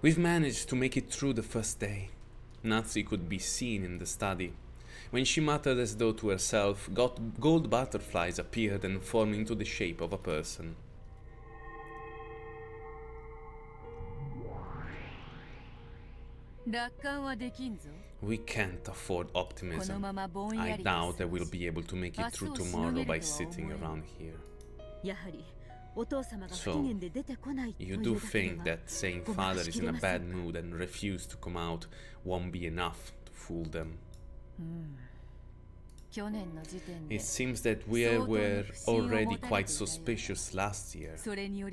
We've managed to make it through the first day. Natsu could be seen in the study. When she muttered as though to herself, gold butterflies appeared and formed into the shape of a person. We can't afford optimism. I doubt I will be able to make it through tomorrow by sitting around here. So, you do think that saying father is in a bad mood and refuse to come out won't be enough to fool them? It seems that we were already quite suspicious last year.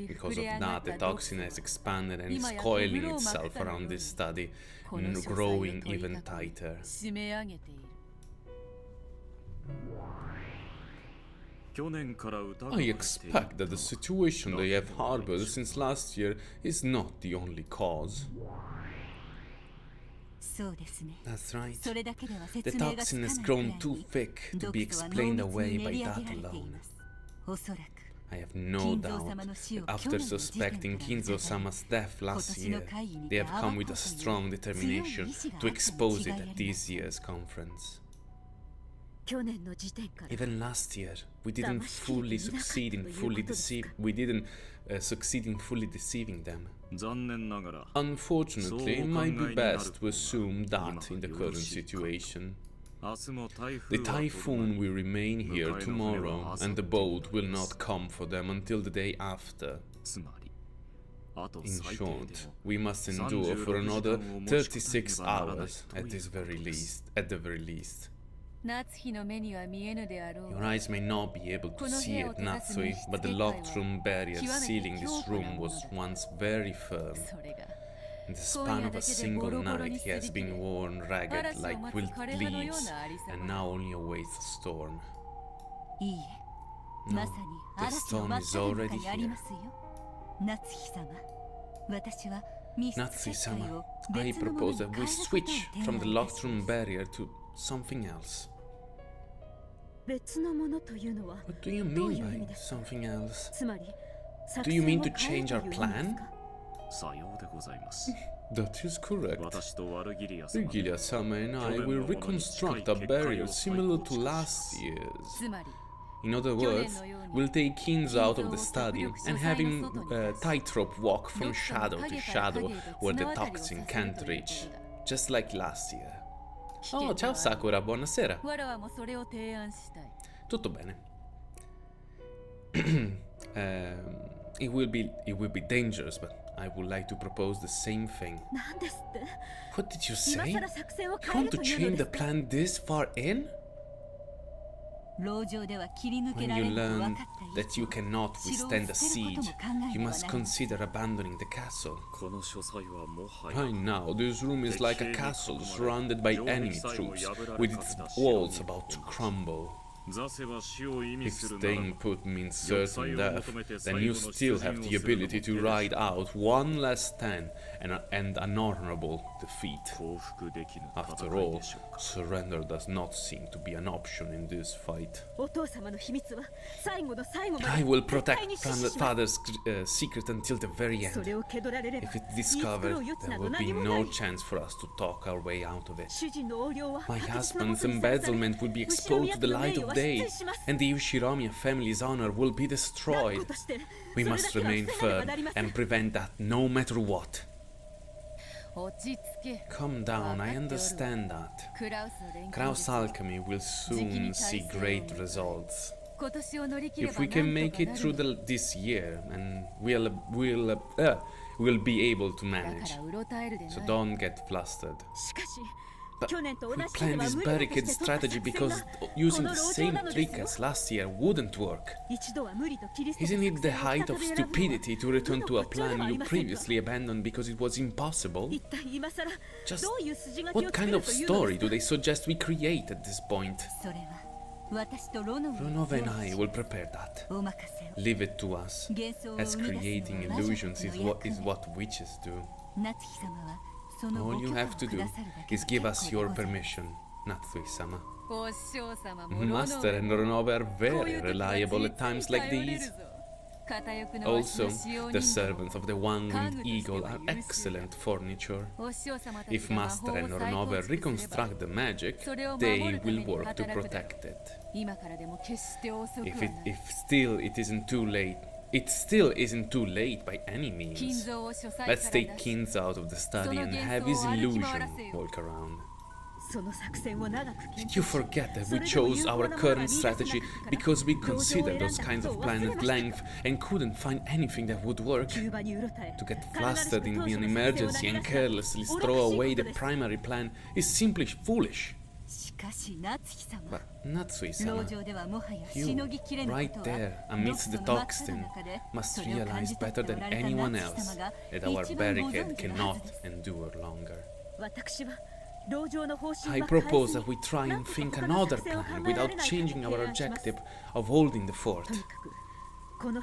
Because of that, the toxin has expanded and is coiling itself around this study, growing even tighter. I expect that the situation they have harbored since last year is not the only cause. That's right. The toxin has grown too thick to be explained away by that alone. I have no doubt that after suspecting Kinzo-sama's death last year, they have come with a strong determination to expose it at this year's conference. Even last year, we didn't succeed in fully deceiving them. Unfortunately, it might be best to assume that in the current situation. The typhoon will remain here tomorrow, and the boat will not come for them until the day after. In short, we must endure for another 36 hours at the very least. Your eyes may not be able to see it, Natsui, but the locked room barrier sealing this room was once very firm. In the span of a single night, he has been worn ragged like withered leaves, and now only awaits a storm. No, the storm is already here. Natsui-sama, I propose that we switch from the locked room barrier to something else. What do you mean by something else? Do you mean to change our plan? That is correct. Virgilia-sama and I will reconstruct a barrier similar to last year's. In other words, we'll take Kinzo out of the study and have him tightrope walk from shadow to shadow where the toxin can't reach, just like last year. Oh, ciao Sakura, buonasera. Tutto bene. It will be dangerous, but I would like to propose the same thing. What did you say? You want to change the plan this far in? When you learn that you cannot withstand a siege, you must consider abandoning the castle. Right now, this room is like a castle surrounded by enemy troops, with its walls about to crumble. If staying put means certain death, then you still have the ability to ride out one last stand and an honorable defeat. After all, surrender does not seem to be an option in this fight. I will protect father's secret until the very end. If it's discovered, there will be no chance for us to talk our way out of it. My husband's embezzlement will be exposed to the light of day, and the Ushiramiya family's honor will be destroyed. We must remain firm and prevent that no matter what. Calm down, I understand that. Kraus alchemy will soon see great results. If we can make it through this year, and we'll be able to manage. So don't get flustered. But we planned this barricade strategy because using the same trick as last year wouldn't work. Isn't it the height of stupidity to return to a plan you previously abandoned because it was impossible? Just what kind of story do they suggest we create at this point? Ronova and I will prepare that. Leave it to us, as creating illusions is what witches do. All you have to do is give us your permission, Natsui-sama. Master and Ronova are very reliable at times like these. Also, the servants of the one-winged eagle are excellent furniture. If Master and Ornove reconstruct the magic, they will work to protect it. If still it isn't too late, it still isn't too late by any means. Let's take Kinzo out of the study and have his illusion walk around. Did you forget that we chose our current strategy because we considered those kinds of plans at length and couldn't find anything that would work? To get flustered in an emergency and carelessly throw away the primary plan is simply foolish. But Natsui-sama, you, right there, amidst the toxin, must realize better than anyone else that our barricade cannot endure longer. I propose that we try and think another plan without changing our objective of holding the fort.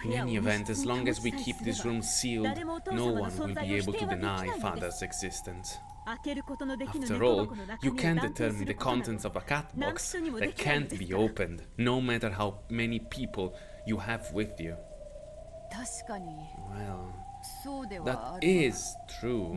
In any event, as long as we keep this room sealed, no one will be able to deny Father's existence. After all, you can't determine the contents of a cat box that can't be opened, no matter how many people you have with you. Well, that is true.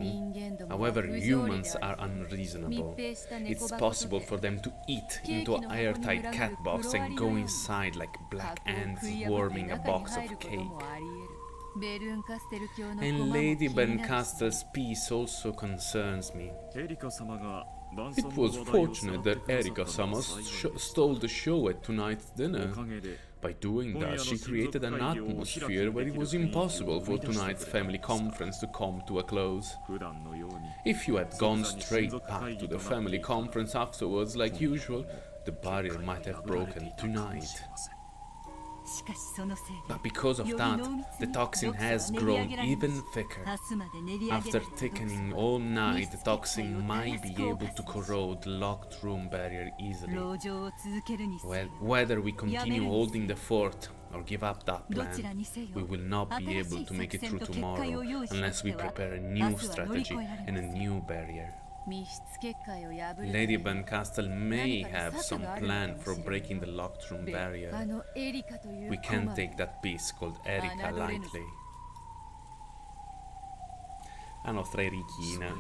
However, humans are unreasonable. It's possible for them to eat into an airtight cat box and go inside like black ants swarming a box of cake. And Lady Berncastle's piece also concerns me. It was fortunate that Erika-sama stole the show at tonight's dinner. By doing that, she created an atmosphere where it was impossible for tonight's family conference to come to a close. If you had gone straight back to the family conference afterwards like usual, the barrier might have broken tonight. But because of that, the toxin has grown even thicker. After thickening all night, the toxin might be able to corrode the locked room barrier easily. Well, whether we continue holding the fort or give up that plan, we will not be able to make it through tomorrow unless we prepare a new strategy and a new barrier. Lady Berncastle may have some plan for breaking the locked room barrier. We can't take that piece called Erika lightly. La nostra Erikina.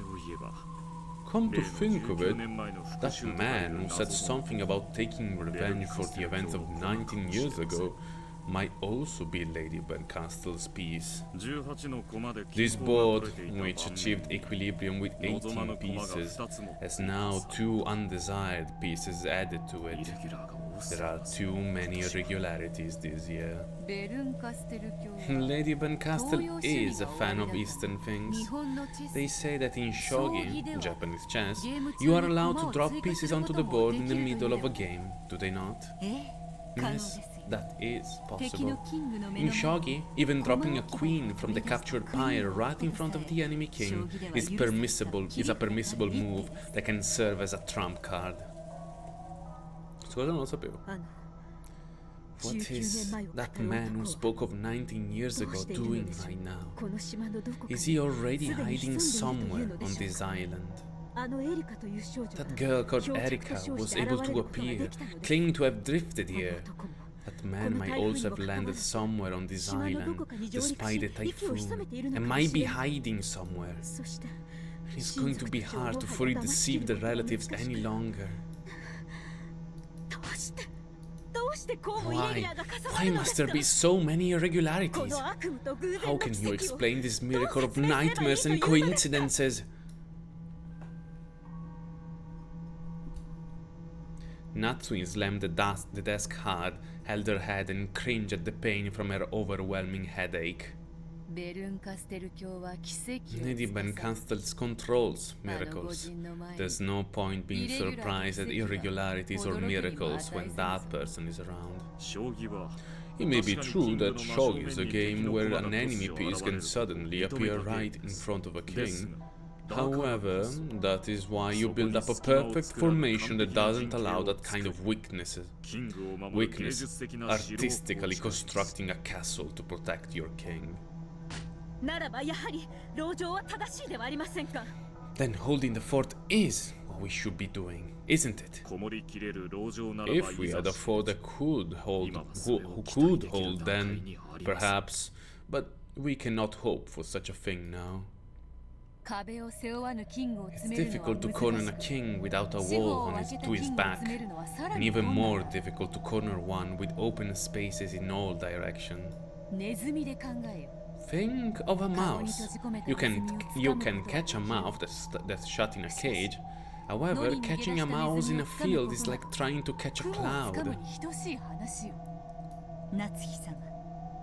Come to think of it, that man who said something about taking revenge for the events of 19 years ago might also be Lady Berncastle's piece. This board, which achieved equilibrium with 18 pieces, has now 2 undesired pieces added to it. There are too many irregularities this year. Lady Berncastle is a fan of Eastern things. They say that in shogi, Japanese chess, you are allowed to drop pieces onto the board in the middle of a game, do they not? Yes, that is possible. In shogi, even dropping a queen from the captured pyre right in front of the enemy king is a permissible move that can serve as a trump card. Cosa non lo sapevo. What is that man who spoke of 19 years ago doing right now? Is he already hiding somewhere on this island? That girl called Erika was able to appear, claiming to have drifted here. That man might also have landed somewhere on this island, despite the typhoon, and might be hiding somewhere. It's going to be hard to fully deceive the relatives any longer. Why must there be so many irregularities? How can you explain this miracle of nightmares and coincidences? Natsui slammed the desk hard, held her head and cringed at the pain from her overwhelming headache. Lady Berncastle controls miracles. There's no point being surprised at irregularities or miracles when that person is around. It may be true that shogi is a game where an enemy piece can suddenly appear right in front of a king. However, that is why you build up a perfect formation that doesn't allow that kind of weakness, artistically constructing a castle to protect your king. Then holding the fort is what we should be doing, isn't it? If we had a fort that could hold, who could hold, then perhaps, but we cannot hope for such a thing now. It's difficult to corner a king without a wall to his back, and even more difficult to corner one with open spaces in all directions. Think of a mouse. You can catch a mouse that's shut in a cage. However, catching a mouse in a field is like trying to catch a cloud.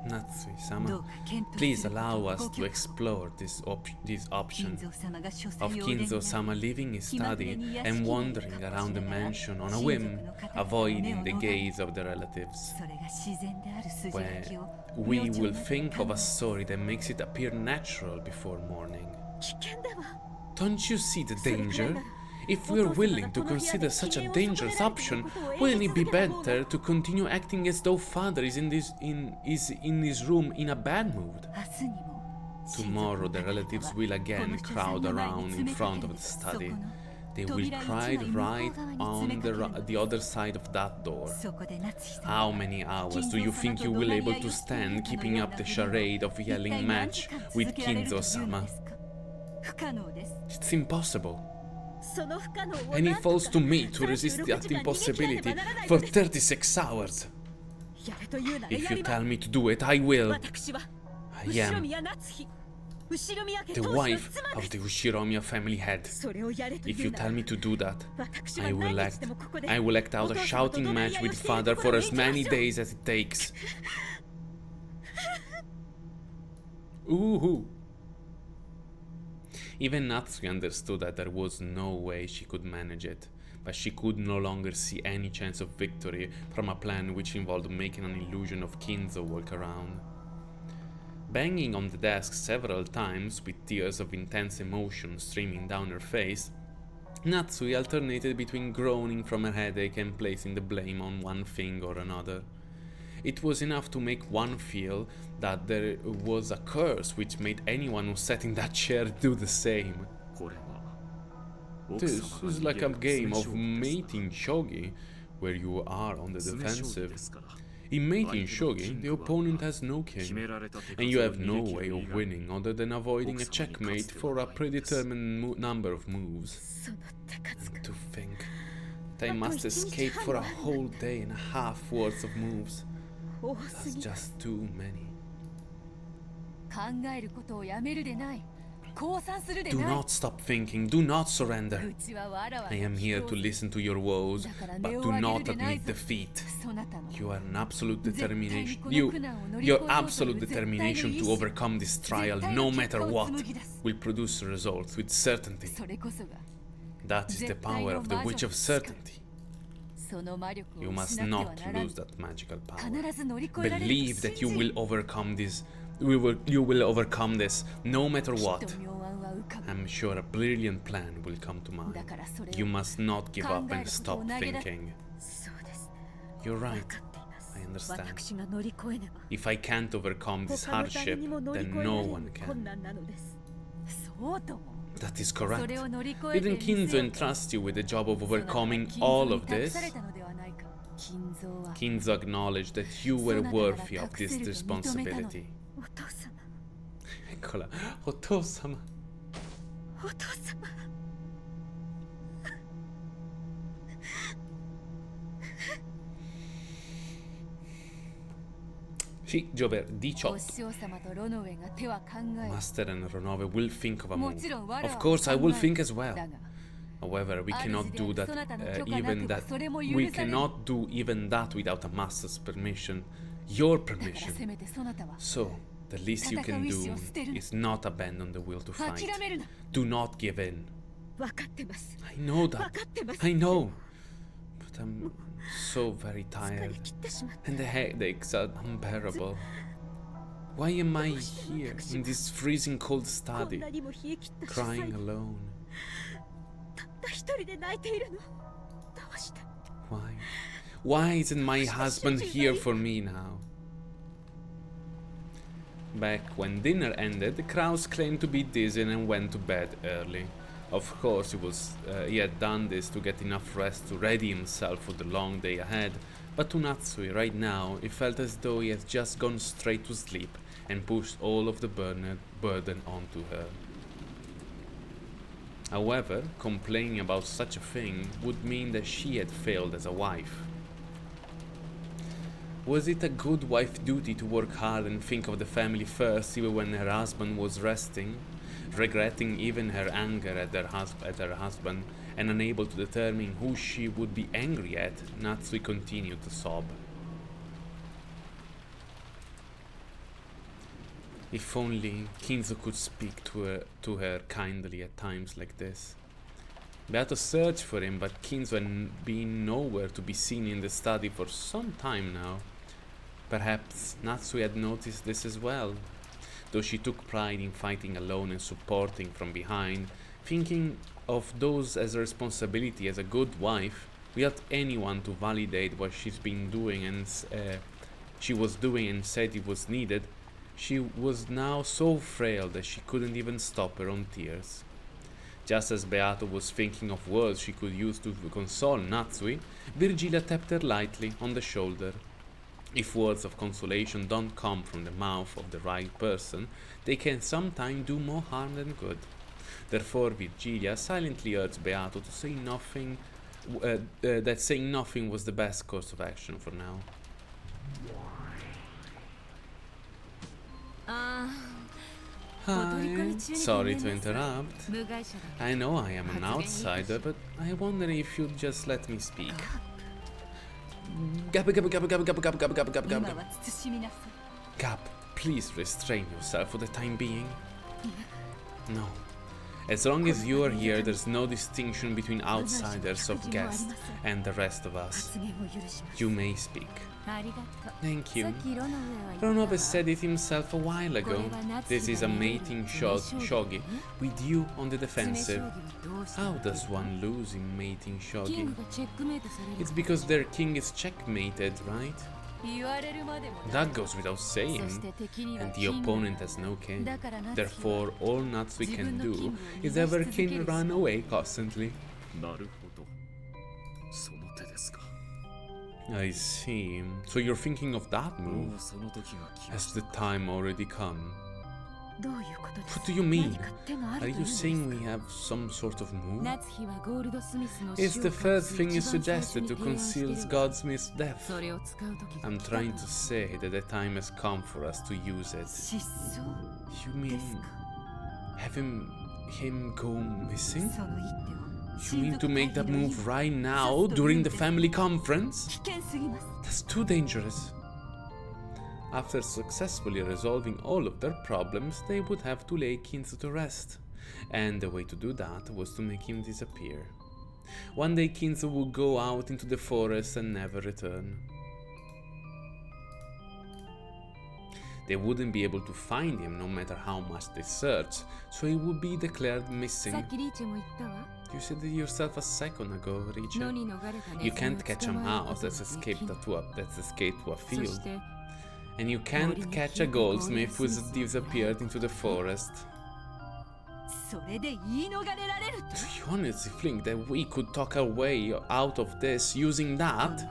Natsui-sama, please allow us to explore this option of Kinzo-sama leaving his study and wandering around the mansion on a whim, avoiding the gaze of the relatives, where we will think of a story that makes it appear natural before morning. Don't you see the danger? If we are willing to consider such a dangerous option, wouldn't it be better to continue acting as though father is in his room in a bad mood? Tomorrow the relatives will again crowd around in front of the study. They will crowd right on the other side of that door. How many hours do you think you will be able to stand keeping up the charade of yelling match with Kinzo-sama? It's impossible. And it falls to me to resist that impossibility for 36 hours. If you tell me to do it, I will. I am the wife of the Ushiromiya family head. If you tell me to do that, I will act out a shouting match with father for as many days as it takes. Ooh. Even Natsui understood that there was no way she could manage it, but she could no longer see any chance of victory from a plan which involved making an illusion of Kinzo walk around. Banging on the desk several times with tears of intense emotion streaming down her face, Natsui alternated between groaning from her headache and placing the blame on one thing or another. It was enough to make one feel that there was a curse which made anyone who sat in that chair do the same. This is like a game of mating shogi, where you are on the defensive. In mating shogi, the opponent has no king, and you have no way of winning other than avoiding a checkmate for a predetermined number of moves. And to think that I must escape for a whole day and a half worth of moves. That's just too many. Do not stop thinking, do not surrender. I am here to listen to your woes, but do not admit defeat. Your absolute determination to overcome this trial, no matter what, will produce results with certainty. That is the power of the Witch of Certainty. You must not lose that magical power. Believe that you will overcome this. You will overcome this, no matter what. I'm sure a brilliant plan will come to mind. You must not give up and stop thinking. You're right. I understand. If I can't overcome this hardship, then no one can. That is correct. Didn't Kinzo entrust you with the job of overcoming all of this? Kinzo acknowledged that you were worthy of this responsibility. Eccola, Oto-sama. Sì, Giover, 18. Master and Ronove will think of a move. Of course, I will think as well. However, we cannot do that, we cannot do even that without a master's permission, your permission. So, the least you can do is not abandon the will to fight. Do not give in. I know that. I know. But I'm so very tired, and the headaches are unbearable. Why am I here in this freezing cold study, crying alone? Why? Why isn't my husband here for me now? Back when dinner ended, the crows claimed to be dizzy and went to bed early. Of course, he had done this to get enough rest to ready himself for the long day ahead, but to Natsui right now, it felt as though he had just gone straight to sleep and pushed all of the burden onto her. However, complaining about such a thing would mean that she had failed as a wife. Was it a good wife duty to work hard and think of the family first even when her husband was resting, regretting even her anger at her husband, and unable to determine who she would be angry at? Natsui continued to sob. If only Kinzo could speak to her kindly at times like this. Beato searched for him, but Kinzo had been nowhere to be seen in the study for some time now. Perhaps Natsui had noticed this as well, though she took pride in fighting alone and supporting from behind, thinking of those as a responsibility as a good wife, without anyone to validate what she's been doing and she was doing and said it was needed. She was now so frail that she couldn't even stop her own tears. Just as Beato was thinking of words she could use to console Natsui, Virgilia tapped her lightly on the shoulder. If words of consolation don't come from the mouth of the right person, they can sometimes do more harm than good. Therefore, Virgilia silently urged Beato to say nothing, that saying nothing was the best course of action for now. Hi, sorry to interrupt. I know I am an outsider, but I wonder if you'd just let me speak. Gap, please restrain yourself for the time being. No. As long as you are here, there's no distinction between outsiders of guests and the rest of us. You may speak. Thank you. Ronove said it himself a while ago. This is a mating shogi, with you on the defensive. How does one lose in mating shogi? It's because their king is checkmated, right? That goes without saying, and the opponent has no king. Therefore, all Natsui can do is have her king run away constantly. I see. So you're thinking of that move? Has the time already come? What do you mean? Are you saying we have some sort of move? It's the third thing you suggested to conceal Godsmith's death. I'm trying to say that the time has come for us to use it. You mean having him go missing? You mean to make that move right now, during the family conference? That's too dangerous. After successfully resolving all of their problems, they would have to lay Kinzo to rest, and the way to do that was to make him disappear. One day Kinzo would go out into the forest and never return. They wouldn't be able to find him no matter how much they searched, so he would be declared missing. You said it yourself a second ago, Richa. You can't catch a mouse that's escaped to a field. And you can't catch a goldsmith who's disappeared into the forest. Do you honestly think that we could talk our way out of this using that?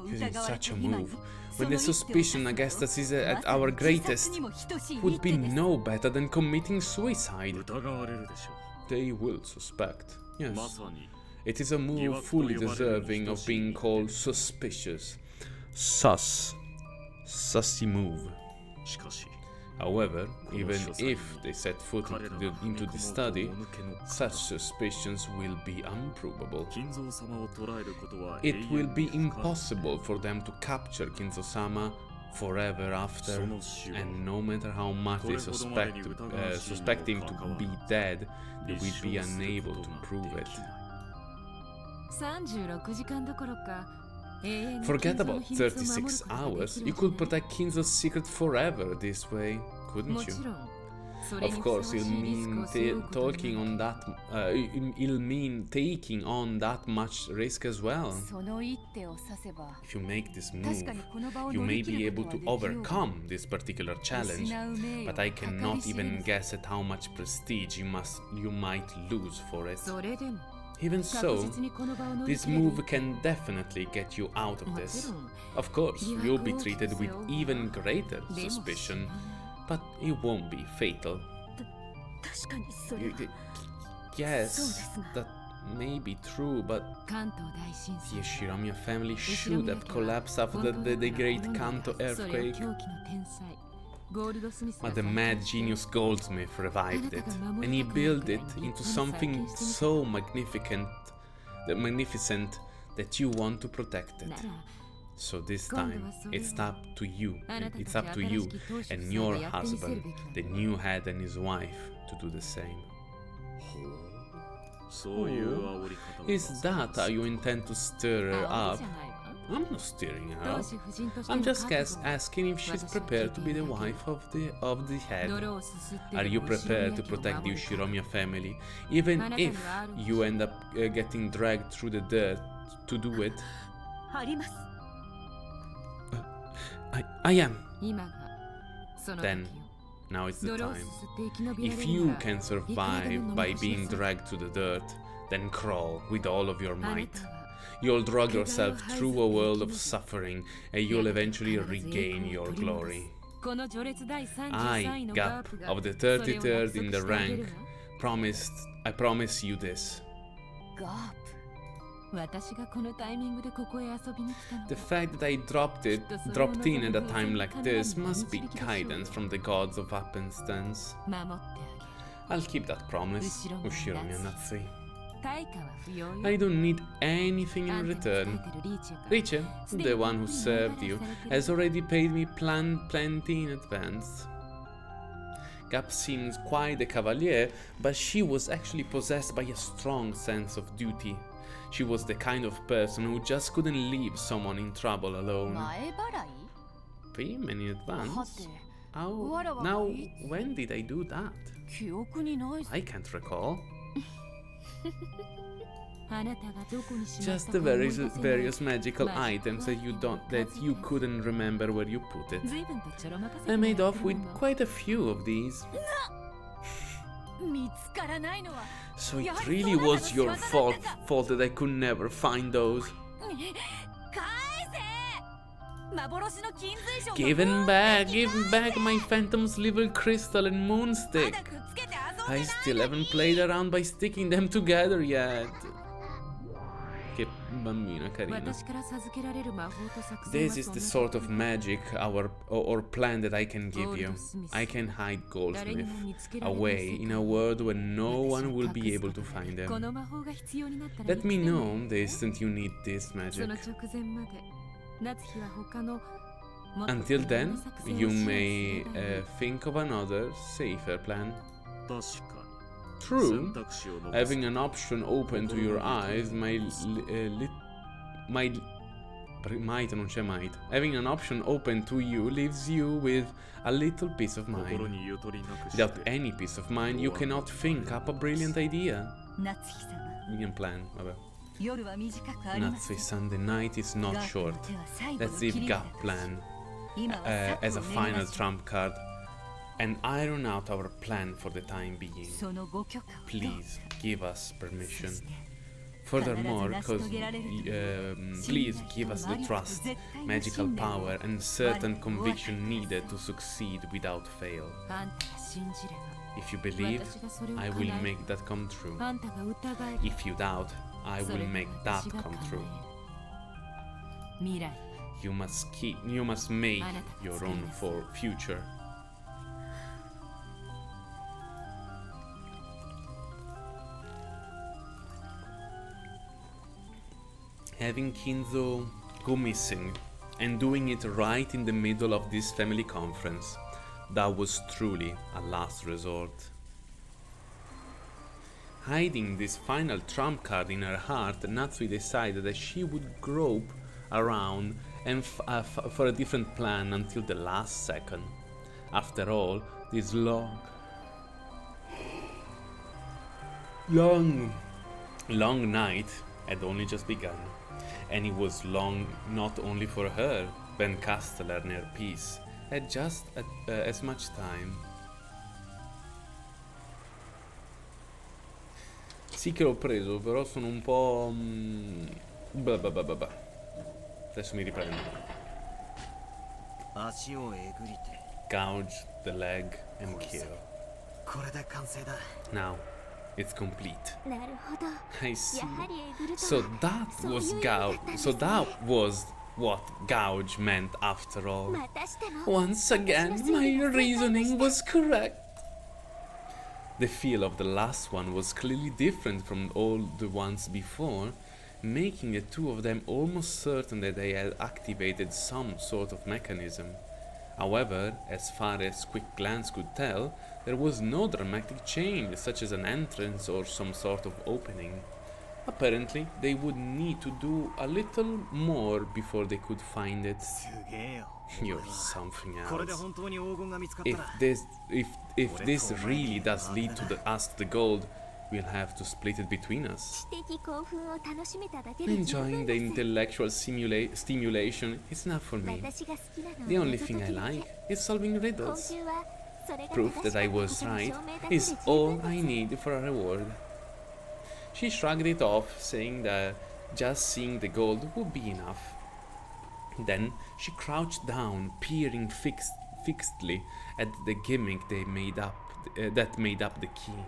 Using such a move, when the suspicion against us is at our greatest, would be no better than committing suicide. They will suspect, yes. It is a move fully deserving of being called suspicious. Sussy move. However, even if they set foot into the study, such suspicions will be unprovable. It will be impossible for them to capture Kinzo-sama forever after, and no matter how much they suspect him to be dead, they will be unable to prove it. Forget about 36 hours, you could protect Kinzo's secret forever this way, couldn't you? Of course, it'll mean taking on that much risk as well. If you make this move, you may be able to overcome this particular challenge, but I cannot even guess at how much prestige you might lose for it. Even so, this move can definitely get you out of this. Of course, you'll be treated with even greater suspicion, but it won't be fatal. Yes, that may be true, but the Shiromiya family should have collapsed after the Great Kanto earthquake. But the mad genius goldsmith revived it, and he built it into something so magnificent that you want to protect it. So this time, it's up to you and your husband, the new head and his wife, to do the same. Oh, is that how you intend to stir her up? I'm not stirring her up. I'm just asking if she's prepared to be the wife of the head. Are you prepared to protect the Shiromiya family, even if you end up getting dragged through the dirt to do it? I am. Then, now is the time. If you can survive by being dragged to the dirt, then crawl with all of your might. You'll drag yourself through a world of suffering, and you'll eventually regain your glory. I, Gap, of the 33rd in the rank, I promise you this. The fact that I dropped in at a time like this must be guidance from the gods of happenstance. I'll keep that promise, Ushiromiya Natsui. I don't need anything in return. Riche, the one who served you, has already paid me plenty in advance. Gap seems quite a cavalier, but she was actually possessed by a strong sense of duty. She was the kind of person who just couldn't leave someone in trouble alone. Payment in advance? Now, when did I do that? I can't recall. Just the various magical items that you couldn't remember where you put it. I made off with quite a few of these. So it really was your fault that I could never find those. Give back my Phantom's Liver Crystal and Moonstick. I still haven't played around by sticking them together yet. Che bambina carina. This is the sort of magic or plan that I can give you. I can hide Goldsmith away in a world where no one will be able to find them. Let me know the instant you need this magic. Until then, you may think of another, safer plan. True, having an option open to your eyes having an option open to you leaves you with a little peace of mind. Without any peace of mind, you cannot think up a brilliant idea. Brilliant plan, vabbè. Natsui-san, the night is not short. Let's leave Gap plan as a final trump card and iron out our plan for the time being. Please give us permission. Furthermore, please give us the trust, magical power, and certain conviction needed to succeed without fail. If you believe, I will make that come true. If you doubt, I will make that come true. You must make your own future. Having Kinzo go missing and doing it right in the middle of this family conference, that was truly a last resort. Hiding this final trump card in her heart, Natsui decided that she would grope around and for a different plan until the last second. After all, this long long night had only just begun, and it was long not only for her. Ben Castellar and her peace had just as much time. Sì che l'ho preso, però sono un po'... Adesso mi riprendo. Gouge the leg and kill. Now, it's complete. I see. So that was gouge. So that was what gouge meant after all. Once again, my reasoning was correct. The feel of the last one was clearly different from all the ones before, making the two of them almost certain that they had activated some sort of mechanism. However, as far as quick glance could tell, there was no dramatic change, such as an entrance or some sort of opening. Apparently, they would need to do a little more before they could find it. You're something else. If this really does lead to us to the gold, we'll have to split it between us. Enjoying the intellectual stimulation is not for me. The only thing I like is solving riddles. Proof that I was right is all I need for a reward. She shrugged it off, saying that just seeing the gold would be enough. Then she crouched down, peering fixedly at the gimmick that made up the key.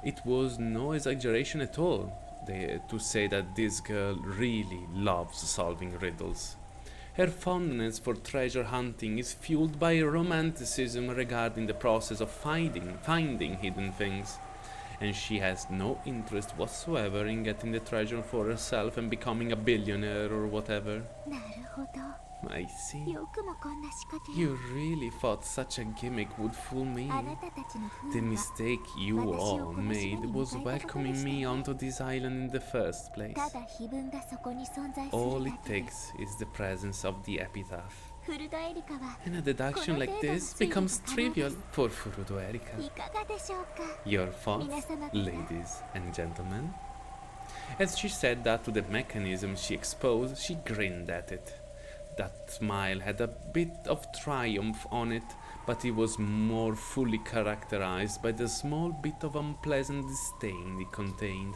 It was no exaggeration at all to say that this girl really loves solving riddles. Her fondness for treasure hunting is fueled by romanticism regarding the process of finding hidden things, and she has no interest whatsoever in getting the treasure for herself and becoming a billionaire or whatever. I see. You really thought such a gimmick would fool me. The mistake you all made was welcoming me onto this island in the first place. All it takes is the presence of the epitaph. And a deduction like this becomes trivial for Furudo Erika. Your thoughts, ladies and gentlemen? As she said that to the mechanism she exposed, she grinned at it. That smile had a bit of triumph on it, but it was more fully characterized by the small bit of unpleasant disdain it contained.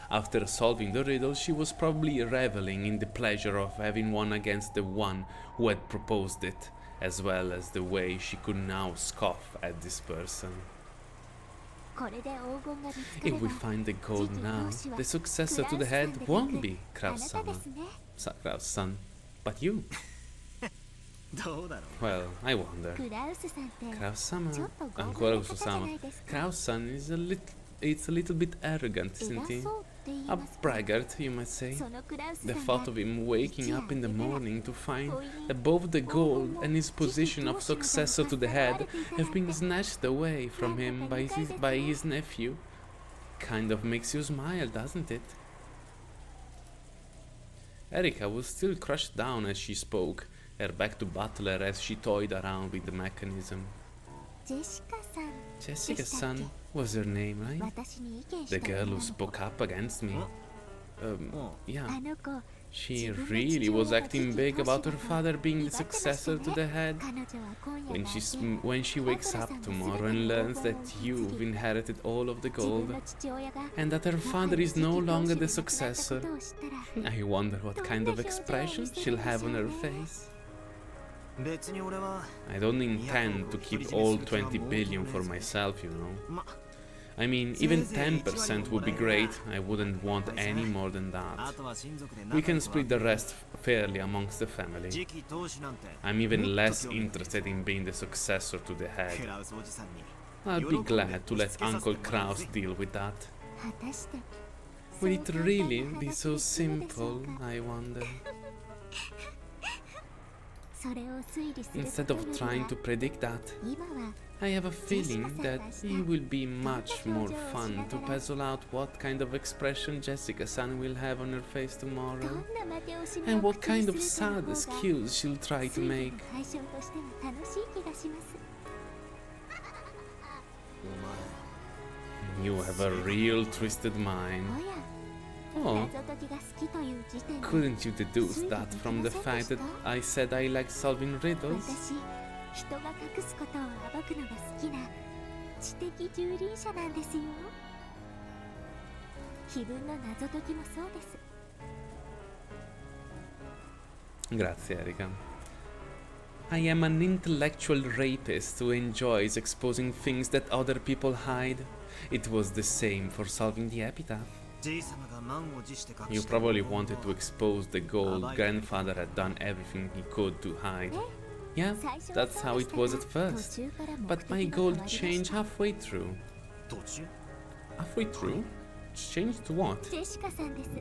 After solving the riddle, she was probably reveling in the pleasure of having won against the one who had proposed it, as well as the way she could now scoff at this person. If we find the gold now, the successor to the head won't be Kraus-san, but you. Well, I wonder. Kraus-sama, ancora Kraus-sama. Kraus-san is a little bit arrogant, isn't he? A braggart, you might say. The thought of him waking up in the morning to find that both the gold and his position of successor to the head have been snatched away from him by his nephew kind of makes you smile, doesn't it? Erika was still crushed down as she spoke, her back to Butler as she toyed around with the mechanism. Jessica-san was her name, right? The girl who spoke up against me. Yeah. She really was acting big about her father being the successor to the head. When she wakes up tomorrow and learns that you've inherited all of the gold, and that her father is no longer the successor, I wonder what kind of expression she'll have on her face. I don't intend to keep all 20 billion for myself, you know. I mean, even 10% would be great. I wouldn't want any more than that. We can split the rest fairly amongst the family. I'm even less interested in being the successor to the head. I'll be glad to let Uncle Kraus deal with that. Will it really be so simple, I wonder? Instead of trying to predict that, I have a feeling that it will be much more fun to puzzle out what kind of expression Jessica-san will have on her face tomorrow, and what kind of sad excuse she'll try to make. You have a real twisted mind. Oh, couldn't you deduce that from the fact that I said I like solving riddles? 人が隠すことを暴くのが好きな知的蹂躙者なんですよ。碑文の謎解きもそうです。 Grazie, Erika. I am an intellectual rapist who enjoys exposing things that other people hide. It was the same for solving the epitaph. You probably wanted to expose the gold grandfather had done everything he could to hide. Yeah, that's how it was at first. But my goal changed halfway through. Halfway through? Changed to what?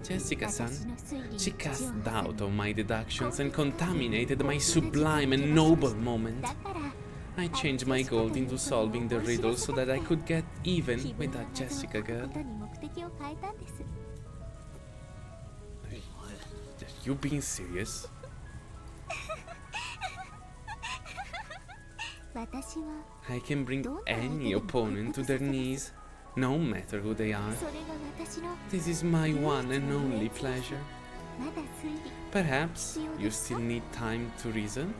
Jessica-san. She cast doubt on my deductions and contaminated my sublime and noble moment. I changed my goal into solving the riddle so that I could get even with that Jessica girl. Are you being serious? I can bring any opponent to their knees, no matter who they are. This is my one and only pleasure. Perhaps you still need time to reason?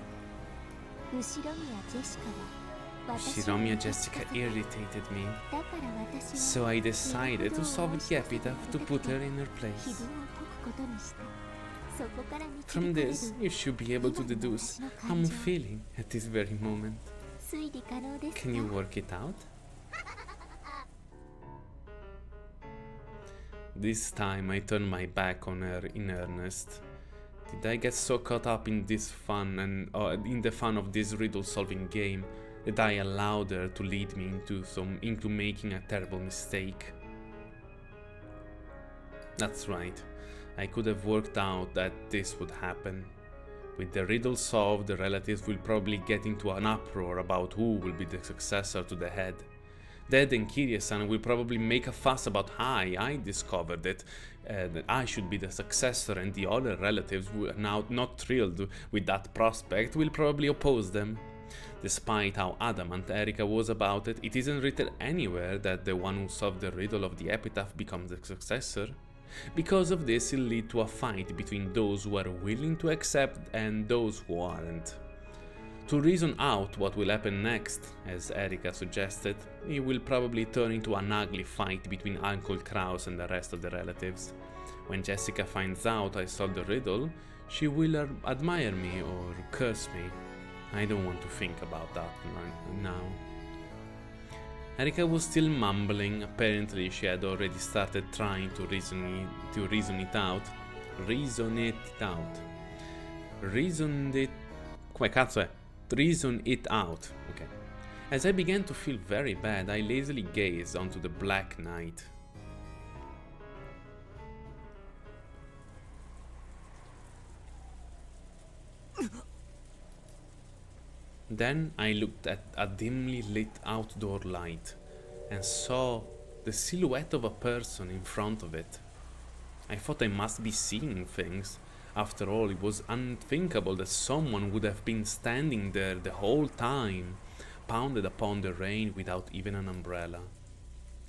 Shiromiya Jessica irritated me, so I decided to solve the epitaph to put her in her place. From this, you should be able to deduce how I'm feeling at this very moment. Can you work it out? This time I turned my back on her in earnest. Did I get so caught up in this fun and in the fun of this riddle-solving game that I allowed her to lead me into making a terrible mistake? That's right. I could have worked out that this would happen. With the riddle solved, the relatives will probably get into an uproar about who will be the successor to the head. Dad and Kirya-san will probably make a fuss about how I discovered it, that I should be the successor, and the other relatives who are now not thrilled with that prospect will probably oppose them. Despite how adamant Erika was about it, it isn't written anywhere that the one who solved the riddle of the epitaph becomes the successor. Because of this, it'll lead to a fight between those who are willing to accept and those who aren't. To reason out what will happen next, as Erika suggested, it will probably turn into an ugly fight between Uncle Kraus and the rest of the relatives. When Jessica finds out I solved the riddle, she will admire me or curse me. I don't want to think about that now. Erika was still mumbling. Apparently she had already started trying to reason it out. Reason it out. Okay. As I began to feel very bad, I lazily gazed onto the black night. Then I looked at a dimly lit outdoor light and saw the silhouette of a person in front of it. I thought I must be seeing things. After all, it was unthinkable that someone would have been standing there the whole time, pounded upon the rain without even an umbrella.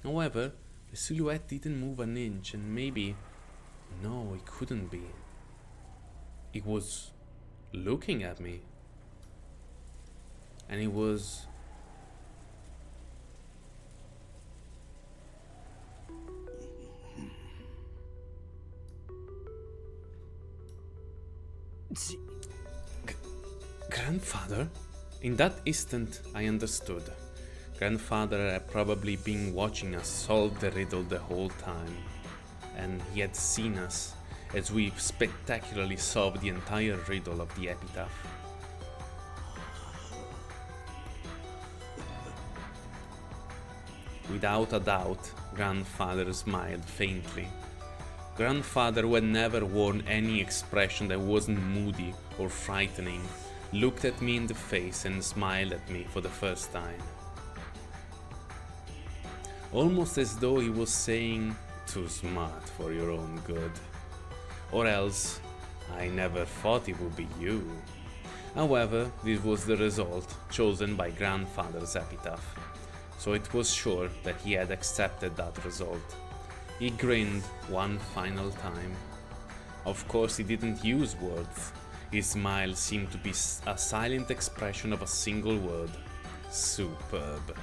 However, the silhouette didn't move an inch, and maybe... No, it couldn't be. It was looking at me. And it was... Grandfather? In that instant, I understood. Grandfather had probably been watching us solve the riddle the whole time, and he had seen us as we spectacularly solved the entire riddle of the epitaph. Without a doubt, Grandfather smiled faintly. Grandfather, who had never worn any expression that wasn't moody or frightening, looked at me in the face and smiled at me for the first time. Almost as though he was saying, "Too smart for your own good." Or else, "I never thought it would be you." However, this was the result chosen by Grandfather's epitaph. so it was sure that he had accepted that result. He grinned one final time. Of course, he didn't use words. His smile seemed to be a silent expression of a single word. Superb.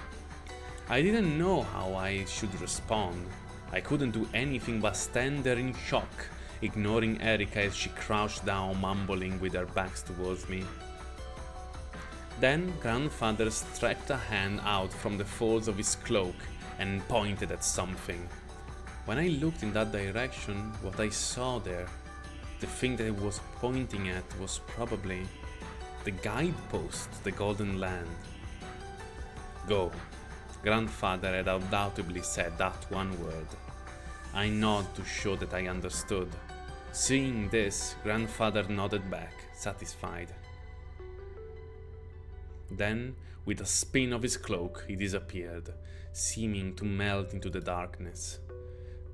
I didn't know how I should respond. I couldn't do anything but stand there in shock, ignoring Erika as she crouched down, mumbling with her back towards me. Then grandfather stretched a hand out from the folds of his cloak and pointed at something. When I looked in that direction, what I saw there, the thing that he was pointing at, was probably the guidepost to the Golden Land. Go. Grandfather had undoubtedly said that one word. I nodded to show that I understood. Seeing this, grandfather nodded back, satisfied. Then, with a spin of his cloak, he disappeared, seeming to melt into the darkness.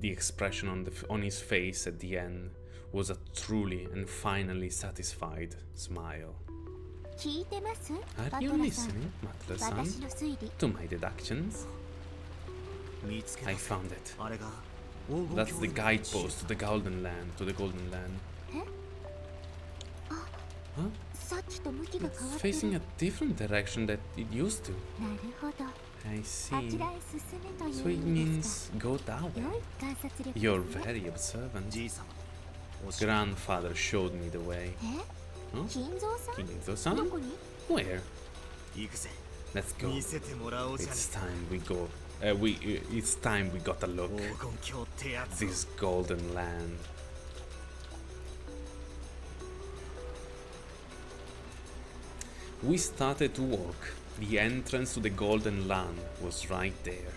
The expression on his face at the end was a truly and finally satisfied smile. Are you listening, Matler-san, to my deductions? I found it. That's the guidepost to the Golden Land. Huh? It's facing a different direction that it used to. I see. So it means go that way. You're very observant. Grandfather showed me the way. Huh? Kinzo-san? Where? Let's go. It's time we go. It's time we got a look at this Golden Land. We started to walk. The entrance to the Golden Land was right there.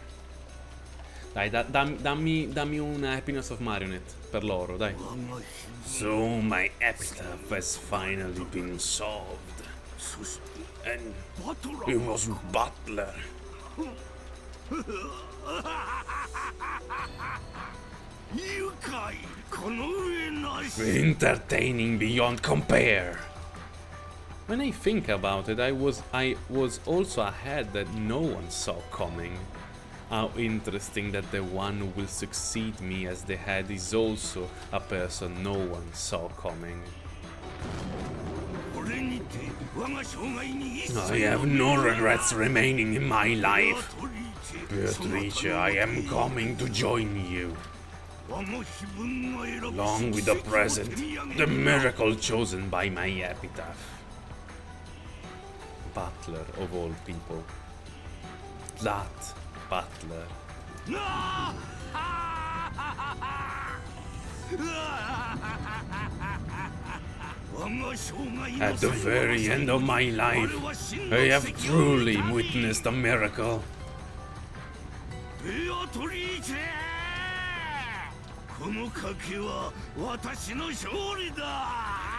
Dai, dammi una happiness of marionette per loro, dai. So my epitaph has finally been solved. And it was Butler. Entertaining beyond compare. When I think about it, I was also ahead that no one saw coming. How interesting that the one who will succeed me as the head is also a person no one saw coming. I have no regrets remaining in my life. Beatrice, I am coming to join you. Along with the present, the miracle chosen by my epitaph. Butler of all people. That Butler. At the very end of my life, I have truly witnessed a miracle.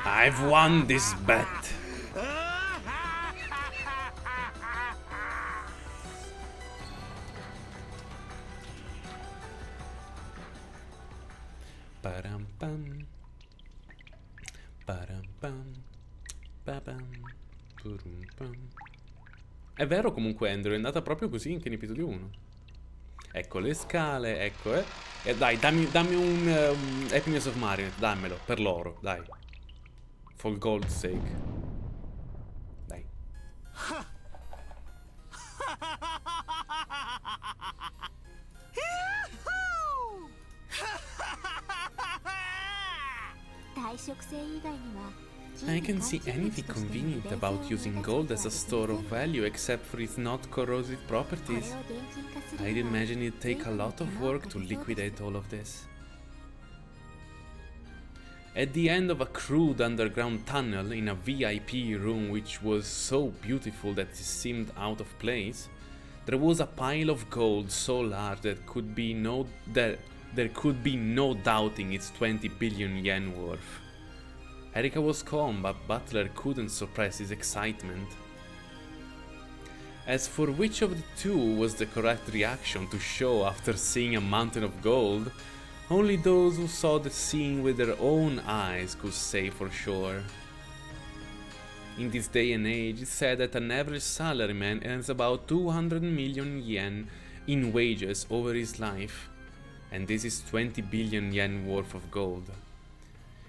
I've won this bet. Param-pam. Param-pam. Papam. Purum-pam. È vero comunque, Andrew, è andata proprio così anche in episodio 1. Ecco le scale, ecco, E dai, dammi un Happiness of Marionette, dammelo, per loro, dai. For gold's sake. Dai. I can see anything convenient about using gold as a store of value except for its not corrosive properties. I'd imagine it'd take a lot of work to liquidate all of this. At the end of a crude underground tunnel in a VIP room which was so beautiful that it seemed out of place, there was a pile of gold so large that there could be no doubting its 20 billion yen worth. Erika was calm, but Butler couldn't suppress his excitement. As for which of the two was the correct reaction to show after seeing a mountain of gold, only those who saw the scene with their own eyes could say for sure. In this day and age, it's said that an average salaryman earns about 200 million yen in wages over his life. And this is 20 billion yen worth of gold.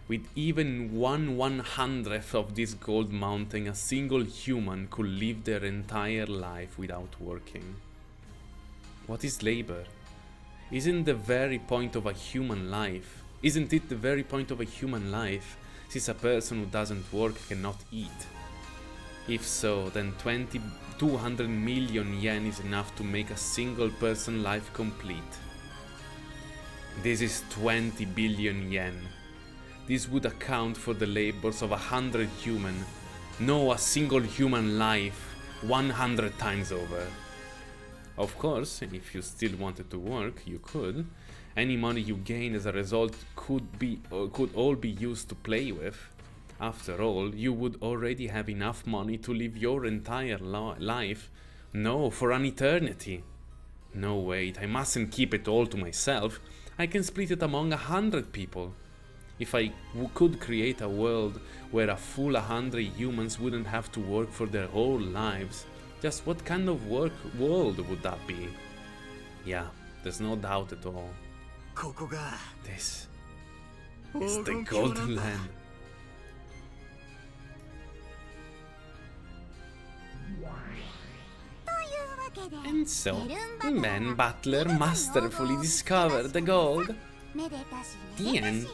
With even 1/100th of this gold mounting, a single human could live their entire life without working. What is labor? Isn't the very point of a human life? Isn't it the very point of a human life, since a person who doesn't work cannot eat? If so, then 200 million yen is enough to make a single person life complete. This is 20 billion yen. This would account for the labors of 100 human, no, a single human life, 100 times over. Of course, if you still wanted to work, you could. Any money you gain as a result could all be used to play with. After all, you would already have enough money to live your entire life. No, for an eternity. No, wait, I mustn't keep it all to myself. I can split it among 100 people. If I could create a world where a full 100 humans wouldn't have to work for their whole lives, just what kind of world would that be? Yeah, there's no doubt at all. This is the Golden Land. And so, Man Butler masterfully discovered the gold. The end.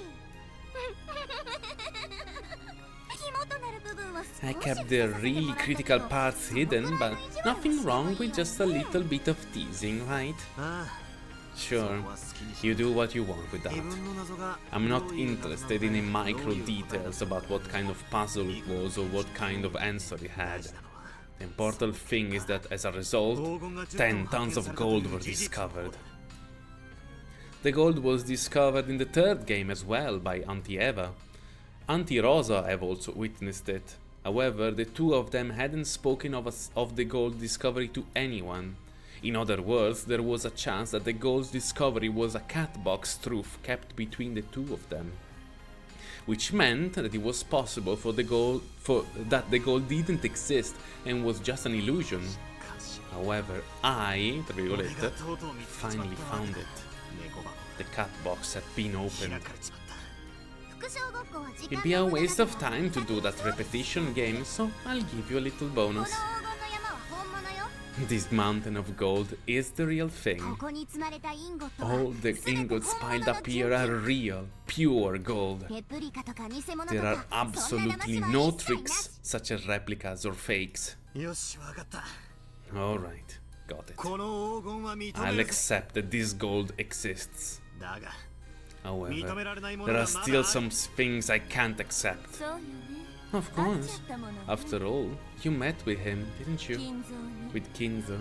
I kept the really critical parts hidden, but nothing wrong with just a little bit of teasing, right? Sure, you do what you want with that. I'm not interested in the micro details about what kind of puzzle it was or what kind of answer it had. The important thing is that as a result, 10 tons of gold were discovered. The gold was discovered in the third game as well by Auntie Eva. Auntie Rosa have also witnessed it. However, the two of them hadn't spoken of the gold discovery to anyone. In other words, there was a chance that the gold's discovery was a catbox truth kept between the two of them. Which meant that it was possible that the gold didn't exist and was just an illusion. However, I, finally found it. The catbox had been opened. It'd be a waste of time to do that repetition game, so I'll give you a little bonus. This mountain of gold is the real thing. All the ingots piled up here are real, pure gold. There are absolutely no tricks, such as replicas or fakes. Alright, got it. I'll accept that this gold exists. However, there are still some things I can't accept. Of course. After all, you met with him, didn't you? With Kinzo.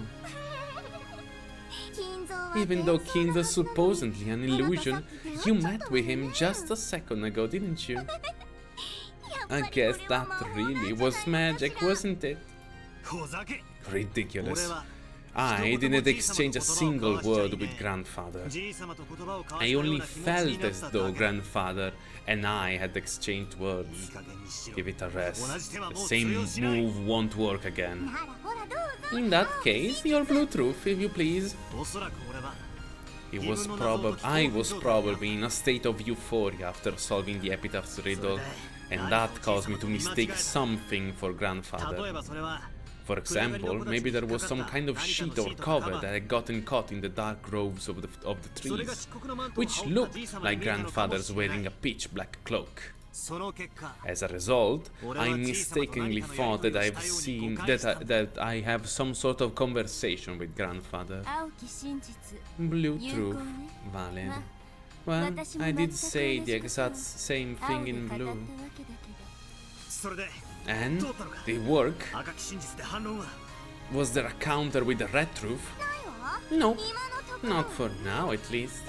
Even though Kinzo's supposedly an illusion, you met with him just a second ago, didn't you? I guess that really was magic, wasn't it? Ridiculous. I didn't exchange a single word with grandfather. I only felt as though grandfather and I had exchanged words. Give it a rest. The same move won't work again. In that case, your blue truth, if you please. I was probably in a state of euphoria after solving the epitaph's riddle, and that caused me to mistake something for grandfather. For example, maybe there was some kind of sheet or cover that had gotten caught in the dark groves of the trees, which looked like grandfather's wearing a pitch black cloak. As a result, I mistakenly thought that I have some sort of conversation with grandfather. Blue truth, valid. Well, I did say the exact same thing in blue. And? Did it work? Was there a counter with the red truth? No, not for now at least.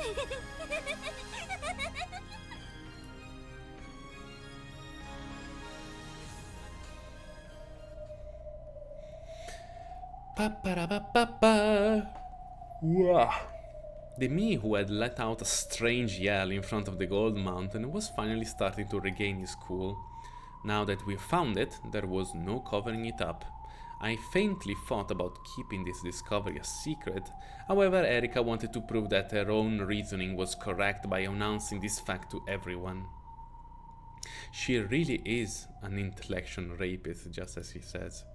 The me who had let out a strange yell in front of the gold mountain was finally starting to regain his cool. Now that we've found it, there was no covering it up. I faintly thought about keeping this discovery a secret. However, Erika wanted to prove that her own reasoning was correct by announcing this fact to everyone. She really is an intellectual rapist, just as she says.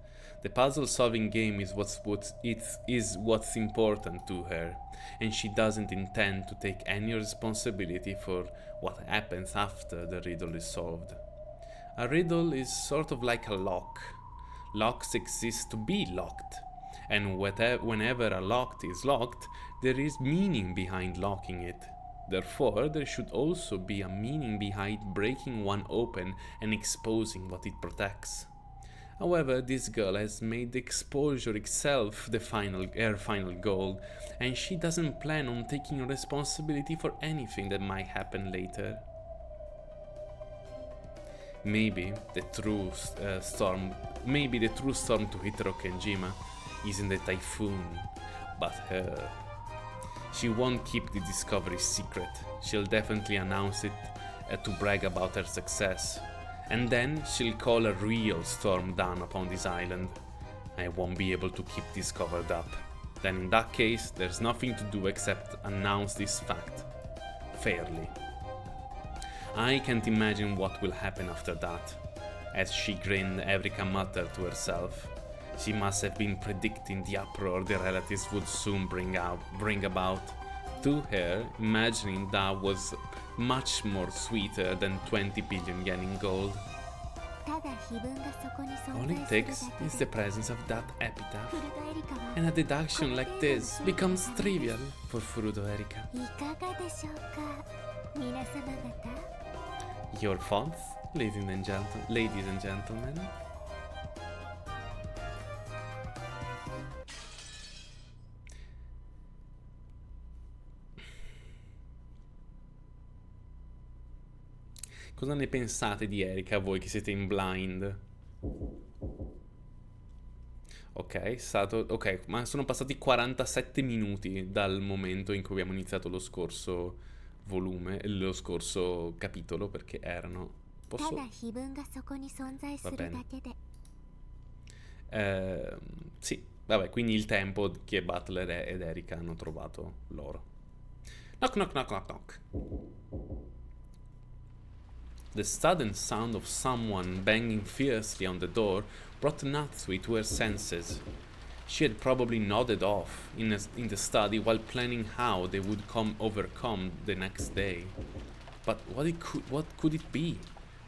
The puzzle-solving game is what's important to her, and she doesn't intend to take any responsibility for what happens after the riddle is solved. A riddle is sort of like a lock. Locks exist to be locked, and whenever a lock is locked, there is meaning behind locking it. Therefore, there should also be a meaning behind breaking one open and exposing what it protects. However, this girl has made the exposure itself her final goal, and she doesn't plan on taking responsibility for anything that might happen later. Maybe the true storm to Hitaro Kenjima isn't the typhoon, but her. She won't keep the discovery secret. She'll definitely announce it to brag about her success. And then she'll call a real storm down upon this island. I won't be able to keep this covered up. Then in that case, there's nothing to do except announce this fact. Fairly. I can't imagine what will happen after that. As she grinned, Erika muttered to herself. She must have been predicting the uproar the relatives would soon bring about. To her, imagining that was much more sweeter than 20 billion yen in gold. All it takes is the presence of that epitaph, and a deduction like this becomes trivial for Furudo Erika. Your thoughts, ladies and gentlemen? Cosa ne pensate di Erika, voi che siete in blind? Ok, ma sono passati 47 minuti dal momento in cui abbiamo iniziato lo scorso volume, lo scorso capitolo, perché erano... Posso? Va bene. Sì, vabbè, quindi il tempo che Butler ed Erika hanno trovato loro. Knock, knock, knock, knock, knock. The sudden sound of someone banging fiercely on the door brought Natsui to her senses. She had probably nodded off in the study while planning how they would overcome the next day. But what could it be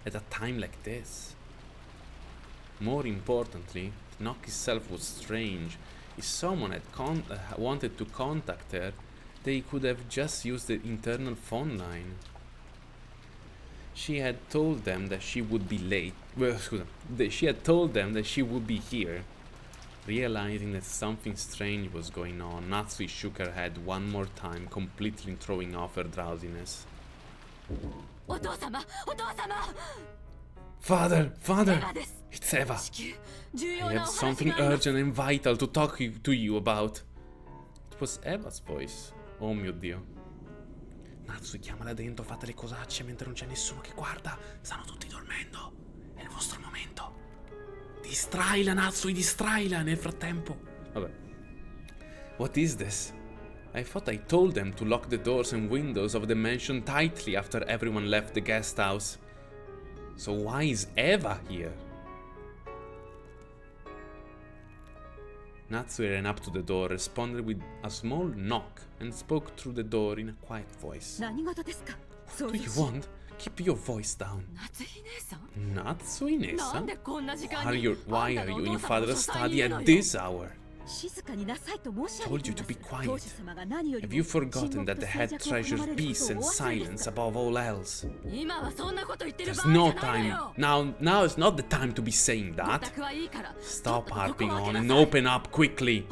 at a time like this? More importantly, the knock itself was strange. If someone had wanted to contact her, they could have just used the internal phone line. She had told them that she would be late. She had told them that she would be here. Realizing that something strange was going on, Natsui shook her head one more time, completely throwing off her drowsiness. Father! It's Eva! I have something urgent and vital to talk to you about. It was Eva's voice. Oh mio Dio. Natsui, chiamala dentro, fate le cosacce mentre non c'è nessuno che guarda. Stanno tutti dormendo. È il vostro momento. Distraila, Natsui, distraila nel frattempo. Vabbè. What is this? I thought I told them to lock the doors and windows of the mansion tightly after everyone left the guest house. So why is Eva here? Natsui ran up to the door, responded with a small knock, and spoke through the door in a quiet voice. What do you want? Keep your voice down. Natsui-san? Why are you in your father's study at this hour? Told you to be quiet. Have you forgotten that the head treasures peace and silence above all else? There's no time. Now is not the time to be saying that. Stop harping on and open up quickly.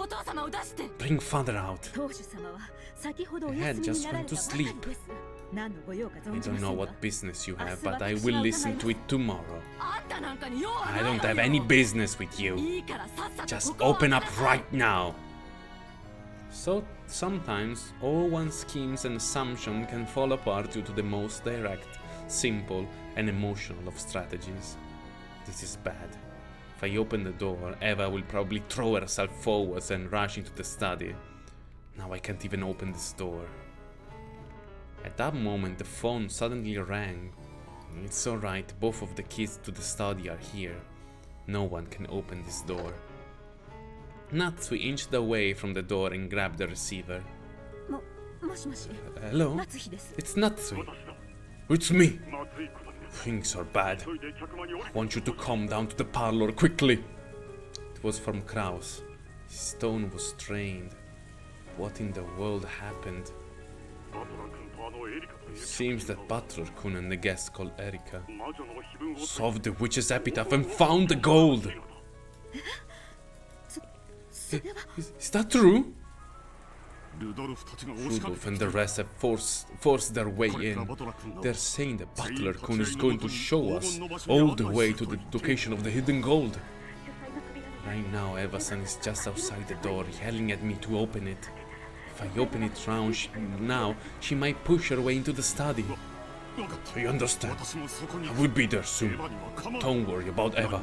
Bring father out. The head just went to sleep. I don't know what business you have, but I will listen to it tomorrow. I don't have any business with you. Just open up right now. So sometimes all one's schemes and assumptions can fall apart due to the most direct, simple, and emotional of strategies. This is bad. If I open the door, Eva will probably throw herself forwards and rush into the study. Now I can't even open this door. At that moment, the phone suddenly rang. It's alright, both of the keys to the study are here. No one can open this door. Natsu inched away from the door and grabbed the receiver. Hello? It's Natsu. It's me. Things are bad. I want you to come down to the parlor quickly. It was from Kraus. His tone was strained. What in the world happened? It seems that Butler-kun and the guest called Erika solved the witch's epitaph and found the gold. Is that true? Rudolph and the rest have forced their way in. They're saying the Butler-kun is going to show us all the way to the location of the hidden gold. Right now, Eva-san is just outside the door, yelling at me to open it. If I open it now, she might push her way into the study. You understand? I will be there soon. Don't worry about Eva.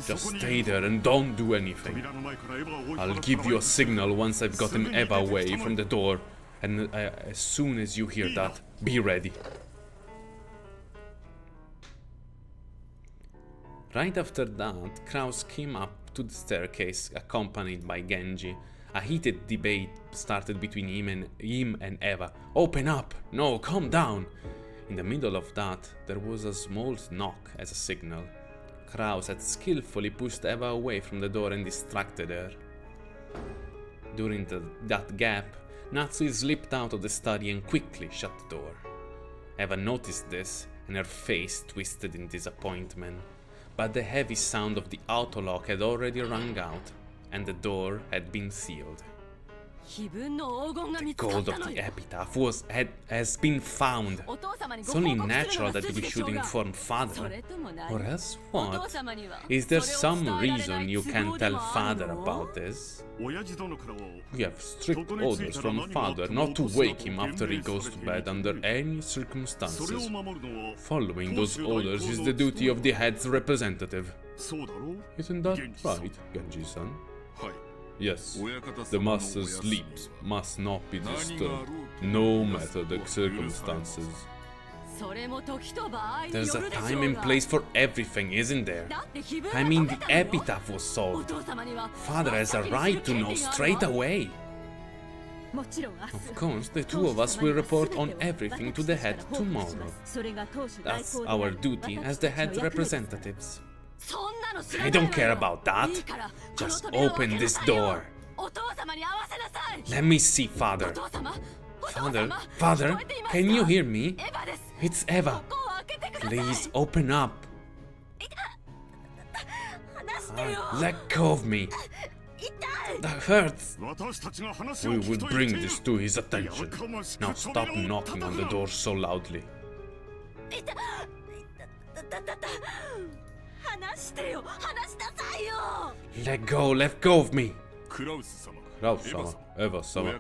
Just stay there and don't do anything. I'll give you a signal once I've gotten Eva away from the door. And as soon as you hear that, be ready. Right after that, Kraus came up to the staircase accompanied by Genji. A heated debate started between him and Eva. Open up! No, calm down! In the middle of that, there was a small knock as a signal. Kraus had skillfully pushed Eva away from the door and distracted her. During that gap, Natsu slipped out of the study and quickly shut the door. Eva noticed this, and her face twisted in disappointment. But the heavy sound of the autolock had already rung out, and the door had been sealed. The gold of the epitaph has been found. It's only natural that we should inform father. Or else what? Is there some reason you can't tell father about this? We have strict orders from father not to wake him after he goes to bed under any circumstances. Following those orders is the duty of the head's representative. Isn't that right, Genji-san? Yes, the master's sleeps must not be disturbed, no matter the circumstances. There's a time and place for everything, isn't there? I mean, the epitaph was solved. Father has a right to know straight away. Of course, the two of us will report on everything to the head tomorrow. That's our duty as the head representatives. I don't care about that. Just open this door. Let me see, Father. Father, can you hear me? It's Eva. Please open up. Let go of me. That hurts. We will bring this to his attention. Now stop knocking on the door so loudly. Let go of me! Kraus-sama, Eva-sama,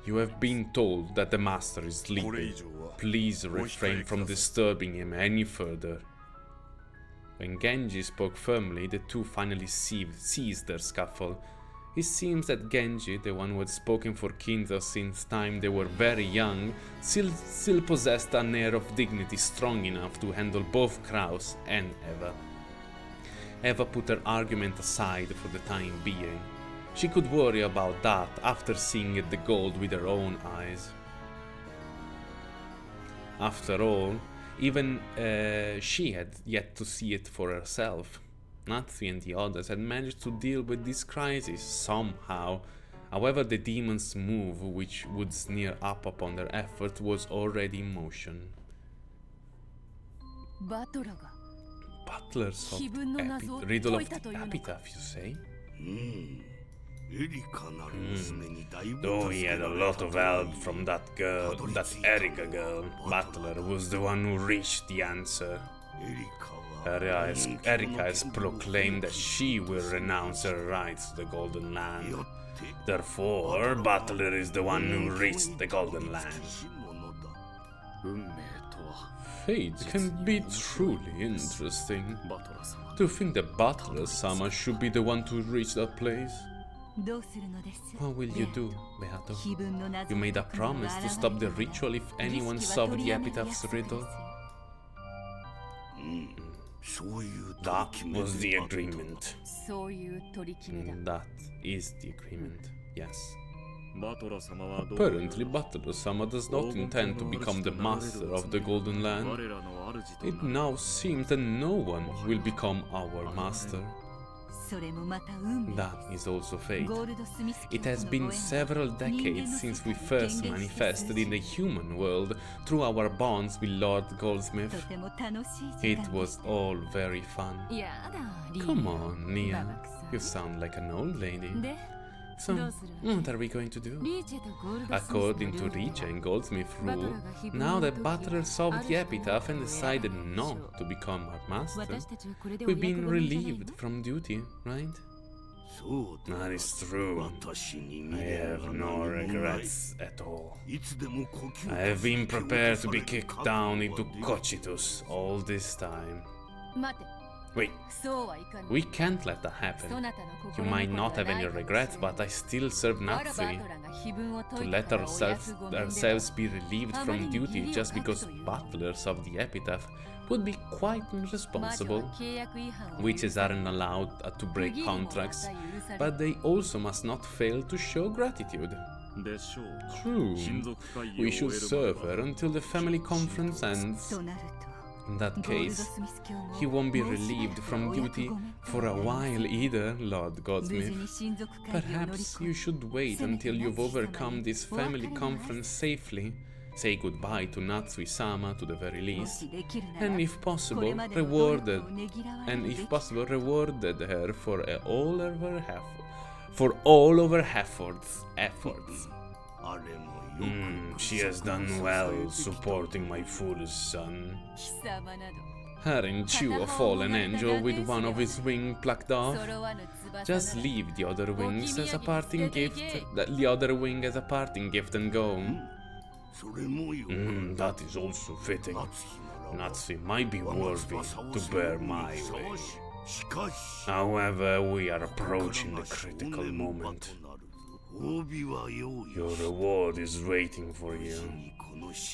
you have been told that the master is sleeping. Please refrain from disturbing him any further. When Genji spoke firmly, the two finally ceased their scuffle. It seems that Genji, the one who had spoken for Kinzo since time they were very young, still possessed an air of dignity strong enough to handle both Kraus and Eva. Eva put her argument aside for the time being. She could worry about that after seeing the gold with her own eyes. After all, even she had yet to see it for herself. Natsu and the others had managed to deal with this crisis somehow. However, the demon's move, which would sneer up upon their effort, was already in motion. Butler's riddle of the epitaph, you say? Though he had a lot of help from that girl, that Erika girl, Butler was the one who reached the answer. Erika has proclaimed that she will renounce her rights to the Golden Land. Therefore, Butler is the one who reached the Golden Land. Fate can be truly interesting. To think that Butler-sama should be the one to reach that place. What will you do, Beato? You made a promise to stop the ritual if anyone solved the epitaph's riddle. That was the agreement. That is the agreement, yes. Apparently, Butler-sama does not intend to become the master of the Golden Land. It now seems that no one will become our master. That is also fate. It has been several decades since we first manifested in the human world through our bonds with Lord Goldsmith. It was all very fun. Come on, Nia. You sound like an old lady. So, what are we going to do? According to Richa and Goldsmith rule, now that Butler solved the epitaph and decided not to become our master, we've been relieved from duty, right? That is true. I have no regrets at all. I have been prepared to be kicked down into Cocytus all this time. Wait, we can't let that happen. You might not have any regrets, but I still serve Natsui. To let ourselves be relieved from duty just because butlers of the epitaph would be quite irresponsible. Witches aren't allowed to break contracts, but they also must not fail to show gratitude. True, we should serve her until the family conference ends. In that case, he won't be relieved from duty for a while either, Lord Goldsmith. Perhaps you should wait until you've overcome this family conference safely, say goodbye to Natsui-sama to the very least, and if possible, rewarded her for all of her efforts. She has done well supporting my foolish son. Aren't you a fallen angel with one of his wings plucked off? Just leave the other wings as a parting gift. The other wing as a parting gift and go. That is also fitting. Natsui might be worthy to bear my way. However, we are approaching the critical moment. Your reward is waiting for you.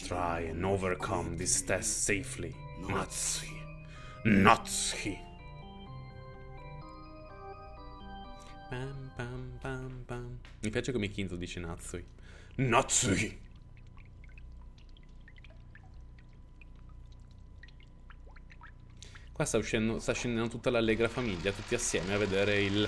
Try and overcome this test safely, Natsui. Natsui! Bam, bam, bam, bam. Mi piace come Kinzo dice Natsui. Natsui! Qua sta scendendo tutta l'allegra famiglia, tutti assieme a vedere il...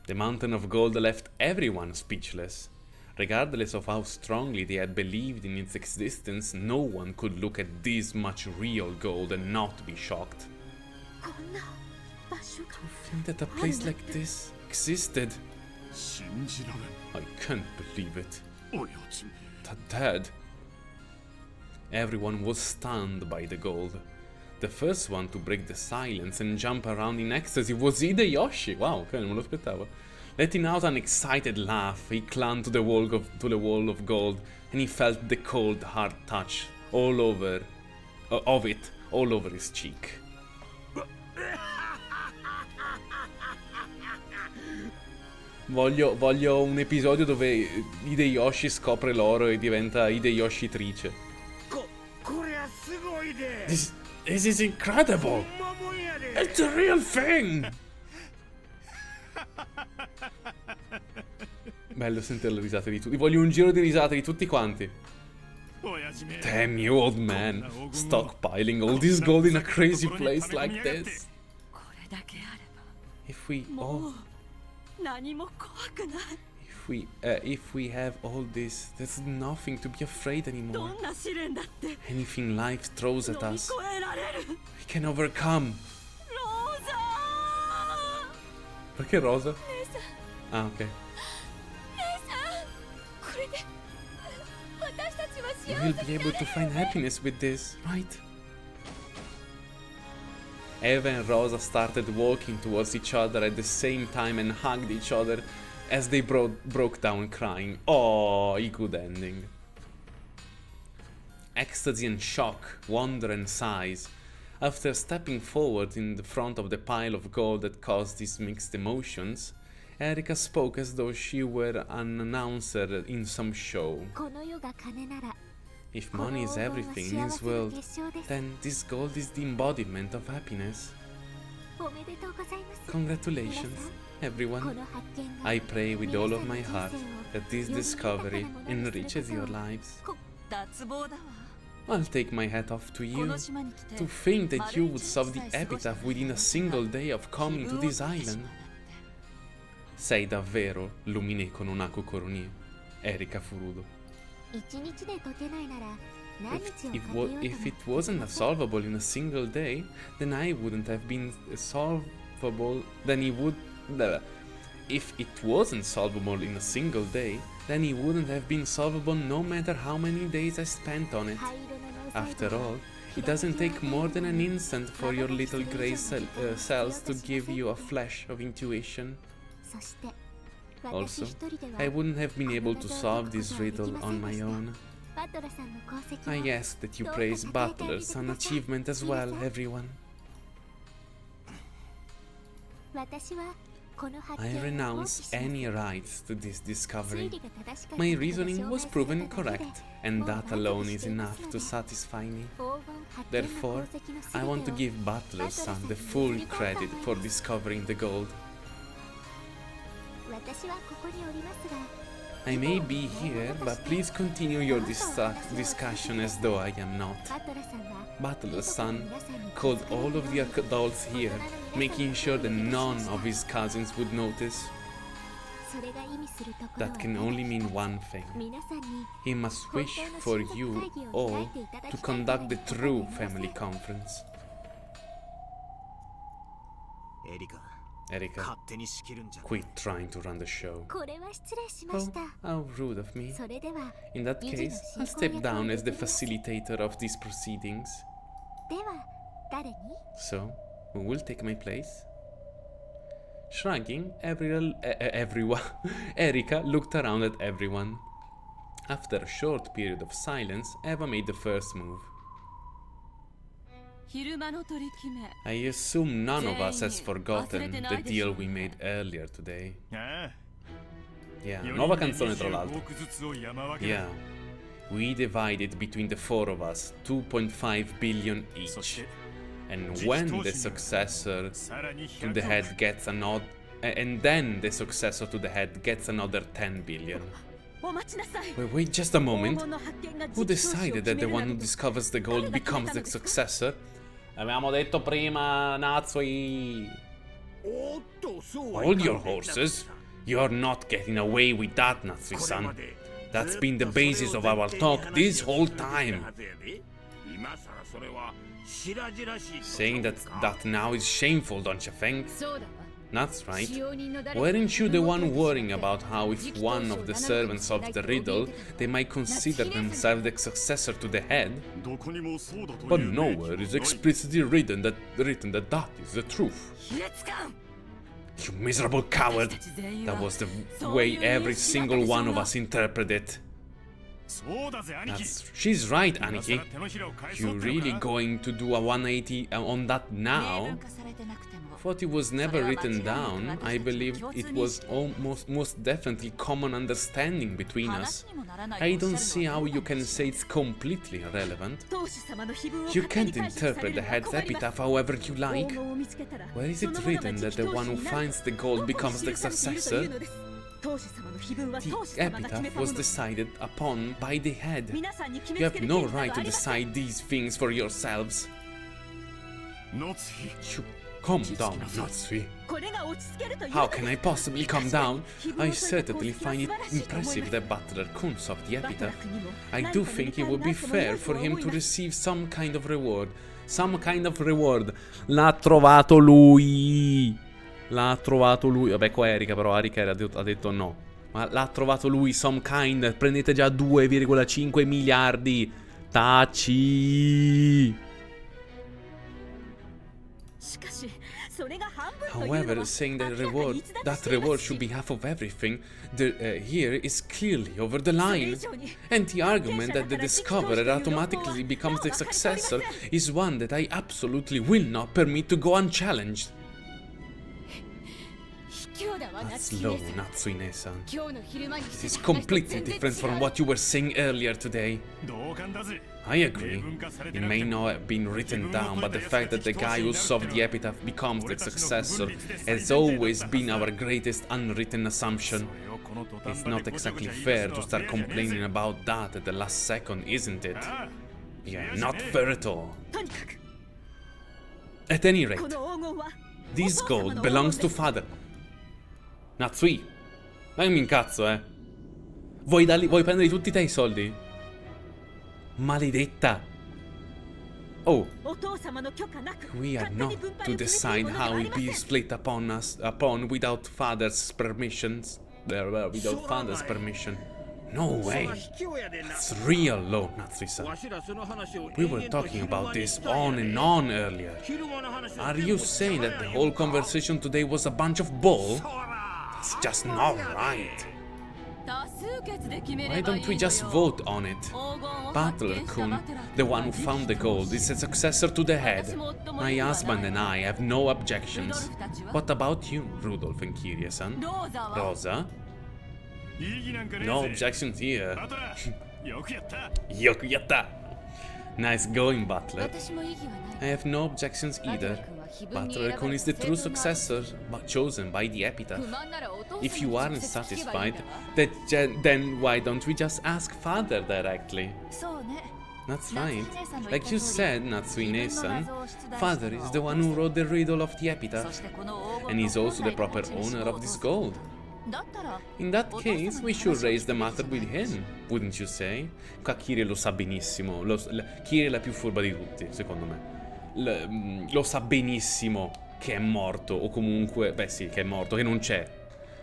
The mountain of gold left everyone speechless. Regardless of how strongly they had believed in its existence, no one could look at this much real gold and not be shocked. To think that a place like this existed. I can't believe it. Dad. Everyone was stunned by the gold. The first one to break the silence and jump around in ecstasy was Hideyoshi. Wow, ok, non me lo aspettavo. Letting out an excited laugh, he clung to the wall of gold, and he felt the cold, hard touch all over his cheek. Voglio un episodio dove Hideyoshi scopre l'oro e diventa Hideyoshitrice. This is incredible! It's a real thing! Bello sentire le risate di tutti. Voglio un giro di risate di tutti quanti. Damn you, old man. Stockpiling all this gold in a crazy place like this. If we have all this, there's nothing to be afraid anymore. Anything life throws at us, we can overcome. Perché Rosa? Ah, ok. We'll be able to find happiness with this, right? Eva and Rosa started walking towards each other at the same time and hugged each other as they broke down crying. Oh, a good ending. Ecstasy and shock, wonder and sighs. After stepping forward in the front of the pile of gold that caused these mixed emotions, Erika spoke as though she were an announcer in some show. If money is everything in this world, then this gold is the embodiment of happiness. Congratulations, everyone. I pray with all of my heart that this discovery enriches your lives. I'll take my hat off to you. To think that you would solve the epitaph within a single day of coming to this island. Sei davvero l'Umineko no Naku Koronie, Erika Furudo. If it wasn't solvable in a single day, then I wouldn't have been solvable. If it wasn't solvable in a single day, then it wouldn't have been solvable no matter how many days I spent on it. After all, it doesn't take more than an instant for your little grey cells to give you a flash of intuition. Also, I wouldn't have been able to solve this riddle on my own. I ask that you praise Butler's achievement as well, everyone. I renounce any rights to this discovery. My reasoning was proven correct, and that alone is enough to satisfy me. Therefore, I want to give Butler's son the full credit for discovering the gold. I may be here, but please continue your discussion as though I am not. Butler's son called all of the adults here, making sure that none of his cousins would notice. That can only mean one thing. He must wish for you all to conduct the true family conference. Erika, quit trying to run the show. Oh, how rude of me. In that case, I'll step down as the facilitator of these proceedings. So, who will take my place? Shrugging, Erika looked around at everyone. After a short period of silence, Eva made the first move. I assume none of us has forgotten the deal we made earlier today. Yeah, nuova canzone tra l'altro. Yeah, we divided between the four of us 2.5 billion each. And when the successor to the head gets another... And then the successor to the head gets another 10 billion. Wait just a moment. Who decided that the one who discovers the gold becomes the successor? Avevamo detto prima, Natsui. Hold your horses. You're not getting away with that, Natsui-san. That's been the basis of our talk this whole time. Saying that now is shameful, don't you think? That's right. Weren't you the one worrying about how if one of the servants solves the riddle, they might consider themselves the successor to the head? But nowhere is explicitly written that is the truth. You miserable coward! That was the way every single one of us interpreted it. She's right, Aniki. You really going to do a 180 on that now? Thought it was never written down. I believe it was most definitely common understanding between us. I don't see how you can say it's completely irrelevant. You can't interpret the head's epitaph however you like. Where is it written that the one who finds the gold becomes the successor? The epitaph was decided upon by the head. You have no right to decide these things for yourselves. Calm down, Natsui. How can I possibly calm down? I certainly find it impressive that Butler-kun solved the epitaph. I do think it would be fair for him to receive some kind of reward. Some kind of reward. L'ha trovato lui. L'ha trovato lui. Vabbè, qua Erika, però Erika ha detto no. Ma l'ha trovato lui, some kind. Prendete già 2,5 miliardi. Taci. However, saying that reward should be half of everything, here is clearly over the line. And the argument that the discoverer automatically becomes the successor is one that I absolutely will not permit to go unchallenged. That's low, Natsuine-san. This is completely different from what you were saying earlier today. I agree. It may not have been written down, but the fact that the guy who solved the epitaph becomes the successor has always been our greatest unwritten assumption. It's not exactly fair to start complaining about that at the last second, isn't it? Yeah, not fair at all. At any rate, this gold belongs to father. Natsui, ma io mi incazzo, Vuoi prendere tutti te I soldi? Maledetta! Oh, we are not to decide how it be split upon without father's permissions. Without father's permission. No way! That's real low, Natsui-san. We were talking about this on and on earlier. Are you saying that the whole conversation today was a bunch of bull? It's just not right. Why don't we just vote on it? Butler-kun, the one who found the gold, is a successor to the head. My husband and I have no objections. What about you, Rudolph and Kiria-san? Rosa? No objections here. Yokuyatta! Nice going, Butler. I have no objections either. Butler-kun is the true successor, but chosen by the epitaph. If you aren't satisfied, then why don't we just ask father directly? That's right. Like you said, Natsuine-san, father is the one who wrote the riddle of the epitaph, and he's also the proper owner of this gold. In that case, we should raise the matter with him, wouldn't you say? Qua Kiria lo sa benissimo. Kiria è la più furba di tutti, secondo me. Lo sa benissimo che è morto, o comunque, beh sì, che è morto, che non c'è.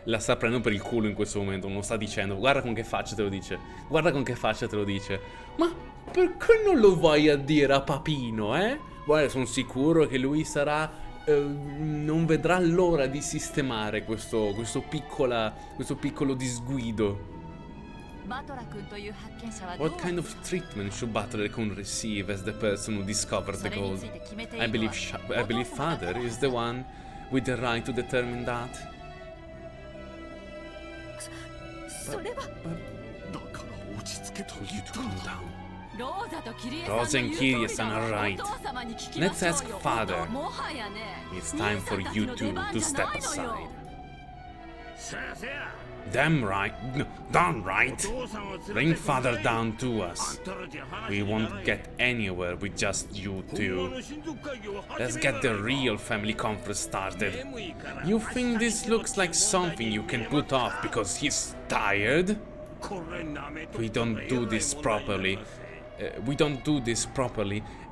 La sta prendendo per il culo in questo momento, non lo sta dicendo. Guarda con che faccia te lo dice. Guarda con che faccia te lo dice. Ma perché non lo vai a dire a Papino, Guarda, sono sicuro che lui sarà... non vedrà l'ora di sistemare questo piccolo disguido. What kind of treatment should Butler-kun receive as the person who discovered the gold? I believe father is the one with the right to determine that. I told you to calm down. Rosa and Kiria-san are right. Let's ask father. It's time for you two to step aside. Damn right. No, darn right. Bring father down to us. We won't get anywhere with just you two. Let's get the real family conference started. You think this looks like something you can put off because he's tired? We don't do this properly.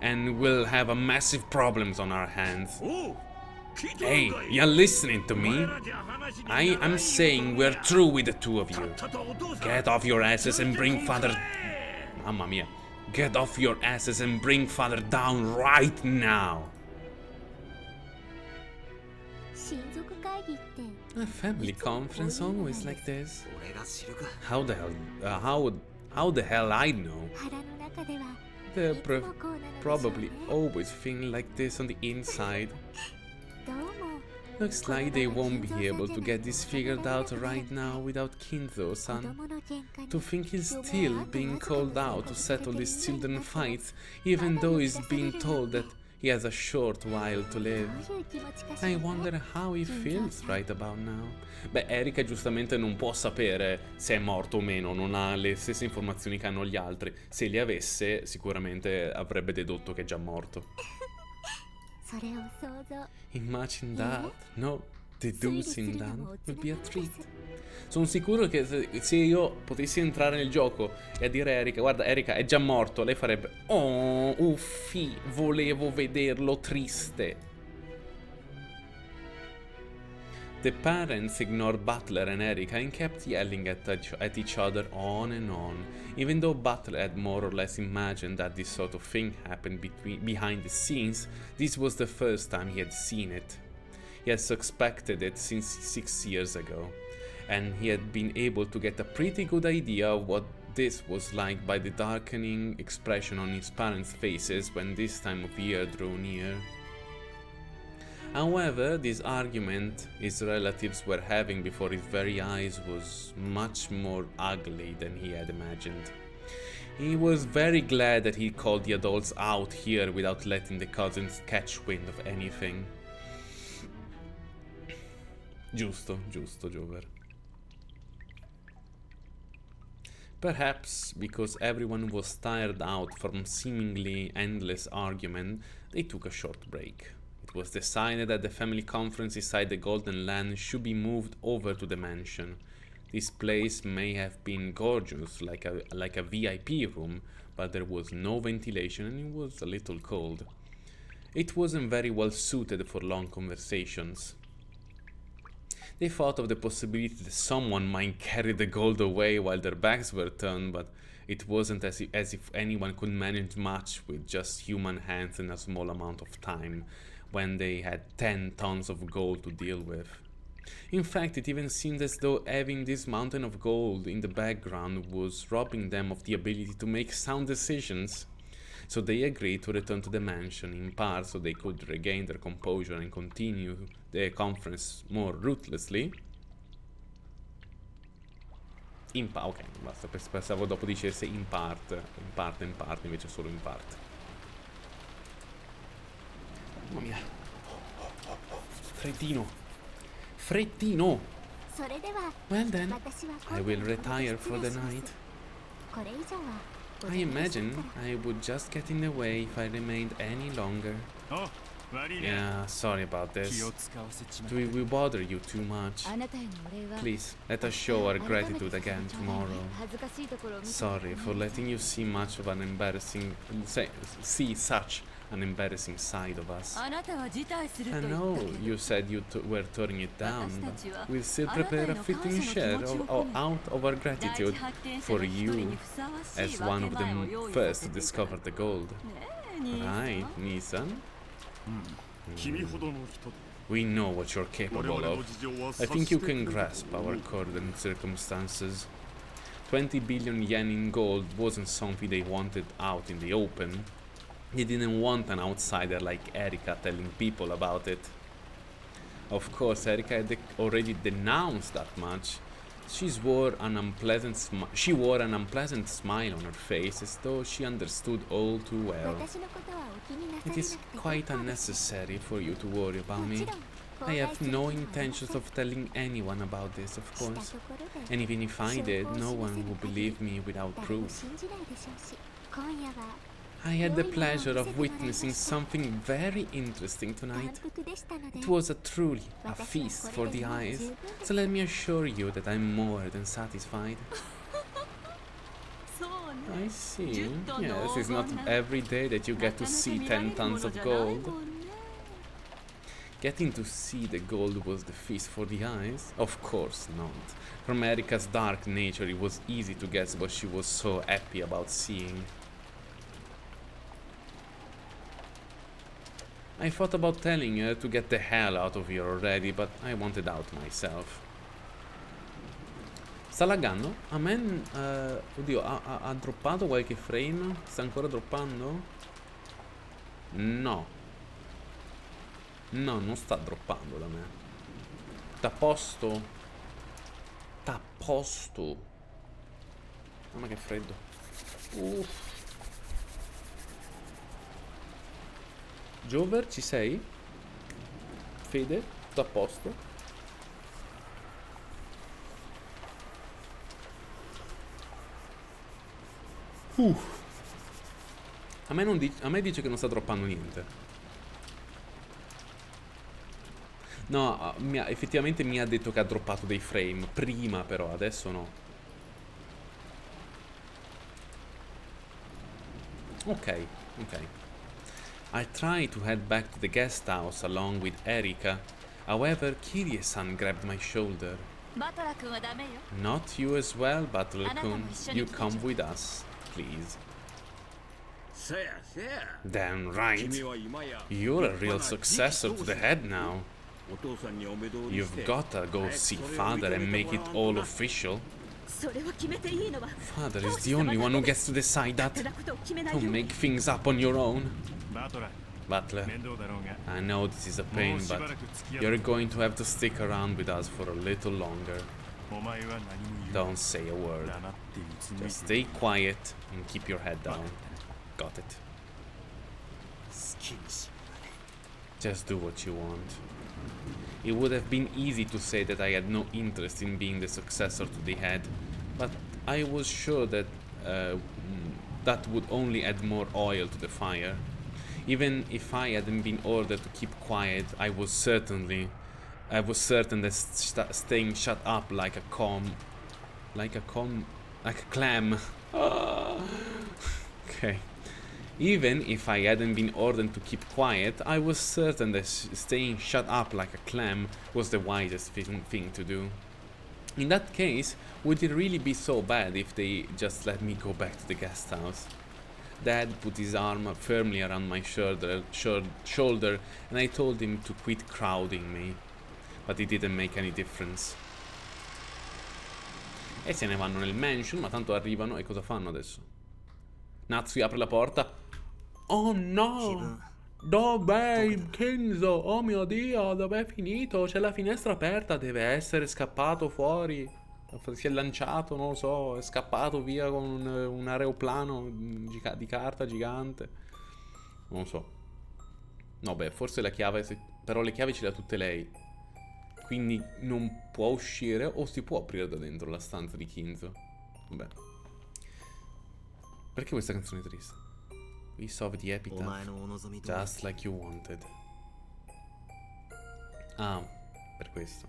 And we'll have a massive problems on our hands. Hey, you're listening to me? I am saying we're through with the two of you. Get off your asses and bring father... Mamma mia. Get off your asses and bring father down right now. A family conference always like this. How the hell I know? They're probably always feeling like this on the inside. Looks like they won't be able to get this figured out right now without Kinzo-san. To think he's still being called out to settle his children fights, even though he's being told that he has a short while to live. I wonder how he feels right about now. Beh, Erika giustamente non può sapere se è morto o meno, non ha le stesse informazioni che hanno gli altri. Se le avesse, sicuramente avrebbe dedotto che è già morto. Imagine that. No, deducing that would be a treat. Sono sicuro che se io potessi entrare nel gioco e a dire a Erika, guarda, Erika è già morto, lei farebbe, oh, uffi, volevo vederlo triste. The parents ignored Butler and Erika and kept yelling at each other on and on, even though Butler had more or less imagined that this sort of thing happened behind the scenes. This was the first time he had seen it. He had suspected it since 6 years ago, and he had been able to get a pretty good idea of what this was like by the darkening expression on his parents' faces when this time of year drew near. However, this argument his relatives were having before his very eyes was much more ugly than he had imagined. He was very glad that he called the adults out here without letting the cousins catch wind of anything. Giusto, Jover. Perhaps because everyone was tired out from seemingly endless argument, they took a short break. It was decided that the family conference inside the Golden Land should be moved over to the mansion. This place may have been gorgeous, like a VIP room, but there was no ventilation and it was a little cold. It wasn't very well suited for long conversations. They thought of the possibility that someone might carry the gold away while their backs were turned, but it wasn't as if anyone could manage much with just human hands in a small amount of time, when they had 10 tons of gold to deal with. In fact, it even seemed as though having this mountain of gold in the background was robbing them of the ability to make sound decisions. So they agreed to return to the mansion, in part so they could regain their composure and continue the conference more ruthlessly. Ok, basta, pensavo dopo dicesse in parte, invece solo in parte. Mamma mia. Freddino. Well then, I will retire for the night. I imagine I would just get in the way if I remained any longer. Yeah, sorry about this. Do we bother you too much? Please, let us show our gratitude again tomorrow. Sorry for letting you see such an embarrassing side of us. I know you said you were turning it down, but we'll still prepare a fitting share out of our gratitude for you as one of the first to discover the gold. Right, Nisan? We know what you're capable of. I think you can grasp our current circumstances. 20 billion yen in gold wasn't something they wanted out in the open. They didn't want an outsider like Erika telling people about it. Of course, Erika had already denounced that much. She wore an unpleasant smile on her face, as though she understood all too well. It is quite unnecessary for you to worry about me. I have no intentions of telling anyone about this, of course. And even if I did, no one would believe me without proof. I had the pleasure of witnessing something very interesting tonight. It was truly a feast for the eyes, so let me assure you that I'm more than satisfied. I see. Yes, it's not every day that you get to see 10 tons of gold. Getting to see the gold was the feast for the eyes? Of course not. From Erika's dark nature, it was easy to guess what she was so happy about seeing. I thought about telling her to get the hell out of here already, but I wanted out myself. Sta laggando? A me... oddio, ha droppato qualche frame? Sta ancora droppando? No. No, non sta droppando da me. T'à posto? T'à posto? Mamma che freddo. Jover, ci sei? Fede, tutto a posto? A me dice che non sta droppando niente. No, effettivamente mi ha detto che ha droppato dei frame. Prima però, adesso no. Ok. I tried to head back to the guest house along with Erika, However, Kirie-san grabbed my shoulder. Not you as well, Butler-kun. You come with us, please. Damn right. You're a real successor to the head now. You've gotta go see Father and make it all official. Father is the only one who gets to decide that. Don't make things up on your own. Butler, I know this is a pain, but you're going to have to stick around with us for a little longer. Don't say a word. Just stay quiet and keep your head down. Got it. Just do what you want. It would have been easy to say that I had no interest in being the successor to the head, but I was sure that that would only add more oil to the fire. Even if I hadn't been ordered to keep quiet, I was certain that staying shut up like a clam. Okay. Even if I hadn't been ordered to keep quiet, I was certain that staying shut up like a clam was the wisest thing to do. In that case, would it really be so bad if they just let me go back to the guest house? Dad put his arm firmly around my shoulder, and I told him to quit crowding me. But it didn't make any difference. E se ne vanno nel mansion, ma tanto arrivano e cosa fanno adesso? Natsu apre la porta. Oh no! Dov'è il Kinzo? Oh mio Dio, dov'è finito? C'è la finestra aperta, deve essere scappato fuori. Si è lanciato, non lo so, è scappato via con un aeroplano di carta gigante. Non lo so. No, beh, forse la chiave... Però le chiavi ce le ha tutte lei. Quindi non può uscire o si può aprire da dentro la stanza di Kinzo. Vabbè. Perché questa canzone è triste? We solved the epitaph, just like you wanted. Ah, per questo.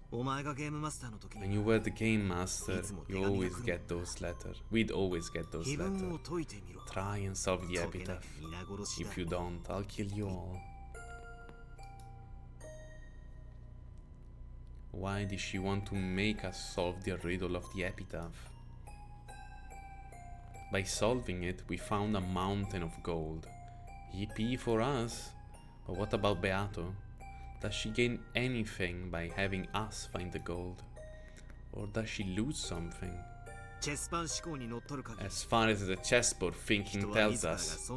When you were the game master, you always get those letters. We'd always get those letters. Try and solve the epitaph. If you don't, I'll kill you all. Why did she want to make us solve the riddle of the epitaph? By solving it, we found a mountain of gold. Yippee for us! But what about Beato? Does she gain anything by having us find the gold? Or does she lose something? As far as the chessboard thinking tells us,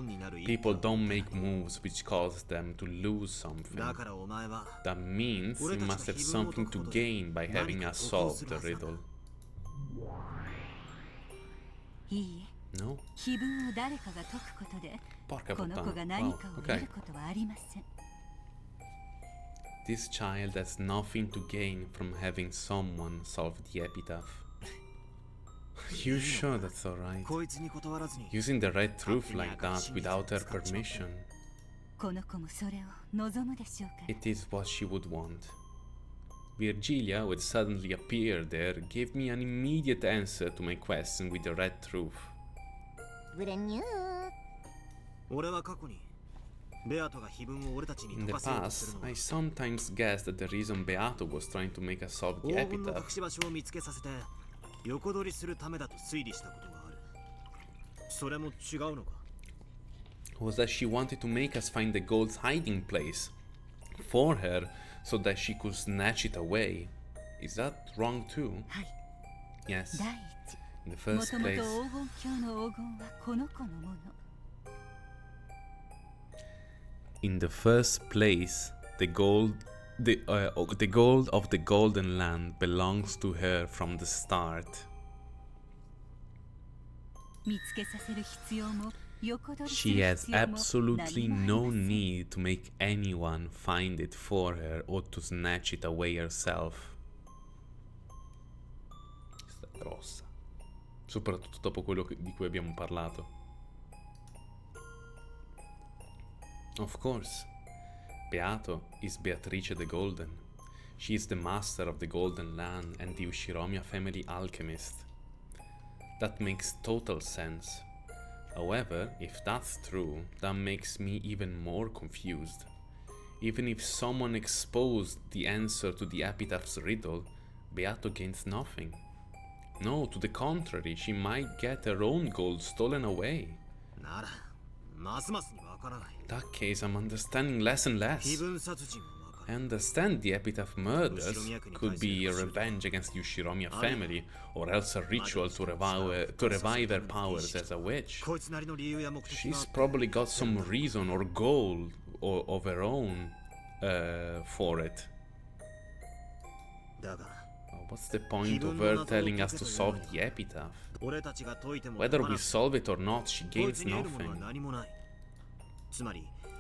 people don't make moves which cause them to lose something. That means you must have something to gain by having us solve the riddle. No? Porca puttana. Wow. Okay. This child has nothing to gain from having someone solve the epitaph. You sure that's alright? Using the red truth like that without her permission. It is what she would want. Virgilia, who had suddenly appeared there, gave me an immediate answer to my question with the red truth. In the past, I sometimes guessed that the reason Beato was trying to make us solve the epitaph was that she wanted to make us find the gold's hiding place for her so that she could snatch it away. Is that wrong too? Yes. In the first place, the gold of the golden land belongs to her from the start. She has absolutely no need to make anyone find it for her or to snatch it away herself. Questa è grossa. Soprattutto dopo quello di cui abbiamo parlato. Of course, Beato is Beatrice the Golden. She is the master of the Golden Land and the Ushiromiya family alchemist. That makes total sense. However, if that's true, that makes me even more confused. Even if someone exposed the answer to the epitaph's riddle, Beato gains nothing. No, to the contrary, she might get her own gold stolen away. In that case, I'm understanding less and less. I understand the epitaph murders could be a revenge against the Ushiromiya family, or else a ritual to revive her powers as a witch. She's probably got some reason or goal of her own for it. What's the point of her telling us to solve the epitaph? Whether we solve it or not, she gains nothing.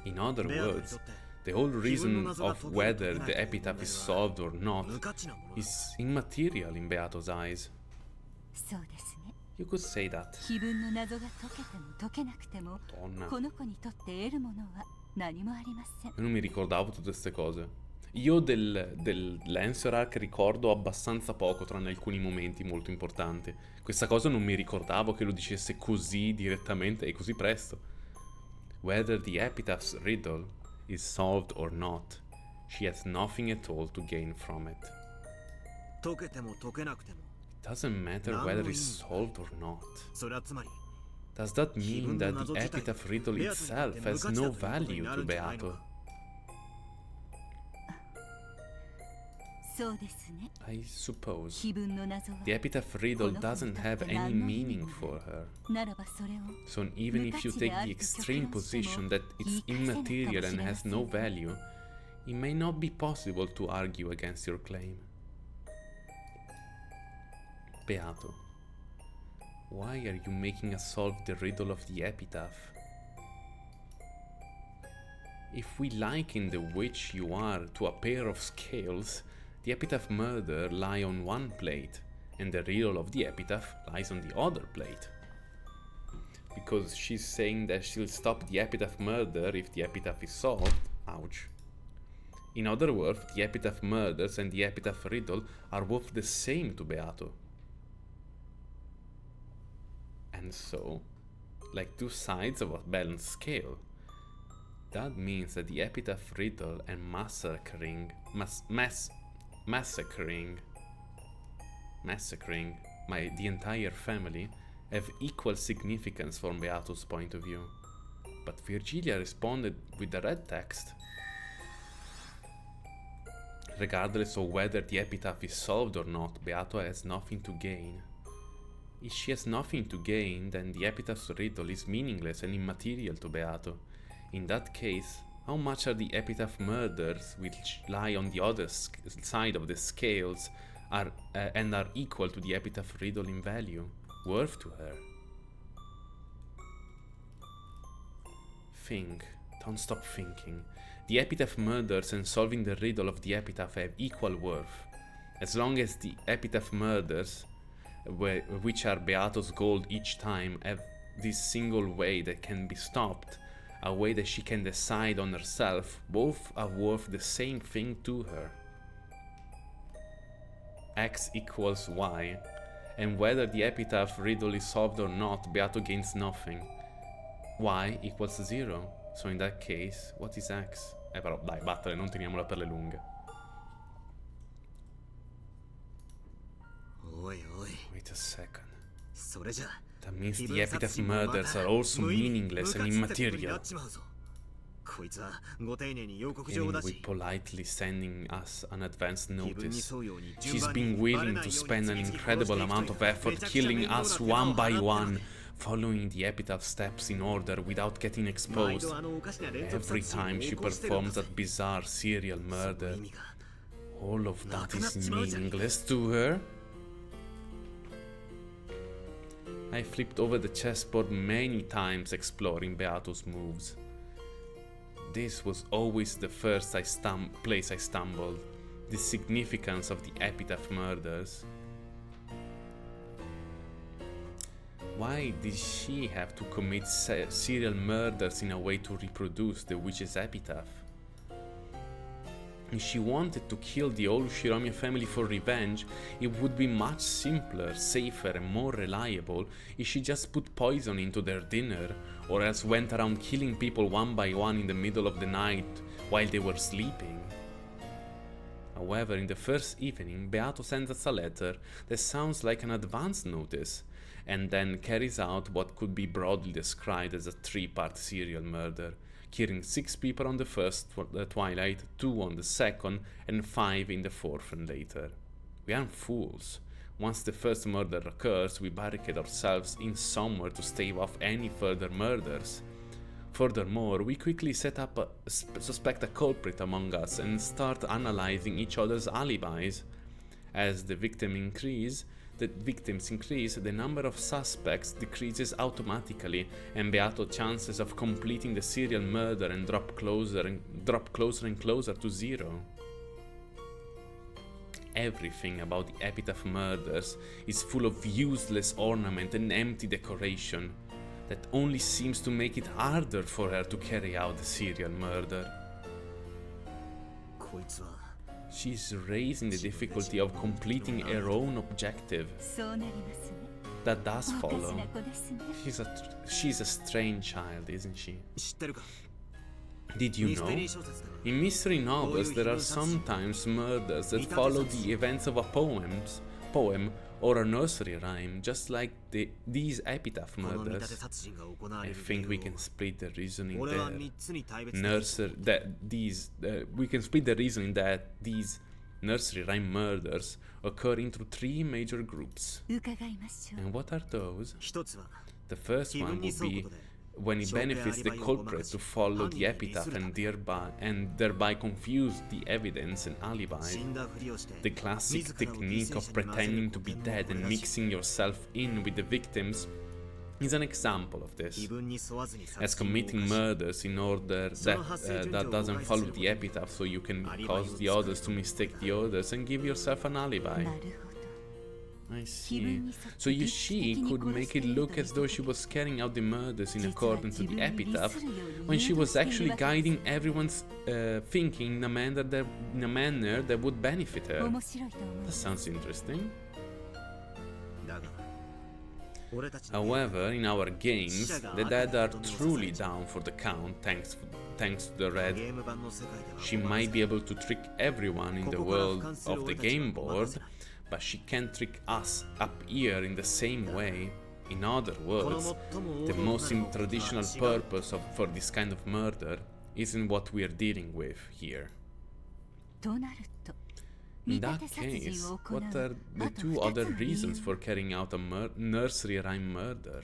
In other words, the whole reason of whether the epitaph is solved or not is immaterial in Beato's eyes. You could say that. Donna. Io non mi ricordavo tutte queste cose. Io dell'Answer Arc ricordo abbastanza poco, tranne alcuni momenti molto importanti. Questa cosa non mi ricordavo che lo dicesse così direttamente e così presto. Whether the epitaph's riddle is solved or not, she has nothing at all to gain from it. It doesn't matter whether it's solved or not. Does that mean that the epitaph riddle itself has no value to Beato? I suppose. The epitaph riddle doesn't have any meaning for her. So even if you take the extreme position that it's immaterial and has no value, it may not be possible to argue against your claim. Beato, why are you making us solve the riddle of the epitaph? If we liken the witch you are to a pair of scales, the epitaph murder lies on one plate, and the riddle of the epitaph lies on the other plate. Because she's saying that she'll stop the epitaph murder if the epitaph is solved. Ouch. In other words, the epitaph murders and the epitaph riddle are both the same to Beato. And so, like two sides of a balanced scale, that means that the epitaph riddle and massacring the entire family have equal significance from Beato's point of view. But Virgilia responded with the red text. Regardless of whether the epitaph is solved or not, Beato has nothing to gain. If she has nothing to gain, then the epitaph's riddle is meaningless and immaterial to Beato. In that case, how much are the epitaph murders, which lie on the other side of the scales, and are equal to the epitaph riddle in value, worth to her? Think. Don't stop thinking. The epitaph murders and solving the riddle of the epitaph have equal worth. As long as the epitaph murders, which are Beato's gold each time, have this single way that can be stopped, a way that she can decide on herself, both are worth the same thing to her. X equals Y, and whether the epitaph riddle is solved or not, Beato gains nothing. Y equals 0, so in that case, what is X? Però dai, vattene, non teniamola per le lunghe. Wait a second. That means the epitaph murders are also meaningless and immaterial. Anyway, politely sending us an advance notice. She's been willing to spend an incredible amount of effort killing us one by one, following the epitaph steps in order without getting exposed. Every time she performs that bizarre serial murder, all of that is meaningless to her. I flipped over the chessboard many times exploring Beato's moves. This was always the first place I stumbled, the significance of the epitaph murders. Why did she have to commit serial murders in a way to reproduce the witch's epitaph? If she wanted to kill the whole Ushiromiya family for revenge, it would be much simpler, safer and more reliable if she just put poison into their dinner, or else went around killing people one by one in the middle of the night while they were sleeping. However, in the first evening, Beato sends us a letter that sounds like an advance notice, and then carries out what could be broadly described as a 3-part serial murder, killing 6 people on the first twilight, 2 on the second, and 5 in the fourth and later. We aren't fools. Once the first murder occurs, we barricade ourselves in somewhere to stave off any further murders. Furthermore, we quickly suspect a culprit among us and start analyzing each other's alibis. As the victims increase, the number of suspects decreases automatically, and Beato's chances of completing the serial murder and drop closer and closer to 0. Everything about the epitaph murders is full of useless ornament and empty decoration that only seems to make it harder for her to carry out the serial murder. She's raising the difficulty of completing her own objective. That does follow. She's a strange child, isn't she? Did you know? In mystery novels, there are sometimes murders that follow the events of a poem or a nursery rhyme, just like these epitaph murders. I think we can split the reasoning that these nursery rhyme murders occur into 3 major groups. And what are those? The first one would be when it benefits the culprit to follow the epitaph and thereby confuse the evidence and alibis. The classic technique of pretending to be dead and mixing yourself in with the victims is an example of this, as committing murders in order that doesn't follow the epitaph, so you can cause the others to mistake the others and give yourself an alibi. I see. So she could make it look as though she was carrying out the murders in accordance to the epitaph, when she was actually guiding everyone's thinking in a manner that would benefit her. That sounds interesting. However, in our games, the dead are truly down for the count thanks to the red. She might be able to trick everyone in the world of the game board, but she can't trick us up here in the same way. In other words, the most traditional purpose for this kind of murder isn't what we're dealing with here. In that case, what are the 2 other reasons for carrying out a nursery rhyme murder?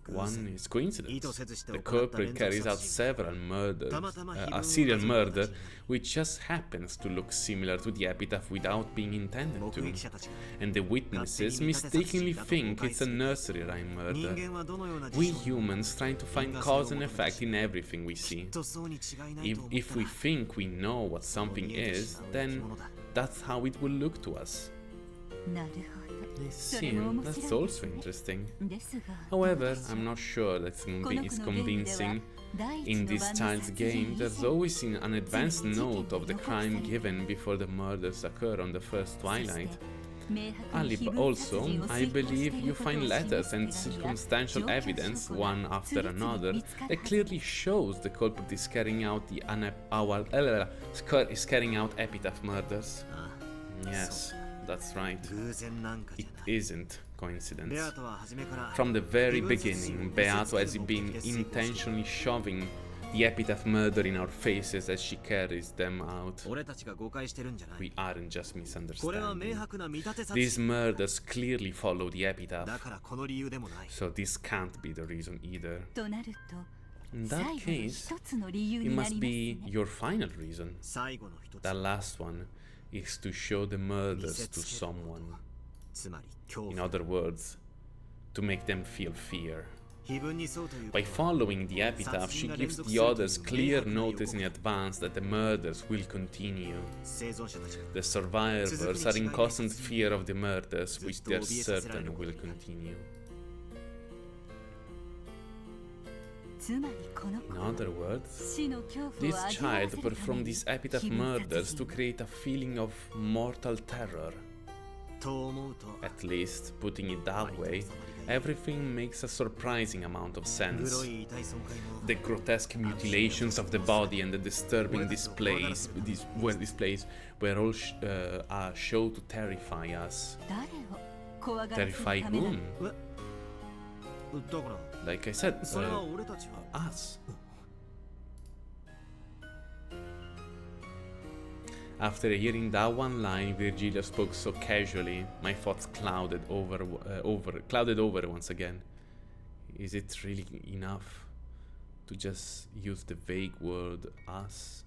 One is coincidence. The culprit carries out several murders, a serial murder which just happens to look similar to the epitaph without being intended to, and the witnesses mistakenly think it's a nursery rhyme murder. We humans trying to find cause and effect in everything we see. If we think we know what something is, then that's how it will look to us. I see, that's also interesting. However, I'm not sure that it's convincing. In this child's game, there's always an advance note of the crime given before the murders occur on the first twilight. Also, I believe you find letters and circumstantial evidence, one after another, that clearly shows the culprit is carrying out epitaph murders. Yes. That's right. It isn't coincidence. From the very beginning, Beato has been intentionally shoving the epitaph murder in our faces as she carries them out. We aren't just misunderstanding. These murders clearly follow the epitaph, so this can't be the reason either. In that case, it must be your final reason. That last one is to show the murders to someone. In other words, to make them feel fear. By following the epitaph, she gives the others clear notice in advance that the murders will continue. The survivors are in constant fear of the murders, which they are certain will continue. In other words, this child performed these epitaph murders to create a feeling of mortal terror. At least, putting it that way, Everything makes a surprising amount of sense. The grotesque mutilations of the body and the disturbing displays were all a show to terrify us. Terrify whom? Like I said, us. After hearing that one line, Virgilia spoke so casually, my thoughts clouded over once again. Is it really enough to just use the vague word us?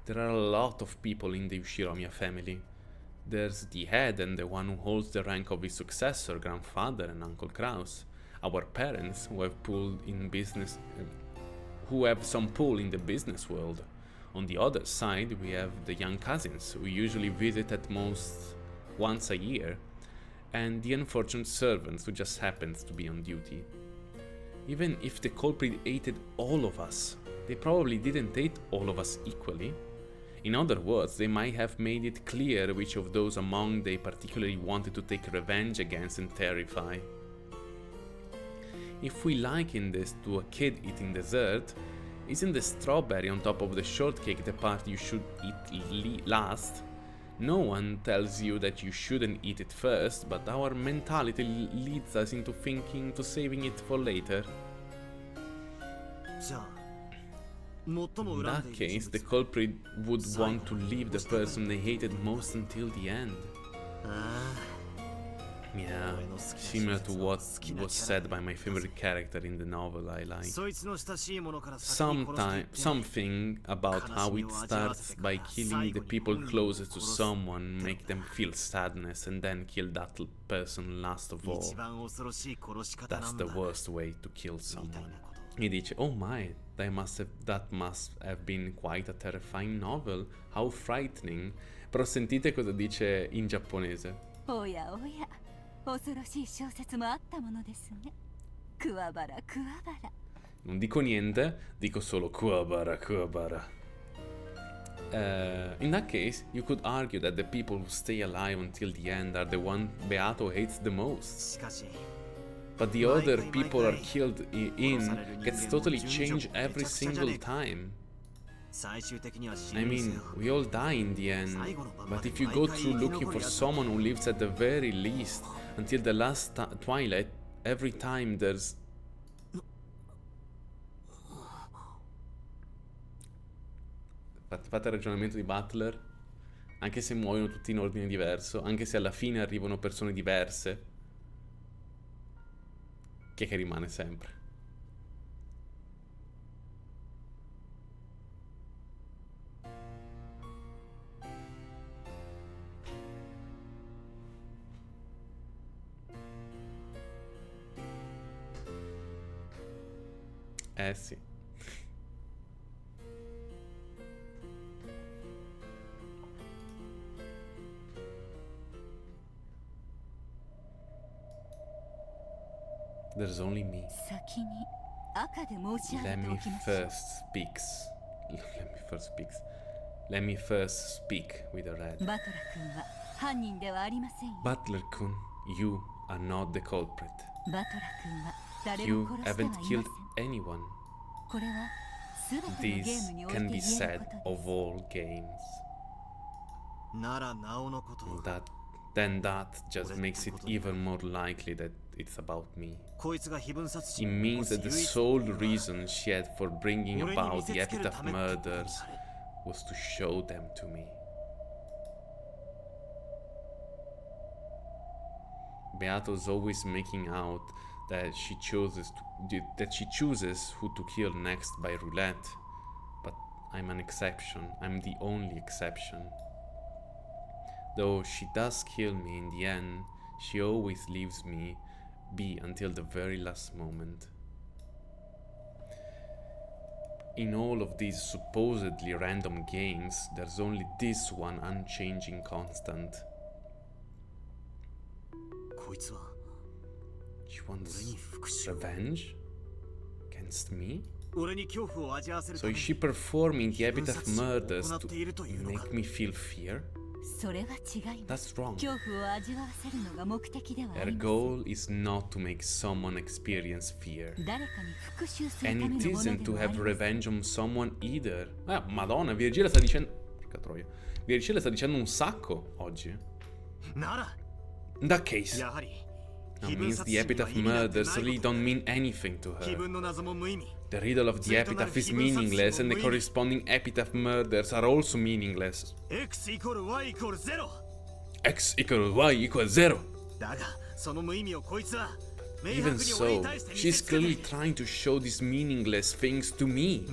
There are a lot of people in the Ushiromiya family. There's the head and the one who holds the rank of his successor, grandfather and Uncle Kraus. Our parents, who have some pull in the business world. On the other side, we have the young cousins, who usually visit at most once a year, and the unfortunate servants who just happens to be on duty. Even if the culprit hated all of us, they probably didn't hate all of us equally. In other words, they might have made it clear which of those among they particularly wanted to take revenge against and terrify. If we liken this to a kid eating dessert, isn't the strawberry on top of the shortcake the part you should eat last? No one tells you that you shouldn't eat it first, but our mentality leads us into thinking to saving it for later. In that case, the culprit would want to leave the person they hated most until the end. Yeah, similar to what was said by my favorite character in the novel I like. Something about how it starts by killing the people closest to someone, make them feel sadness, and then kill that person last of all. That's the worst way to kill someone. He dice, oh my, that must have been quite a terrifying novel, how frightening. Però sentite cosa dice in giapponese. Oya oya, 恐ろしい小説もあったものですね。クワバラクワバラ。Non dico niente, dico solo kuwabara kuwabara. In that case, you could argue that the people who stay alive until the end are the one Beato hates the most. But the other people are killed in gets totally changed every single time. I mean, we all die in the end, but if you go through looking for someone who lives at the very least until the last twilight, every time there's... Fate il ragionamento di Butler. Anche se muoiono tutti in ordine diverso, anche se alla fine arrivano persone diverse, chi è che rimane sempre? Sì. There's only me. Let me first speak with the red. Butler-kun, you are not the culprit. You haven't killed anyone. This can be said of all games. That just makes it even more likely that it's about me. It means that the sole reason she had for bringing about the epitaph murders was to show them to me. Beato's always making out that she chooses who to kill next by roulette, but I'm an exception. I'm the only exception. Though she does kill me in the end, she always leaves me be until the very last moment. In all of these supposedly random games, there's only this one unchanging constant. She wants revenge? Against me? So is she performing the epitaph murders to make me feel fear? That's wrong. Her goal is not to make someone experience fear. And it isn't to have revenge on someone either. Madonna, Virgile sta dicendo... Porca troia. Virgile sta dicendo un sacco oggi. In that case, that means the epitaph murders really don't mean anything to her. The riddle of the epitaph is meaningless, and the corresponding epitaph murders are also meaningless. X equals Y equals 0. Even so, she's clearly trying to show these meaningless things to me.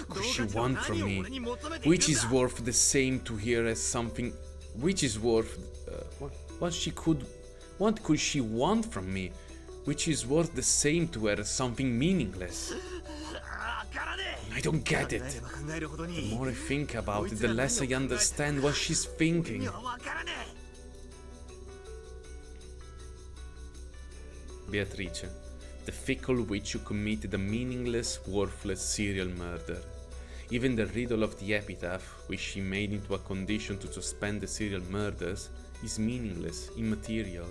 What could she want from me? Which is worth the same to her as something... Which is worth... What could she want from me? Which is worth the same to her as something meaningless? I don't get it. The more I think about it, the less I understand what she's thinking. Beatrice, the fickle witch who committed a meaningless, worthless serial murder. Even the riddle of the epitaph, which she made into a condition to suspend the serial murders, is meaningless, immaterial.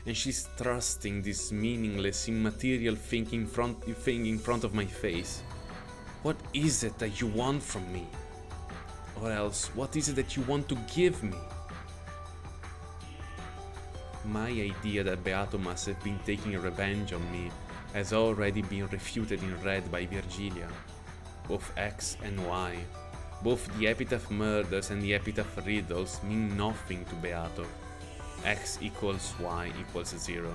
And she's thrusting this meaningless, immaterial thing in front of my face. What is it that you want from me? Or else, what is it that you want to give me? My idea that Beato must have been taking revenge on me has already been refuted in red by Virgilia. Both X and Y, both the epitaph murders and the epitaph riddles mean nothing to Beato. X equals Y equals 0.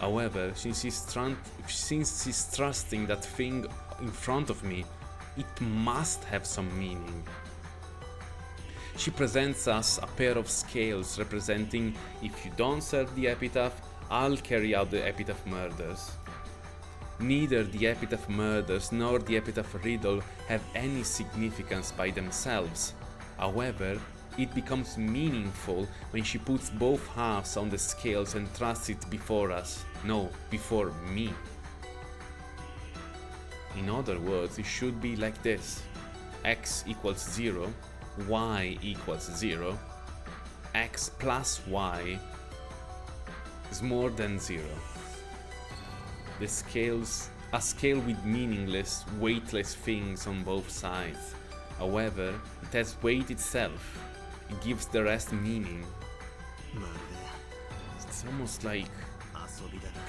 However, since she's trusting that thing in front of me, it must have some meaning. She presents us a pair of scales representing, if you don't serve the epitaph, I'll carry out the epitaph murders. Neither the epitaph murders nor the epitaph riddle have any significance by themselves. However, it becomes meaningful when she puts both halves on the scales and thrusts it before us. No, before me. In other words, it should be like this. X equals 0, Y equals 0, X plus Y is more than 0. A scale with meaningless, weightless things on both sides. However, it has weight itself. It gives the rest meaning. It's almost like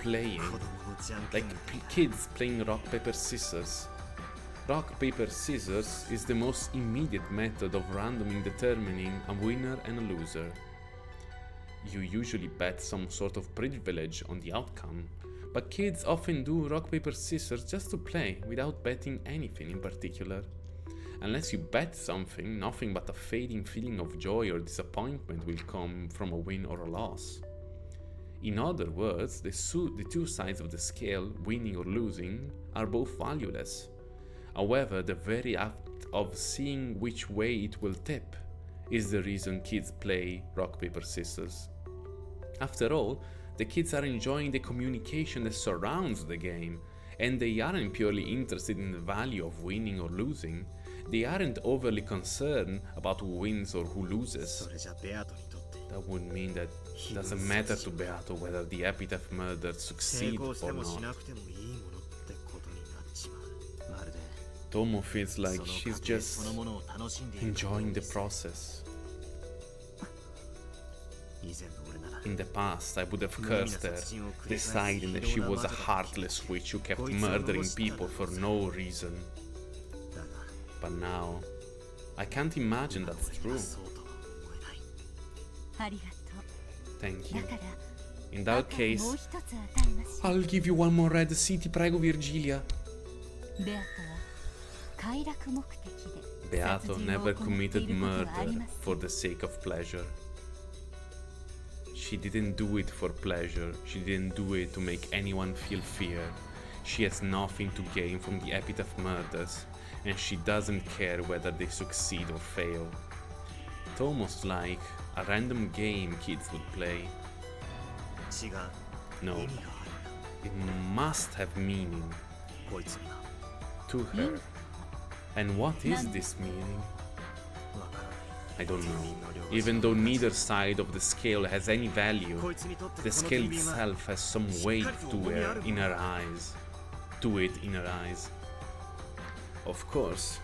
playing, like kids playing rock, paper, scissors. Rock, paper, scissors is the most immediate method of randomly determining a winner and a loser. You usually bet some sort of privilege on the outcome, but kids often do rock, paper, scissors just to play, without betting anything in particular. Unless you bet something, nothing but a fading feeling of joy or disappointment will come from a win or a loss. In other words, the two sides of the scale, winning or losing, are both valueless. However, the very act of seeing which way it will tip is the reason kids play rock, paper, scissors. After all, the kids are enjoying the communication that surrounds the game, and they aren't purely interested in the value of winning or losing. They aren't overly concerned about who wins or who loses. That would mean that it doesn't matter to Beato whether the epitaph murders succeed or not. Tomo feels like she's just enjoying the process. In the past, I would have cursed her, deciding that she was a heartless witch who kept murdering people for no reason. But now, I can't imagine that's true. Thank you. In that case, I'll give you one more red sea, ti prego, Virgilia. Beato never committed murder for the sake of pleasure. She didn't do it for pleasure, she didn't do it to make anyone feel fear. She has nothing to gain from the epitaph murders, and she doesn't care whether they succeed or fail. It's almost like a random game kids would play. No, it must have meaning to her. And what is this meaning? I don't know. Even though neither side of the scale has any value, the scale itself has some weight to it in her eyes. Of course,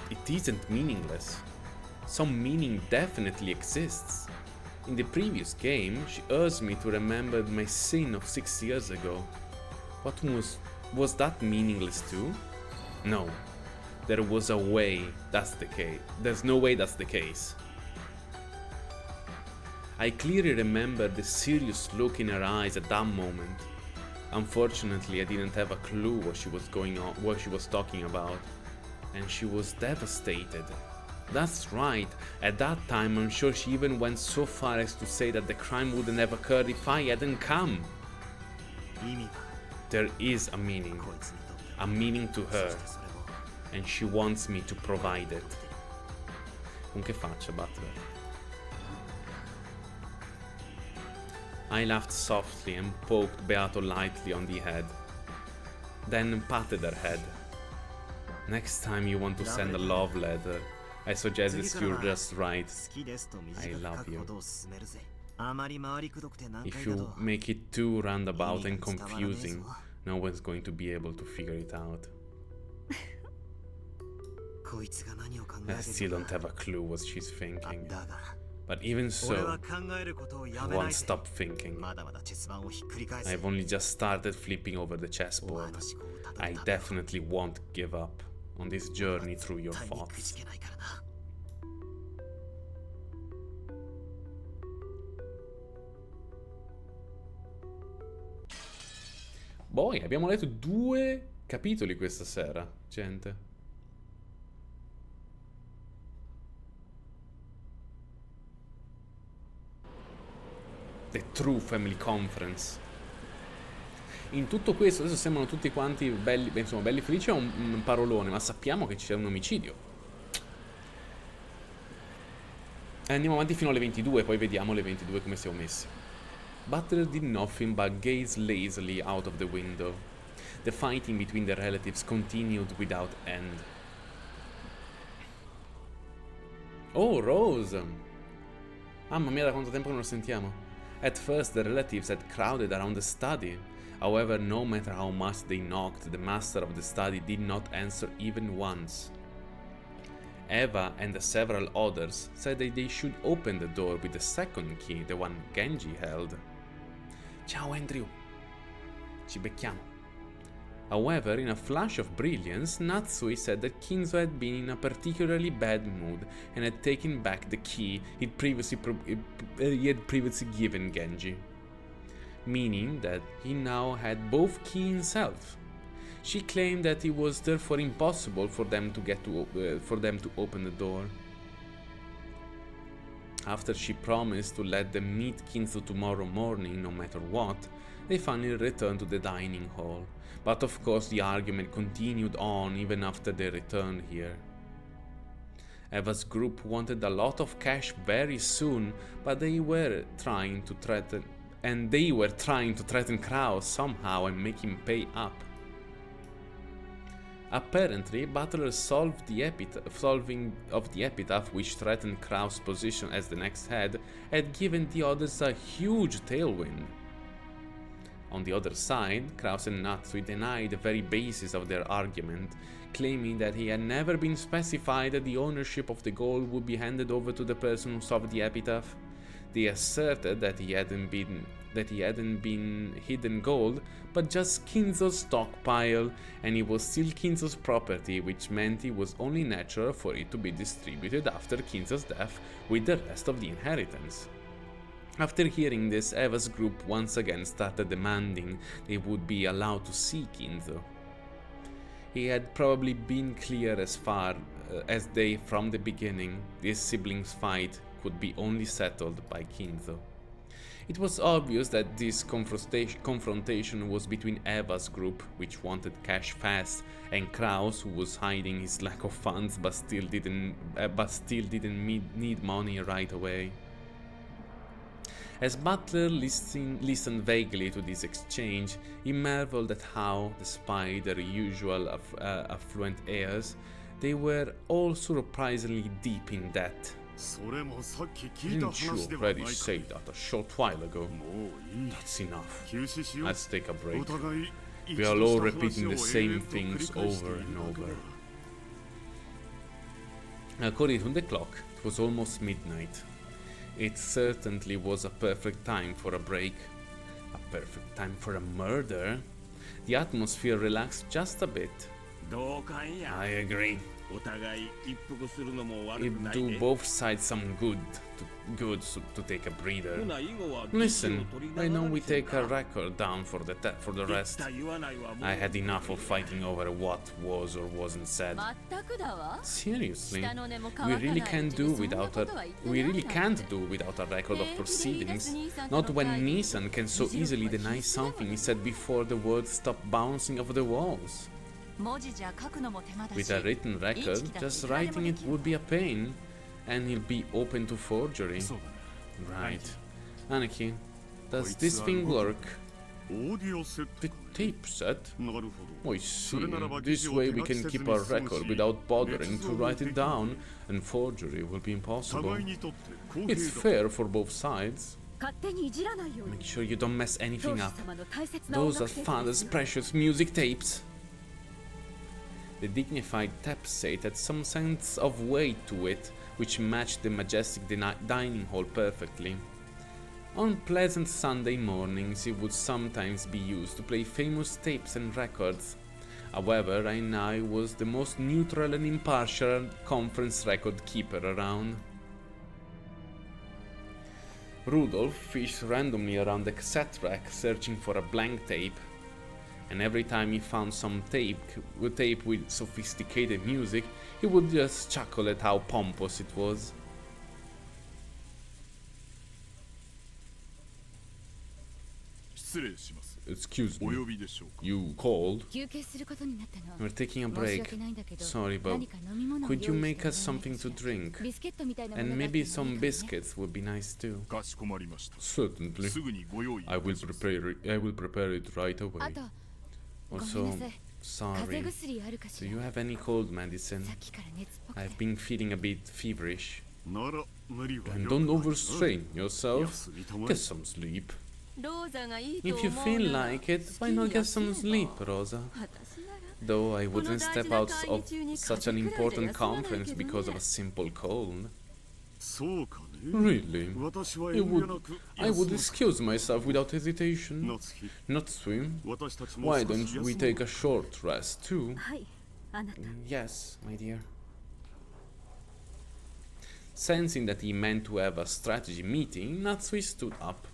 it isn't meaningless. Some meaning definitely exists. In the previous game, she urged me to remember my sin of 6 years ago. But was that meaningless too? No. There was a way that's the case. There's no way that's the case. I clearly remember the serious look in her eyes at that moment. Unfortunately, I didn't have a clue what she was talking about, and she was devastated. That's right, at that time I'm sure she even went so far as to say that the crime wouldn't have occurred if I hadn't come. There is a meaning to her, and she wants me to provide it. Con che faccia, Butler? I laughed softly and poked Beato lightly on the head, then patted her head. Next time you want to send a love letter, I suggest you just write, I love you. If you make it too roundabout and confusing, no one's going to be able to figure it out. I still don't have a clue what she's thinking. But even so, I won't stop thinking. I've only just started flipping over the chessboard. I definitely won't give up on this journey through your thoughts. Boh, abbiamo letto 2 capitoli questa sera, gente. The True Family Conference. In tutto questo adesso sembrano tutti quanti belli, insomma, belli felici, è un parolone, ma sappiamo che c'è un omicidio. Andiamo avanti fino alle 22, poi vediamo alle 22 come siamo messi. Butler did nothing but gaze lazily out of the window. The fighting between the relatives continued without end. Oh, Rose! Mamma mia, da quanto tempo che non lo sentiamo. At first, the relatives had crowded around the study. However, no matter how much they knocked, the master of the study did not answer even once. Eva and the several others said that they should open the door with the second key, the one Genji held. Ciao Andrew! Ci becchiamo. However, in a flash of brilliance, Natsui said that Kinzo had been in a particularly bad mood and had taken back the key he had previously given Genji, meaning that he now had both keys himself. She claimed that it was therefore impossible for them to open the door. After she promised to let them meet Kinzo tomorrow morning, no matter what, they finally returned to the dining hall. But of course the argument continued on even after they returned here. Eva's group wanted a lot of cash very soon, but they were trying to threaten Kraus somehow and make him pay up. Apparently, Butler's solving of the epitaph which threatened Kraus' position as the next head had given the others a huge tailwind. On the other side, Kraus and Natsui denied the very basis of their argument, claiming that he had never been specified that the ownership of the gold would be handed over to the person who solved the epitaph. They asserted that he hadn't been hidden gold, but just Kinzo's stockpile, and it was still Kinzo's property, which meant it was only natural for it to be distributed after Kinzo's death with the rest of the inheritance. After hearing this, Eva's group once again started demanding they would be allowed to see Kinzo. He had probably been clear as far as they from the beginning, this siblings' fight could be only settled by Kinzo. It was obvious that this confrontation was between Eva's group, which wanted cash fast, and Kraus, who was hiding his lack of funds but still didn't need money right away. As Butler listened vaguely to this exchange, he marveled at how, despite their usual affluent airs, they were all surprisingly deep in debt. Didn't you already say that a short while ago? That's enough. Let's take a break. We are all repeating the same things over and over. According to the clock, it was almost midnight. It certainly was a perfect time for a break. A perfect time for a murder. The atmosphere relaxed just a bit. I agree. It do both sides some good to take a breather. Listen, why don't we take a record down for the rest? I had enough of fighting over what was or wasn't said. Seriously, we really can't do without a record of proceedings. Not when Nissan can so easily deny something he said before the words stopped bouncing off the walls. With a written record, just writing it would be a pain, and he'll be open to forgery. Right. Aniki, does this thing work? The tape set? I see. This way we can keep our record without bothering to write it down, and forgery will be impossible. It's fair for both sides. Make sure you don't mess anything up. Those are Father's precious music tapes. The dignified tapset had some sense of weight to it, which matched the majestic dining hall perfectly. On pleasant Sunday mornings it would sometimes be used to play famous tapes and records. However, Ainai was the most neutral and impartial conference record keeper around. Rudolph fished randomly around the cassette rack searching for a blank tape. And every time he found some tape with sophisticated music, he would just chuckle at how pompous it was. Excuse me, you called? We're taking a break. Sorry, but could you make us something to drink? And maybe some biscuits would be nice too. Certainly. I will prepare it right away. Also, sorry, do you have any cold medicine? I've been feeling a bit feverish. And don't overstrain yourself. Get some sleep. If you feel like it, why not get some sleep, Rosa? Though I wouldn't step out of such an important conference because of a simple cold. Really? I would excuse myself without hesitation. Not swim? Why don't we take a short rest too? Yes, my dear. Sensing that he meant to have a strategy meeting, Natsui stood up.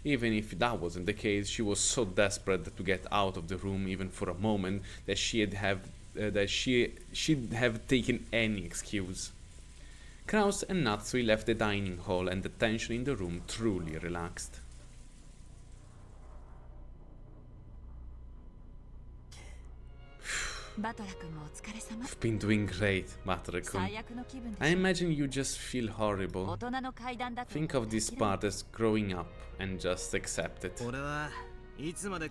Even if that wasn't the case, she was so desperate to get out of the room even for a moment that she'd have taken any excuse. Kraus and Natsui left the dining hall, and the tension in the room truly relaxed. I've been doing great, Batara-kun. I imagine you just feel horrible. Think of this part as growing up and just accept it.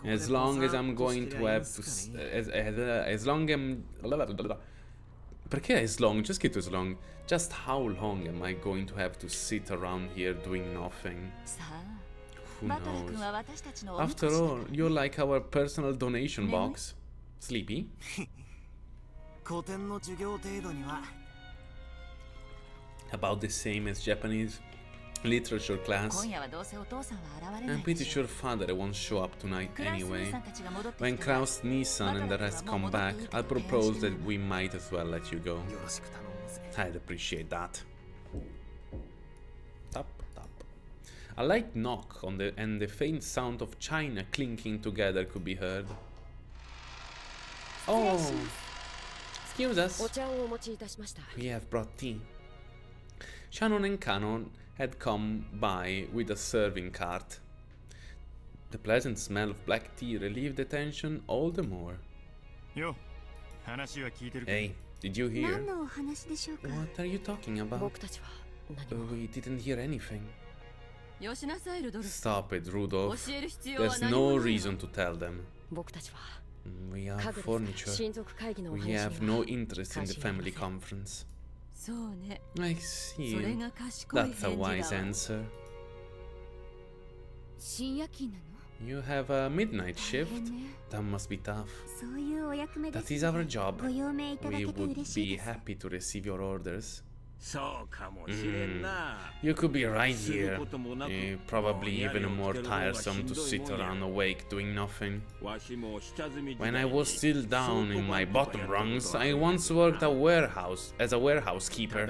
As long as I'm going to have to... as long am... Perché as long? Just get as long. Just how long am I going to have to sit around here doing nothing? Who knows? After all, you're like our personal donation box. Sleepy? About the same as Japanese literature class. I'm pretty sure Father won't show up tonight anyway. When Kraus, Nissan and the rest come back, I'll propose that we might as well let you go. I'd appreciate that. Tap, tap. A light knock on and the faint sound of china clinking together could be heard. Oh, excuse us. We have brought tea. Shannon and Canon had come by with a serving cart. The pleasant smell of black tea relieved the tension all the more. Hey, did you hear? What are you talking about? We didn't hear anything. Stop it, Rudolph. There's no reason to tell them. We are furniture. We have no interest in the family conference. I see. That's a wise answer. You have a midnight shift? That must be tough. That is our job. We would be happy to receive your orders. You could be right here. Probably even more tiresome to sit around awake doing nothing. When I was still down in my bottom rungs, I once worked as a warehouse keeper.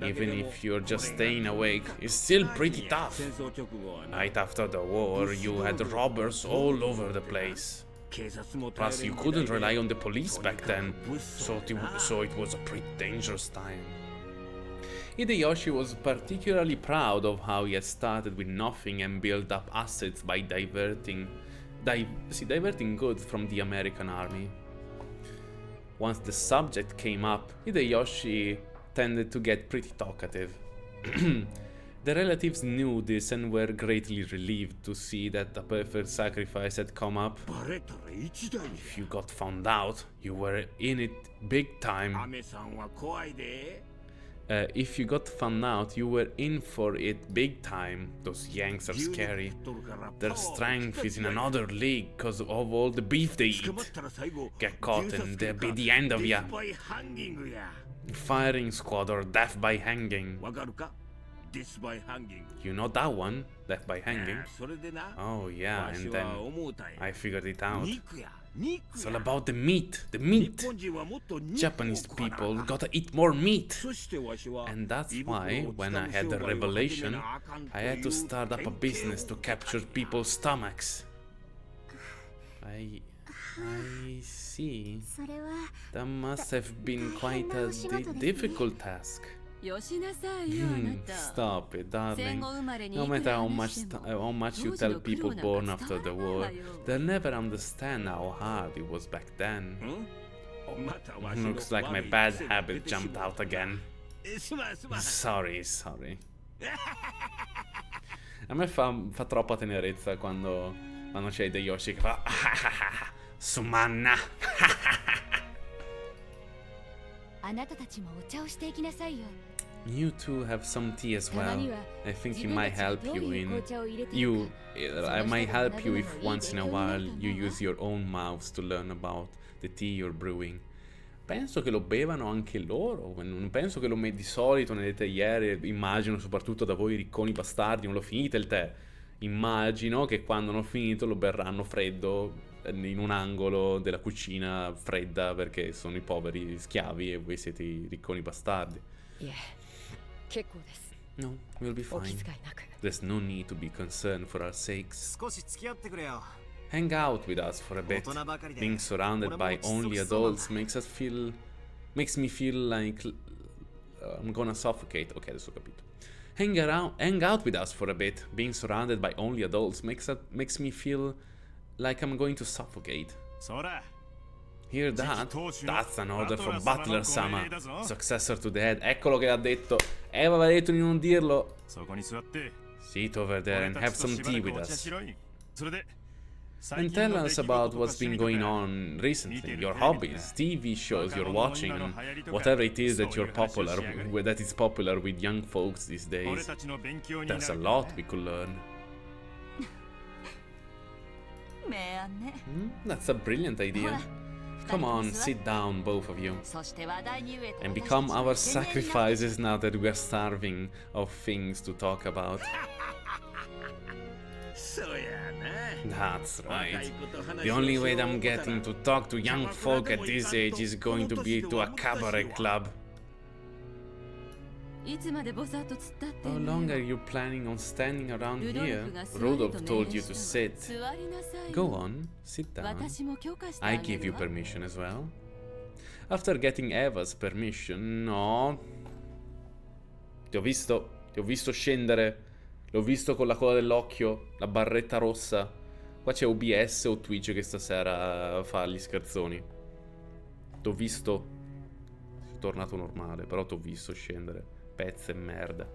Even if you're just staying awake, it's still pretty tough. Right after the war, you had robbers all over the place. Plus, you couldn't rely on the police back then, so it was a pretty dangerous time. Hideyoshi was particularly proud of how he had started with nothing and built up assets by diverting goods from the American army. Once the subject came up, Hideyoshi tended to get pretty talkative. The relatives knew this and were greatly relieved to see that the perfect sacrifice had come up. If you got found out, you were in it big time. If you got found out, you were in for it big time. Those Yanks are scary. Their strength is in another league because of all the beef they eat. Get caught and there'll be the end of ya. Firing squad or death by hanging. You know that one? Death by hanging? Oh yeah, and then I figured it out. It's all about the meat, Japanese people gotta eat more meat. And that's why, when I had the revelation, I had to start up a business to capture people's stomachs. I see. That must have been quite a difficult task. Stop it, darling. No matter how much you tell people born after the war, they'll never understand how hard it was back then. Looks like my bad habit jumped out again. Sorry. A me fa troppa tenerezza quando c'è Hideyoshi che fa Sumanna. You two have some tea as well. I think it might help you I might help you if once in a while you use your own mouths to learn about the tea you're brewing. Penso che lo bevano anche loro. Non penso che di solito nelle teiere, immagino soprattutto da voi ricconi bastardi, non lo finite il tè. Immagino che quando hanno finito lo berranno freddo in un angolo della cucina fredda perché sono i poveri schiavi e voi siete i ricconi bastardi. No, we'll be fine. There's no need to be concerned for our sakes. Hang out with us for a bit. Being surrounded by only adults makes me feel like I'm gonna suffocate. Ok, adesso ho capito. Hang out with us for a bit. Being surrounded by only adults makes me feel like I'm going to suffocate. Hear that? That's an order from Butler-sama, successor to the head. Eccolo che ha detto. Aveva detto di non dirlo. Sit over there and have some tea with us. And tell us about what's been going on recently, your hobbies, TV shows you're watching, and whatever it is that that is popular with young folks these days. There's a lot we could learn. That's a brilliant idea. Come on, sit down, both of you, and become our sacrifices now that we are starving of things to talk about. That's right. The only way I'm getting to talk to young folk at this age is going to be to a cabaret club. How long are you planning on standing around here? Rudolph told you to sit. Go on, sit down. I give you permission as well. After getting Eva's permission, no. Ti ho visto scendere. L'ho visto con la coda dell'occhio, la barretta rossa. Qua c'è OBS o Twitch che stasera fa gli scherzoni. T'ho visto. Sei tornato normale, però t'ho visto scendere. Pezze e merda.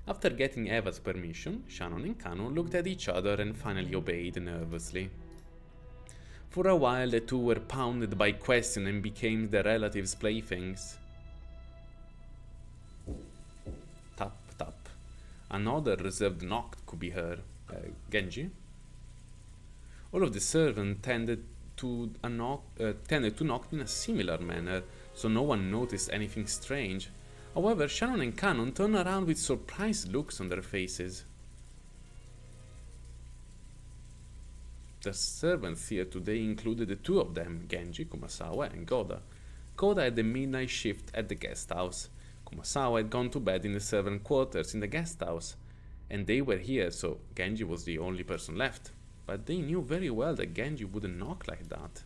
After getting Eva's permission, Shannon and Canon looked at each other and finally obeyed nervously. For a while the two were pounded by questions and became their relatives' playthings. Another reserved knock could be heard. Genji? All of the servants tended to knock in a similar manner, so no one noticed anything strange. However, Shannon and Cannon turned around with surprised looks on their faces. The servants here today included the two of them, Genji, Kumasawa, and Goda. Goda had the midnight shift at the guest house. Kumasawa had gone to bed in the servant quarters in the guest house, and they were here, so Genji was the only person left. But they knew very well that Genji wouldn't knock like that.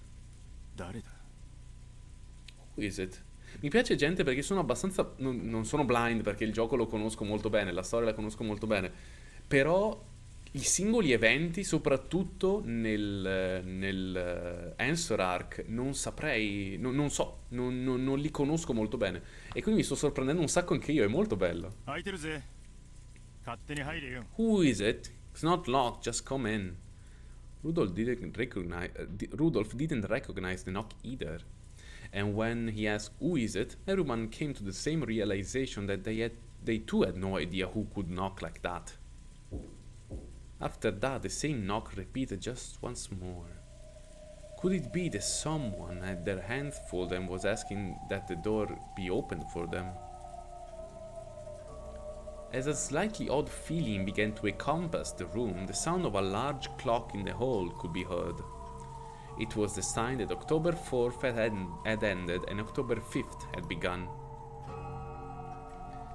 Who is it? Mi piace gente perché sono abbastanza... non sono blind perché il gioco lo conosco molto bene, la storia la conosco molto bene, però i singoli eventi, soprattutto nel Answer Arc, non saprei... non so, non li conosco molto bene. E quindi mi sto sorprendendo un sacco anche io, è molto bello. Who is it? It's not locked, just come in. Rudolph didn't recognize the knock either. And when he asked who is it, everyone came to the same realization that they too had no idea who could knock like that. After that, the same knock repeated just once more. Could it be that someone had their hands full and was asking that the door be opened for them? As a slightly odd feeling began to encompass the room, the sound of a large clock in the hall could be heard. It was the sign that October 4th had ended and October 5th had begun.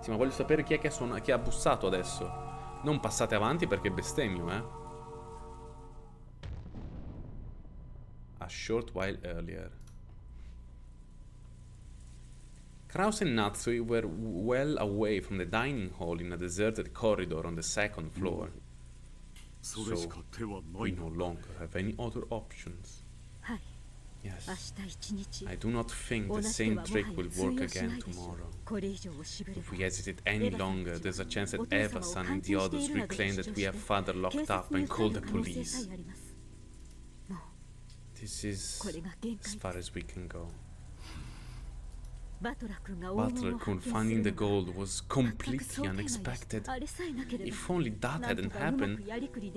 Sì, ma voglio sapere chi è che ha bussato adesso. Non passate avanti perché bestemmio, eh? A short while earlier. Kraus and Natsui were well away from the dining hall in a deserted corridor on the second floor. So, we no longer have any other options. Yes, I do not think the same trick will work again tomorrow. If we hesitate any longer, there's a chance that Eva-san and the others will claim that we have father locked up and call the police. This is as far as we can go. Butler-kun finding the gold was completely unexpected. If only that hadn't happened,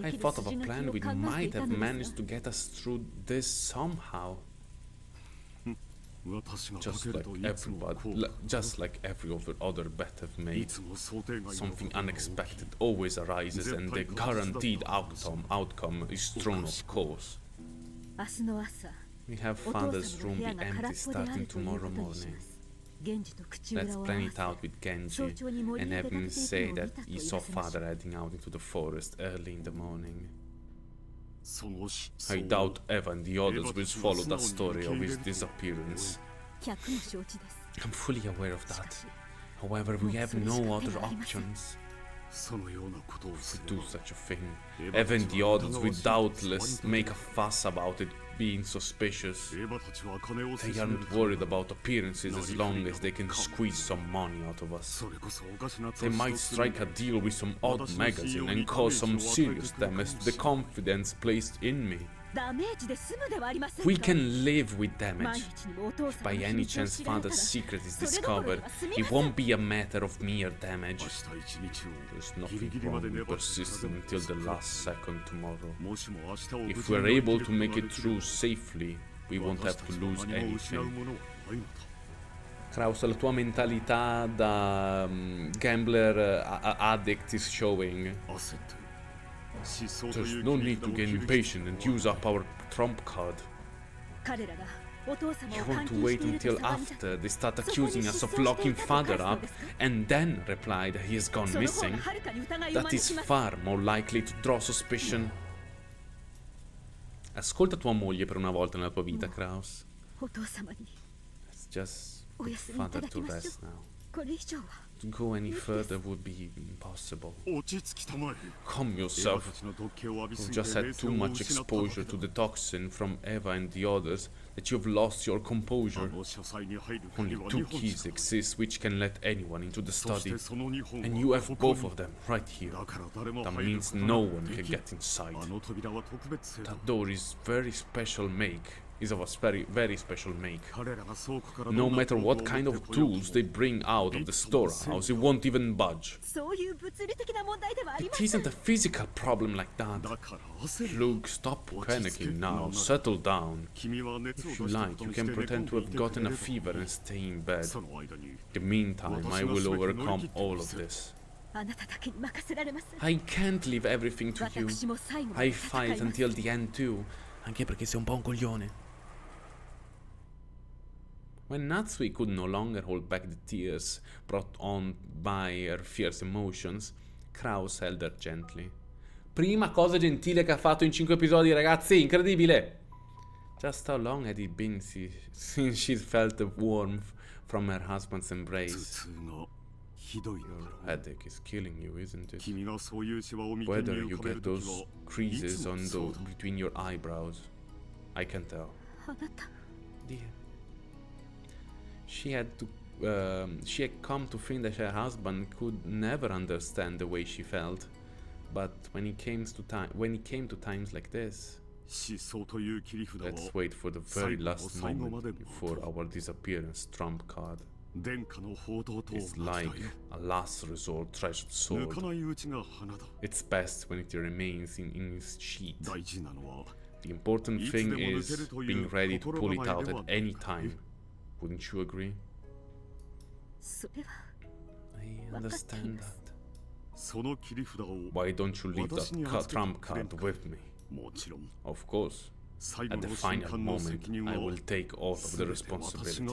I thought of a plan we might have managed to get us through this somehow. Just like every other bet I've made, something unexpected always arises and the guaranteed outcome is thrown off course. We have father's room be empty starting tomorrow morning. Let's plan it out with Genji and have him say that he saw father heading out into the forest early in the morning. I doubt Eva and the others will follow the story of his disappearance. I'm fully aware of that. However, we have no other options. If we do such a thing, Eva and the others will doubtless make a fuss about it being suspicious. They aren't worried about appearances as long as they can squeeze some money out of us. They might strike a deal with some odd magazine and cause some serious damage to the confidence placed in me. We can live with damage. If by any chance father's secret is discovered, it won't be a matter of mere damage. There's nothing wrong with persisting until the last second tomorrow. If we're able to make it through safely, we won't have to lose anything. Kraus, la tua mentalità da gambler addict is showing. There's no need to get impatient and use up our trump card. You want to wait until after they start accusing us of locking father up and then reply that he has gone missing? That is far more likely to draw suspicion. Ascolta tua moglie per una volta nella tua vita, Kraus. Let's just put father to rest now. To go any further would be impossible. Calm yourself. You've just had too much exposure to the toxin from Eva and the others that you've lost your composure. Only two keys exist which can let anyone into the study, and you have both of them right here. That means no one can get inside. That door is very special make. is of a very special make. No matter what kind of tools they bring out of the storehouse, it won't even budge. It isn't a physical problem like that. Look, stop panicking now, settle down. If you like, you can pretend to have gotten a fever and stay in bed. In the meantime, I will overcome all of this. I can't leave everything to you. I fight until the end too, anche perché sei un po' un coglione. When Natsui could no longer hold back the tears brought on by her fierce emotions, Kraus held her gently. Prima cosa gentile che ha fatto in 5 episodi, ragazzi, incredibile! Just how long had it been since she felt the warmth from her husband's embrace? Your headache is killing you, isn't it? Whether you get those creases on between your eyebrows, I can tell. Dear. She had come to think that her husband could never understand the way she felt, but when it came to times like this, let's wait for the very last moment before our disappearance trump card. It's like a last resort treasured sword. It's best when it remains in its sheath. The important thing is being ready to pull it out at any time. Wouldn't you agree? I understand that. Why don't you leave that trump card with me? Of course. At the final moment, I will take all of the responsibility.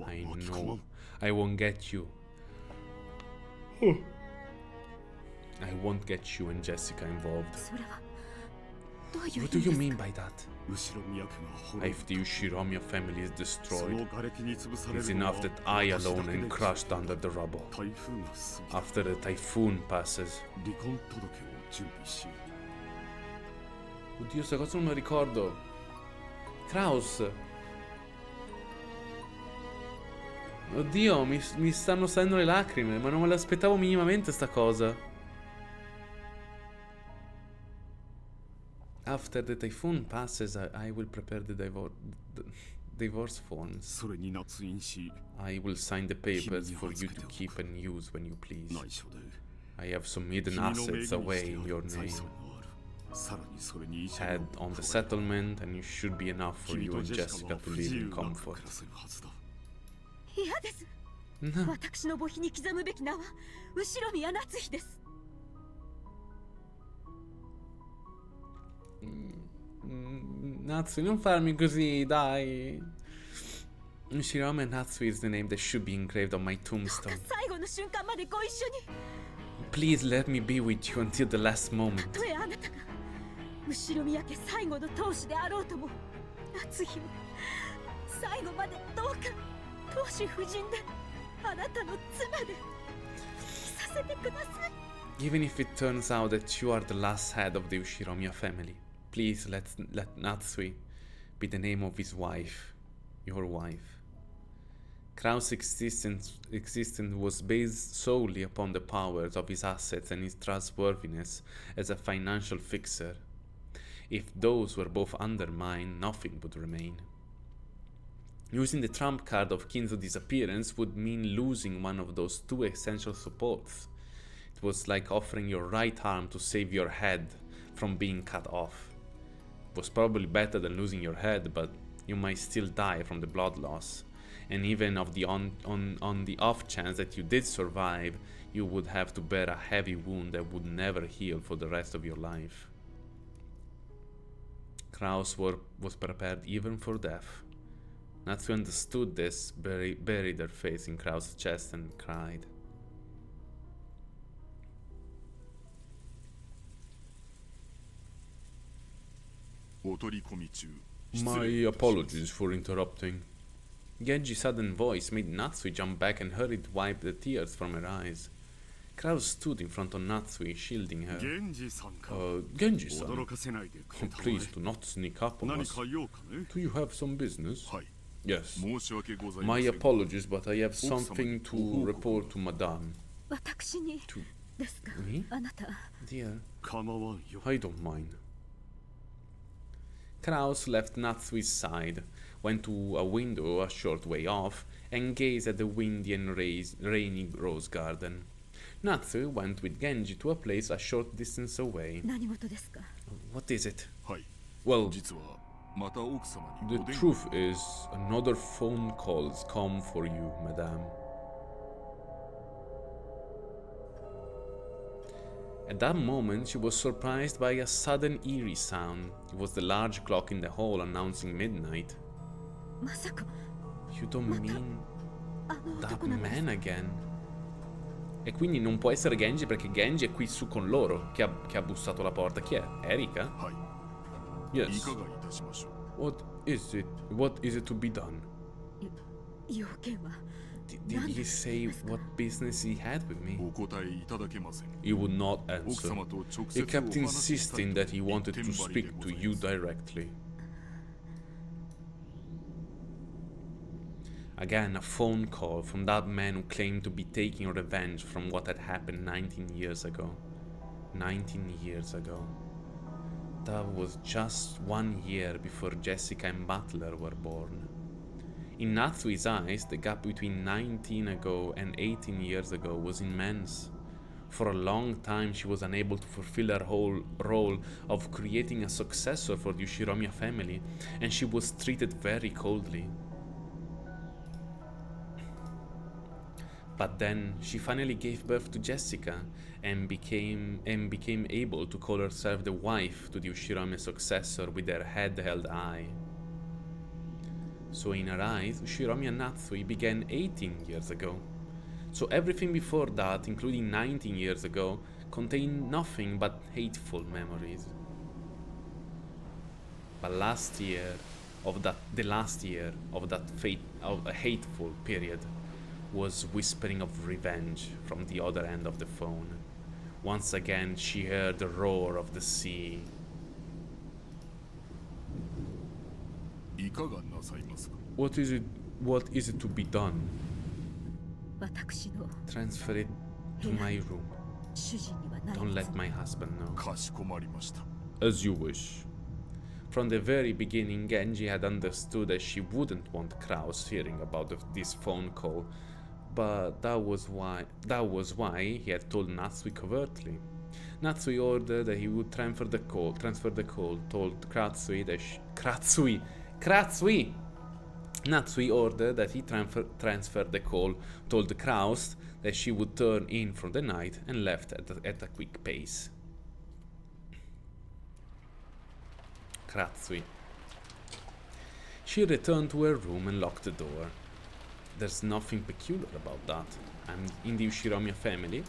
I know. I won't get you. I won't get you and Jessica involved. What do you mean by that? If the Ushiromiya family is destroyed, it's enough that I alone am crushed under the rubble. After the typhoon passes. Oddio, sta cosa non me la ricordo. Kraus. Oddio, mi stanno salendo le lacrime, ma non me l'aspettavo minimamente sta cosa. After the typhoon passes, I will prepare the divorce forms. I will sign the papers for you to keep and use when you please. I have some hidden assets away in your name. Head on the settlement, and it should be enough for you and Jessica to live in comfort. No. Natsui, non farmi così, dai. Ushiromiya Natsui is the name that should be engraved on my tombstone. Please let me be with you until the last moment. Even if it turns out that you are the last head of the Ushiromiya family, please let Natsui be the name of his wife, your wife. Kraus' existence was based solely upon the powers of his assets and his trustworthiness as a financial fixer. If those were both undermined, nothing would remain. Using the trump card of Kinzo's disappearance would mean losing one of those two essential supports. It was like offering your right arm to save your head from being cut off. It was probably better than losing your head, but you might still die from the blood loss. And even on the off chance that you did survive, you would have to bear a heavy wound that would never heal for the rest of your life. Kraus was prepared even for death. Natsu understood this, buried her face in Kraus' chest and cried. My apologies for interrupting. Genji's sudden voice made Natsui jump back and hurried to wipe the tears from her eyes. Kraus stood in front of Natsui, shielding her. Genji-san, please do not sneak up on us. Do you have some business? Yes. My apologies, but I have something to report to Madame. To me? Dear, I don't mind. Kraus left Natsui's side, went to a window a short way off, and gazed at the windy and rainy rose garden. Natsu went with Genji to a place a short distance away. What is it? Well, the truth is, another phone call's come for you, madame. At that moment, she was surprised by a sudden eerie sound. It was the large clock in the hall announcing midnight. You don't mean that man again? E quindi non può essere Genji perché Genji è qui su con loro, che ha bussato alla porta. Chi è? Erika? Yes. What is it to be done? Did he say what business he had with me? He would not answer. He kept insisting that he wanted to speak to you directly. Again, a phone call from that man who claimed to be taking revenge from what had happened 19 years ago. 19 years ago. That was just 1 year before Jessica and Butler were born. In Natsui's eyes, the gap between 19 ago and 18 years ago was immense. For a long time, she was unable to fulfill her whole role of creating a successor for the Ushiromiya family, and she was treated very coldly. But then, she finally gave birth to Jessica, and became able to call herself the wife to the Ushiromiya successor with her head held high. So in her eyes, Ushiromiya Natsui began 18 years ago. So everything before that, including 19 years ago, contained nothing but hateful memories. But the last year of that hateful period was whispering of revenge from the other end of the phone. Once again, she heard the roar of the sea. What is it to be done? Transfer it to my room. Don't let my husband know. As you wish. From the very beginning, Genji had understood that she wouldn't want Kraus hearing about this phone call, but that was why he had told Natsui covertly. Natsui ordered that he would transfer the call, told Natsui ordered that he transferred the call, told Kraus that she would turn in for the night, and left at a quick pace. Kratsui. She returned to her room and locked the door. There's nothing peculiar about that. I'm in the Ushiromiya family.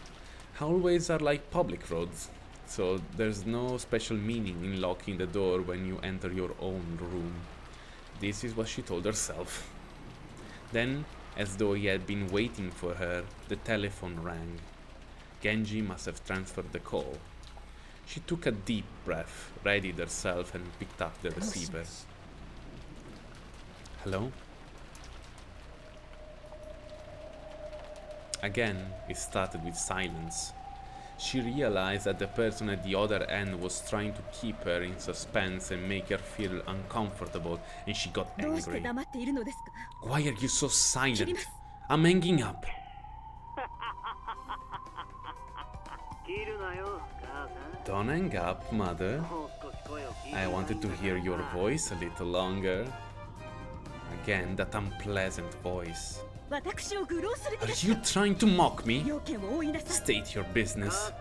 Hallways are like public roads, so there's no special meaning in locking the door when you enter your own room. This is what she told herself. Then, as though he had been waiting for her, the telephone rang. Genji must have transferred the call. She took a deep breath, readied herself, and picked up the receiver. Hello? Again, it started with silence. She realized that the person at the other end was trying to keep her in suspense and make her feel uncomfortable, and she got angry. Why are you so silent? I'm hanging up. Don't hang up, mother. I wanted to hear your voice a little longer. Again, that unpleasant voice. Are you trying to mock me? State your business.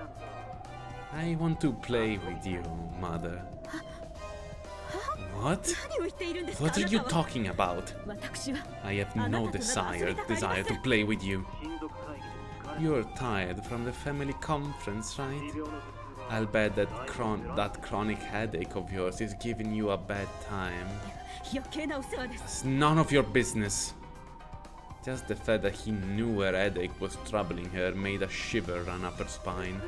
I want to play with you, mother. What? What are you talking about? I have no desire to play with you. You're tired from the family conference, right? I'll bet that chronic headache of yours is giving you a bad time. It's none of your business. Just the fact that he knew her headache was troubling her made a shiver run up her spine.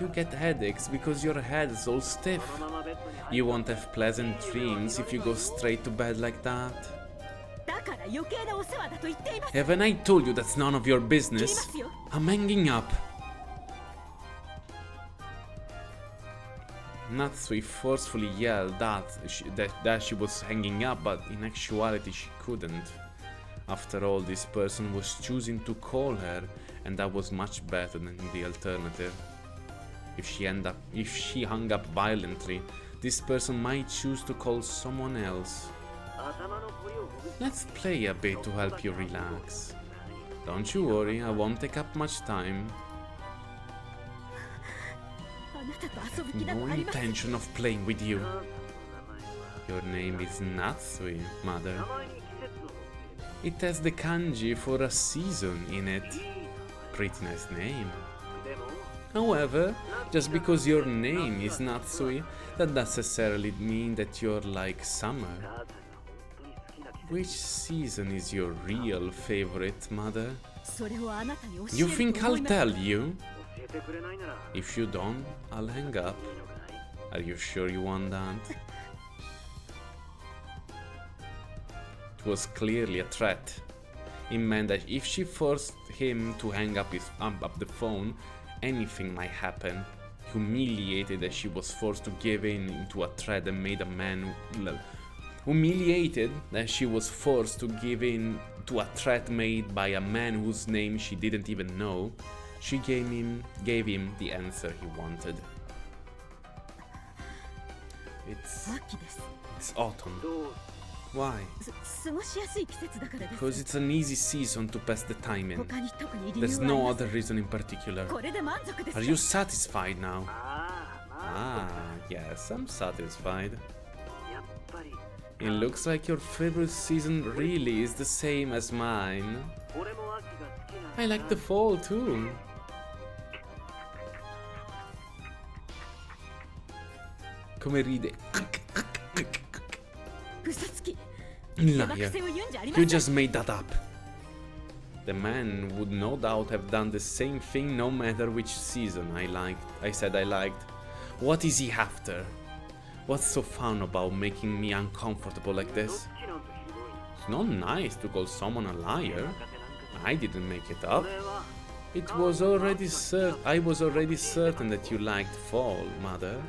You get headaches because your head is all stiff. You won't have pleasant dreams if you go straight to bed like that. Haven't I told you that's none of your business? I'm hanging up. Natsui forcefully yelled that she was hanging up, but in actuality she couldn't. After all, this person was choosing to call her, and that was much better than the alternative. If she hung up violently, this person might choose to call someone else. Let's play a bit to help you relax. Don't you worry, I won't take up much time. No intention of playing with you. Your name is Natsui, mother. It has the kanji for a season in it. Pretty nice name. However, just because your name is Natsui, that doesn't necessarily mean that you're like summer. Which season is your real favorite, mother? You think I'll tell you? If you don't, I'll hang up. Are you sure you want that? It was clearly a threat. It meant that if she forced him to hang up the phone, anything might happen. Humiliated that she was forced to give in to a threat that made a man... Humiliated that she was forced to give in to a threat made by a man whose name she didn't even know, she gave him the answer he wanted. It's autumn. Why? Because it's an easy season to pass the time in. There's no other reason in particular. Are you satisfied now? Ah, yes, I'm satisfied. It looks like your favorite season really is the same as mine. I like the fall too. Come ride. Liar. You just made that up. The man would no doubt have done the same thing no matter which season I said I liked. What is he after? What's so fun about making me uncomfortable like this? It's not nice to call someone a liar. I didn't make it up. I was already certain that you liked fall, mother.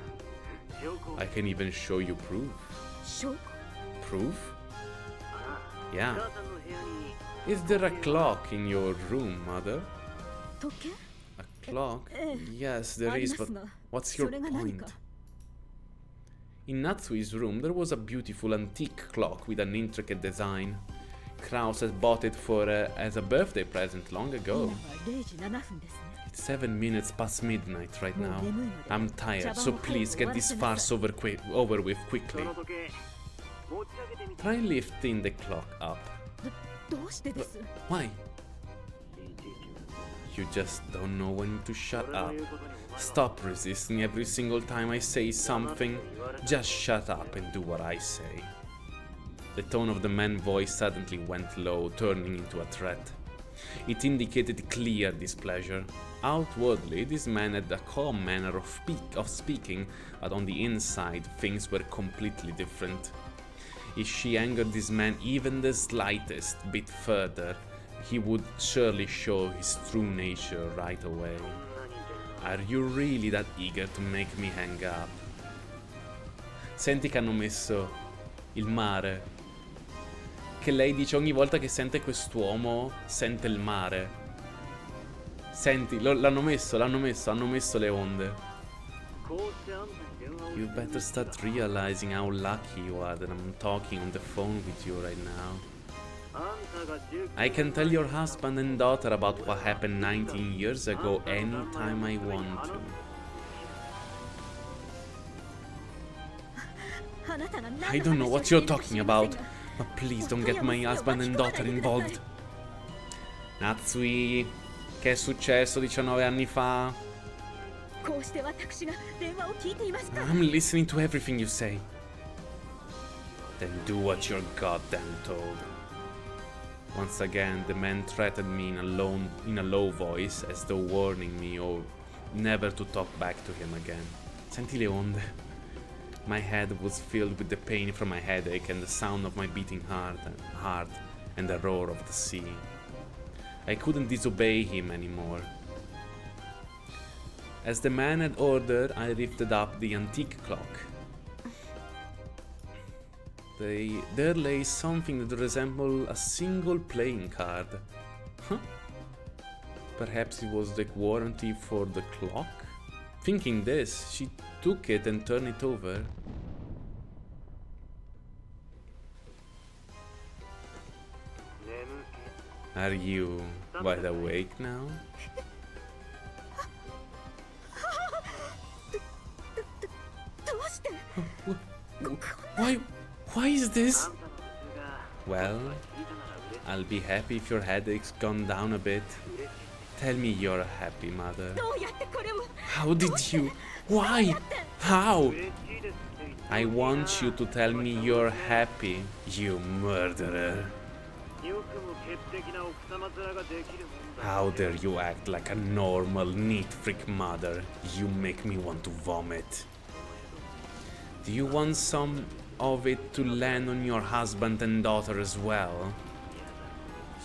I can even show you proof. Proof? Yeah. Is there a clock in your room, mother? A clock? Yes, there is, but what's your point? In Natsui's room, there was a beautiful antique clock with an intricate design. Kraus had bought it for her as a birthday present long ago. It's 7 minutes past midnight right now. I'm tired, so please get this farce over with quickly. Try lifting the clock up. Why? You just don't know when to shut up. Stop resisting every single time I say something. Just shut up and do what I say. The tone of the man's voice suddenly went low, turning into a threat. It indicated clear displeasure. Outwardly, this man had a calm manner of speaking, but on the inside, things were completely different. If she angered this man even the slightest bit further, he would surely show his true nature right away. Are you really that eager to make me hang up? Senti che hanno messo il mare. Che lei dice ogni volta che sente quest'uomo, sente il mare. Senti, hanno messo le onde. You better start realizing how lucky you are that I'm talking on the phone with you right now. I can tell your husband and daughter about what happened 19 years ago anytime I want to. I don't know what you're talking about, but please don't get my husband and daughter involved. Natsui, che è successo 19 anni fa? I'm listening to everything you say. Then do what you're goddamn told. Once again, the man threatened me in a low voice, as though warning me or never to talk back to him again. Senti le onde. My head was filled with the pain from my headache and the sound of my beating heart and the roar of the sea. I couldn't disobey him anymore. As the man had ordered, I lifted up the antique clock. There lay something that resembled a single playing card. Huh? Perhaps it was the warranty for the clock? Thinking this, she took it and turned it over. Are you wide awake now? Why is this? Well, I'll be happy if your headache's gone down a bit. Tell me you're happy, mother. How did you? Why? How? I want you to tell me you're happy, you murderer. How dare you act like a normal, neat freak mother? You make me want to vomit. Do you want some of it to land on your husband and daughter as well?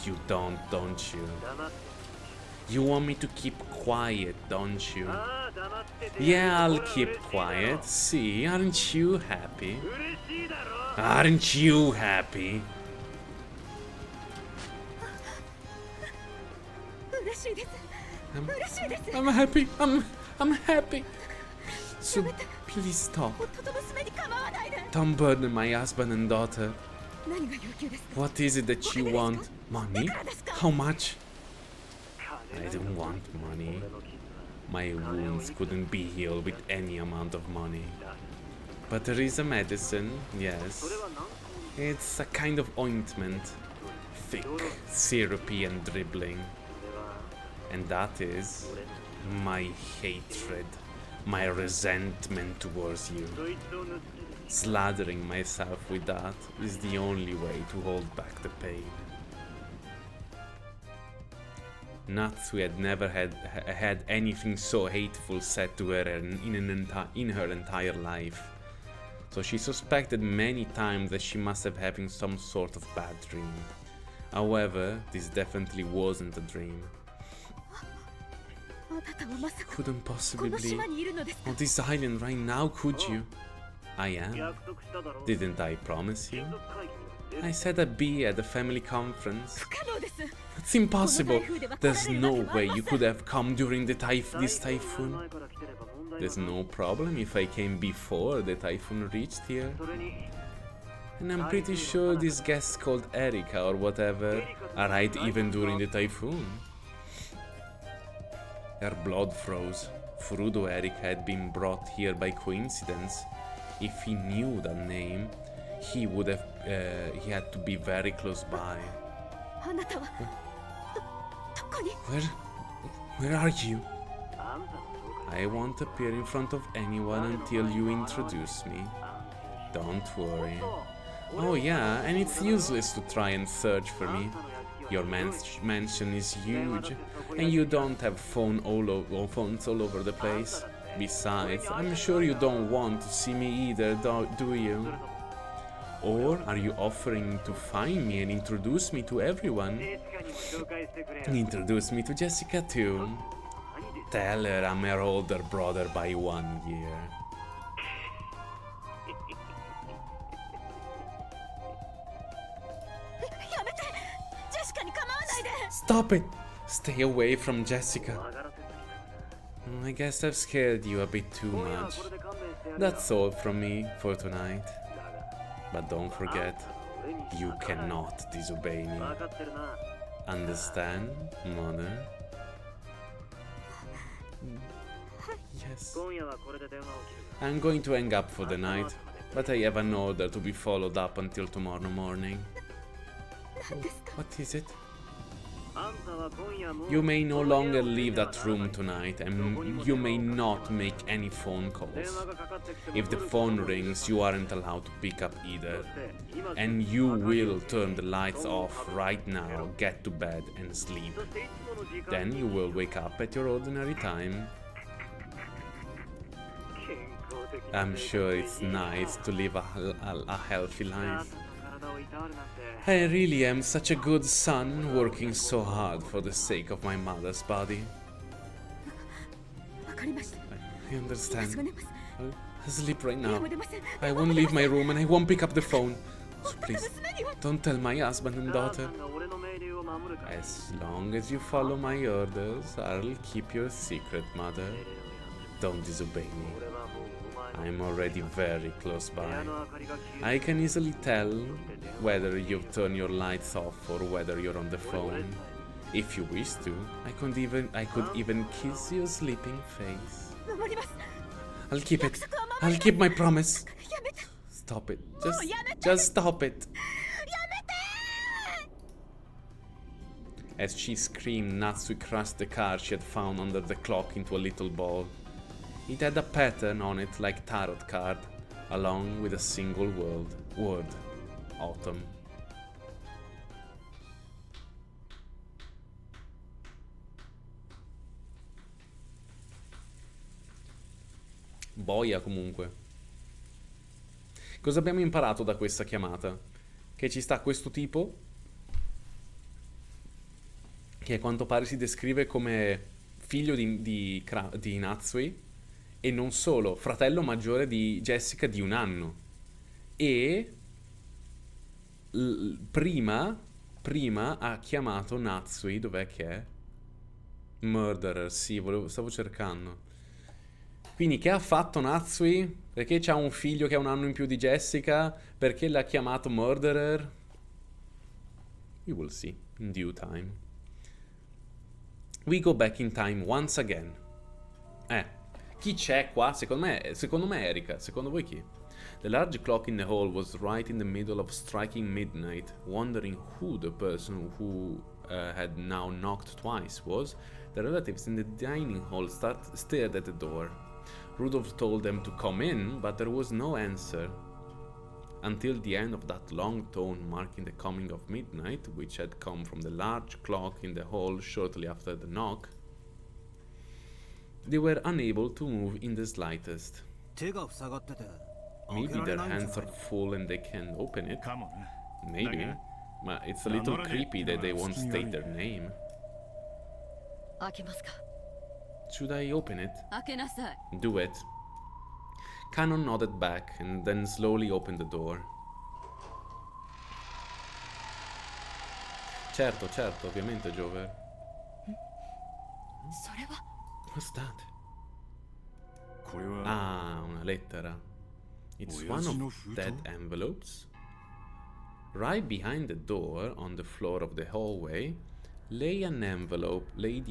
You don't you? You want me to keep quiet, don't you? Yeah, I'll keep quiet. See, aren't you happy? Aren't you happy? I'm happy. I'm happy. So please stop. Don't burden my husband and daughter. What is it that you want? Money? How much? I don't want money. My wounds couldn't be healed with any amount of money. But there is a medicine, yes. It's a kind of ointment. Thick, syrupy and dribbling. And that is my hatred, my resentment towards you. Slathering myself with that is the only way to hold back the pain. Natsu had never had anything so hateful said to her in her entire life. So she suspected many times that she must have having some sort of bad dream. However, this definitely wasn't a dream. Couldn't possibly be on this island right now, could you? I am. Didn't I promise you? I said I'd be at the family conference. It's impossible. There's no way you could have come during this typhoon. There's no problem if I came before the typhoon reached here. And I'm pretty sure this guest called Erika or whatever arrived even during the typhoon. Her blood froze. Frudo Erika had been brought here by coincidence. If he knew that name, he had to be very close by. Where are you? I won't appear in front of anyone until you introduce me. Don't worry. Oh yeah, and it's useless to try and search for me. Your mansion is huge, and you don't have phones all over the place. Besides, I'm sure you don't want to see me either, do you? Or are you offering to find me and introduce me to everyone? Introduce me to Jessica too. Tell her I'm her older brother by 1 year. Stop it! Stay away from Jessica. I guess I've scared you a bit too much. That's all from me for tonight. But don't forget, you cannot disobey me. Understand, mother? Yes. I'm going to hang up for the night, but I have an order to be followed up until tomorrow morning. What is it? You may no longer leave that room tonight, and you may not make any phone calls. If the phone rings, you aren't allowed to pick up either. And you will turn the lights off right now, get to bed and sleep. Then you will wake up at your ordinary time. I'm sure it's nice to live a healthy life. I really am such a good son, working so hard for the sake of my mother's body. I understand. I'll sleep right now. I won't leave my room and I won't pick up the phone. So please, don't tell my husband and daughter. As long as you follow my orders, I'll keep your secret, mother. Don't disobey me. I'm already very close by. I can easily tell whether you've turned your lights off or whether you're on the phone. If you wish to, I could even kiss your sleeping face. I'll keep it. I'll keep my promise. Stop it. Just stop it. As she screamed, Natsu crushed the card she had found under the clock into a little ball. It had a pattern on it like tarot card, along with a single word. Autumn. Boia comunque. Cosa abbiamo imparato da questa chiamata? Che ci sta questo tipo che a quanto pare si descrive come figlio di Natsui e non solo, fratello maggiore di Jessica di 1 anno. E prima ha chiamato Natsui, dov'è che è? Murderer, sì, stavo cercando. Quindi che ha fatto Natsui? Perché c'ha un figlio che ha 1 anno in più di Jessica? Perché l'ha chiamato Murderer? We will see in due time. We go back in time once again. Chi c'è qua? Secondo me Erika. Secondo voi chi? The large clock in the hall was right in the middle of striking midnight. Wondering who the person who had now knocked twice was, the relatives in the dining hall stared at the door. Rudolph told them to come in, but there was no answer. Until the end of that long tone marking the coming of midnight, which had come from the large clock in the hall shortly after the knock, they were unable to move in the slightest. Maybe their hands are full and they can't open it. Maybe. But it's a little creepy that they won't state their name. Should I open it? Do it. Canon nodded back and then slowly opened the door. Certo, ovviamente, Jover. What's that? Ah, una lettera. It's one of dead envelopes. Right behind the door, on the floor of the hallway, lay the envelope. There's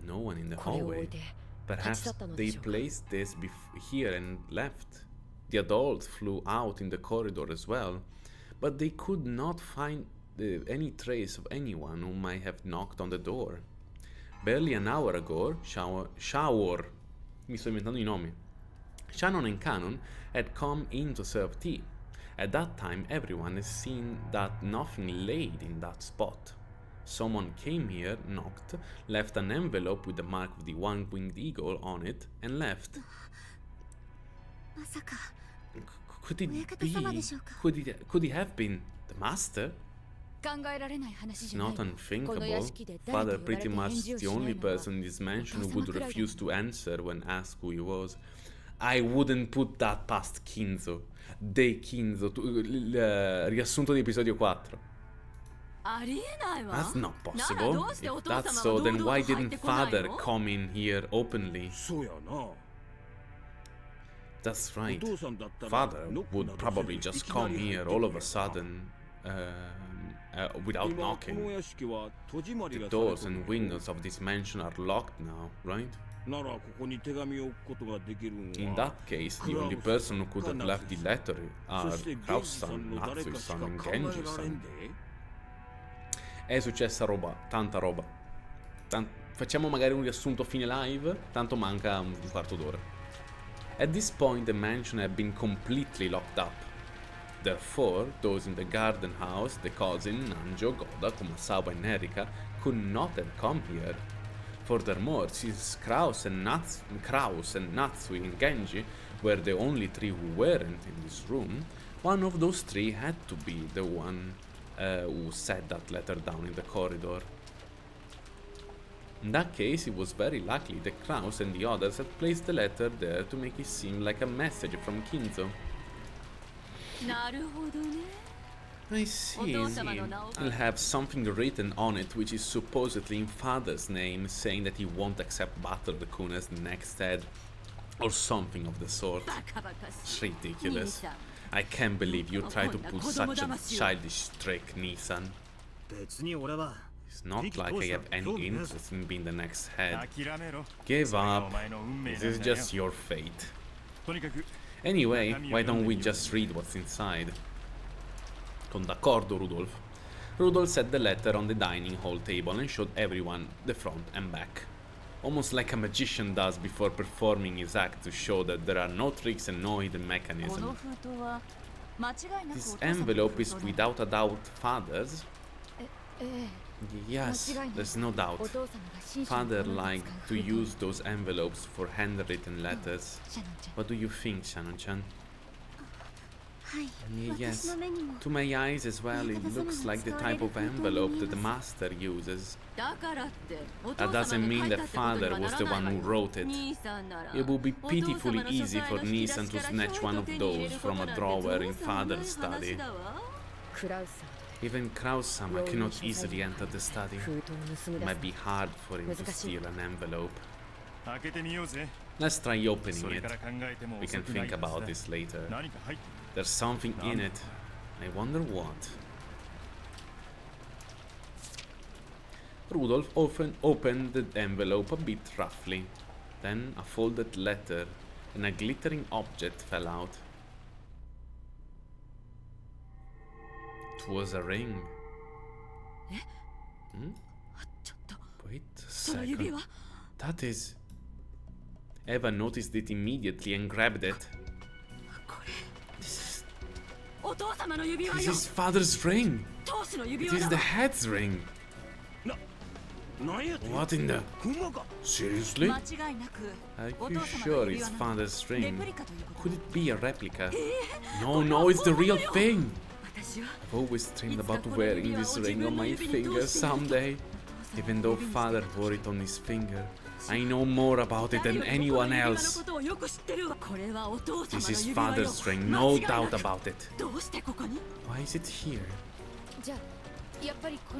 no one in the hallway. Perhaps they placed this here and left. The adults flew out in the corridor as well, but they could not find any trace of anyone who might have knocked on the door. Barely an hour ago, mi sto inventando I nomi. Shannon and Canon had come in to serve tea. At that time, everyone has seen that nothing laid in that spot. Someone came here, knocked, left an envelope with the mark of the one-winged eagle on it, and left. Could it be? Could it have been the master? It's not unthinkable. Father, pretty much the only person in this mansion who would refuse to answer when asked who he was. I wouldn't put that past Kinzo. De Kinzo. Riassunto di episodio 4. That's not possible. If that's so, then why didn't Father come in here openly? That's right. Father would probably just come here all of a sudden without knocking. The doors and windows of this mansion are locked now, right? In that case, the only person who could have left the letter are Kraus-san, Natsui-san and Genji-san. È successa roba, tanta roba. Facciamo magari un riassunto fine live, tanto manca un quarto d'ora. At this point the mansion had been completely locked up. Therefore, those in the garden house, the cousin, Nanjo, Goda, Kumasawa and Erika, could not have come here. Furthermore, since Kraus and Natsui and Genji were the only 3 who weren't in this room, one of those 3 had to be the one who set that letter down in the corridor. In that case, it was very likely that Kraus and the others had placed the letter there to make it seem like a message from Kinzo. I see. He'll have something written on it which is supposedly in father's name, saying that he won't accept Butler-kun as the next head, or something of the sort. It's ridiculous. I can't believe you try to pull such a childish trick, Nissan. It's not like I have any interest in being the next head. Give up. This is just your fate. Anyway, why don't we just read what's inside? Con d'accordo, Rudolph. Rudolph set the letter on the dining hall table and showed everyone the front and back. Almost like a magician does before performing his act to show that there are no tricks and no hidden mechanism. This envelope is without a doubt father's. Yes, there's no doubt. Father liked to use those envelopes for handwritten letters. What do you think, Shannon-chan? Yes, to my eyes as well, it looks like the type of envelope that the master uses. That doesn't mean that father was the one who wrote it. It would be pitifully easy for Nissan to snatch one of those from a drawer in father's study. Even Kraus-sama cannot easily enter the study. It might be hard for him to steal an envelope. Let's try opening it. We can think about this later. There's something in it. I wonder what. Rudolph often opened the envelope a bit roughly. Then a folded letter and a glittering object fell out. It was a ring. Wait a second. That is... Eva noticed it immediately and grabbed it. This is father's ring. It is the head's ring. What in the... Seriously? Are you sure it's father's ring? Could it be a replica? No, it's the real thing. I've always dreamed about wearing this ring on my finger someday. Even though father wore it on his finger, I know more about it than anyone else. This is father's ring, no doubt about it. Why is it here?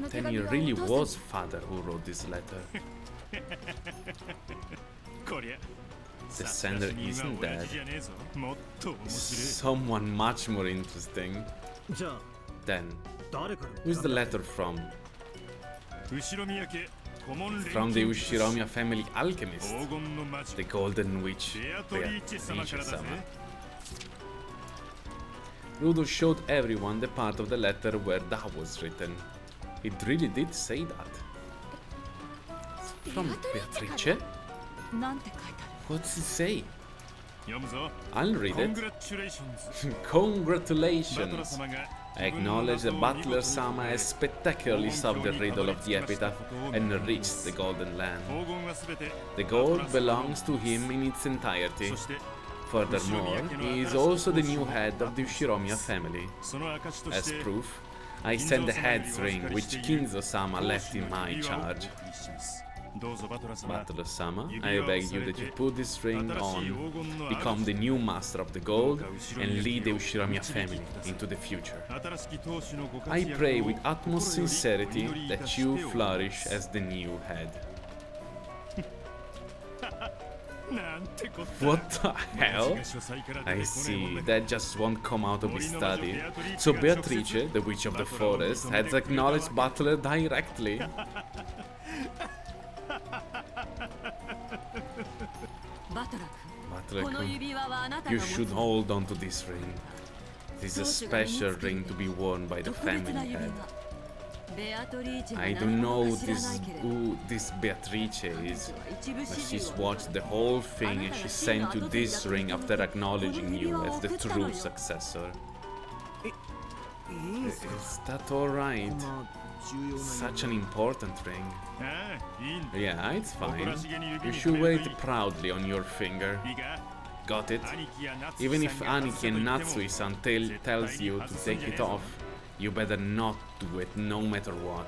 Then it really was father who wrote this letter. The sender isn't dead. It's someone much more interesting. Then, who's the letter from? From the Ushiromiya family alchemist, the Golden Witch, Beatrice-sama. Rudolph showed everyone the part of the letter where that was written. It really did say that. It's from Beatrice? What's it say? I'll read it. Congratulations! I acknowledge that Butler-sama has spectacularly solved the riddle of the epitaph and reached the Golden Land. The gold belongs to him in its entirety. Furthermore, he is also the new head of the Ushiromiya family. As proof, I send the head's ring which Kinzo-sama left in my charge. Butler-sama, I beg you that you put this ring on, become the new master of the gold, and lead the Ushiromiya family into the future. I pray with utmost sincerity that you flourish as the new head. What the hell? I see, that just won't come out of his study. So Beatrice, the witch of the forest, has acknowledged Butler directly. Butler-kun, you should hold on to this ring. It is a special ring to be worn by the family head. I don't know who this Beatrice is, but she's watched the whole thing and she sent you this ring after acknowledging you as the true successor. Is that alright? Such an important ring. Yeah, it's fine. You should wear it proudly on your finger. Got it? Even if Aniki and Natsui-san tells you to take it off, you better not do it no matter what.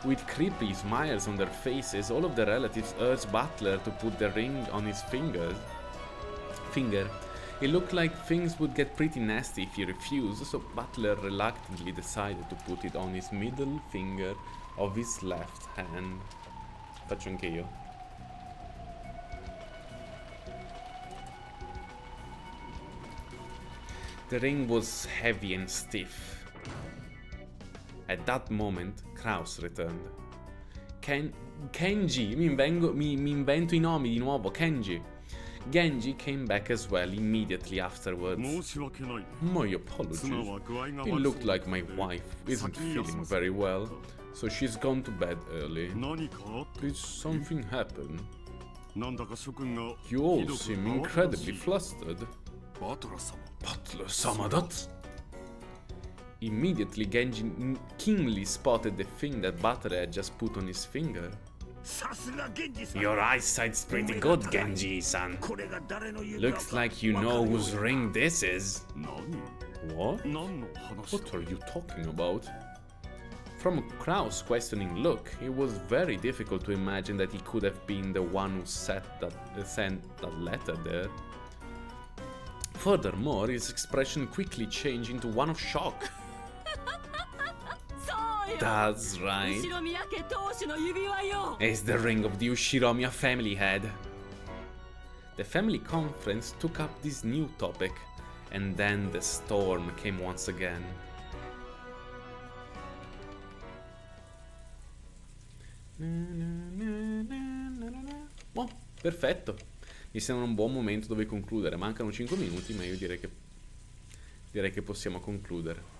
With creepy smiles on their faces, all of the relatives urged Butler to put the ring on his finger. It looked like things would get pretty nasty if he refused, so Butler reluctantly decided to put it on his middle finger of his left hand. Faccio anche io. The ring was heavy and stiff. At that moment, Kraus returned. Kenji, mi invento I nomi di nuovo, Kenji. Genji came back as well immediately afterwards. My apologies. It looked like my wife isn't feeling very well, so she's gone to bed early. Did something happen? You all seem incredibly flustered. Butler-sama that? Immediately, Genji keenly spotted the thing that Butler had just put on his finger. Your eyesight's pretty good, Genji-san. Looks like you know whose ring this is. What? What are you talking about? From Kraus' questioning look, it was very difficult to imagine that he could have been the one who sent that letter there. Furthermore, his expression quickly changed into one of shock. That's right. It's the ring of the Ushiromiya family head. The family conference took up this new topic, and then the storm came once again. Oh, perfetto. Mi sembra un buon momento dove concludere. Mancano 5 minuti, ma io direi che possiamo concludere.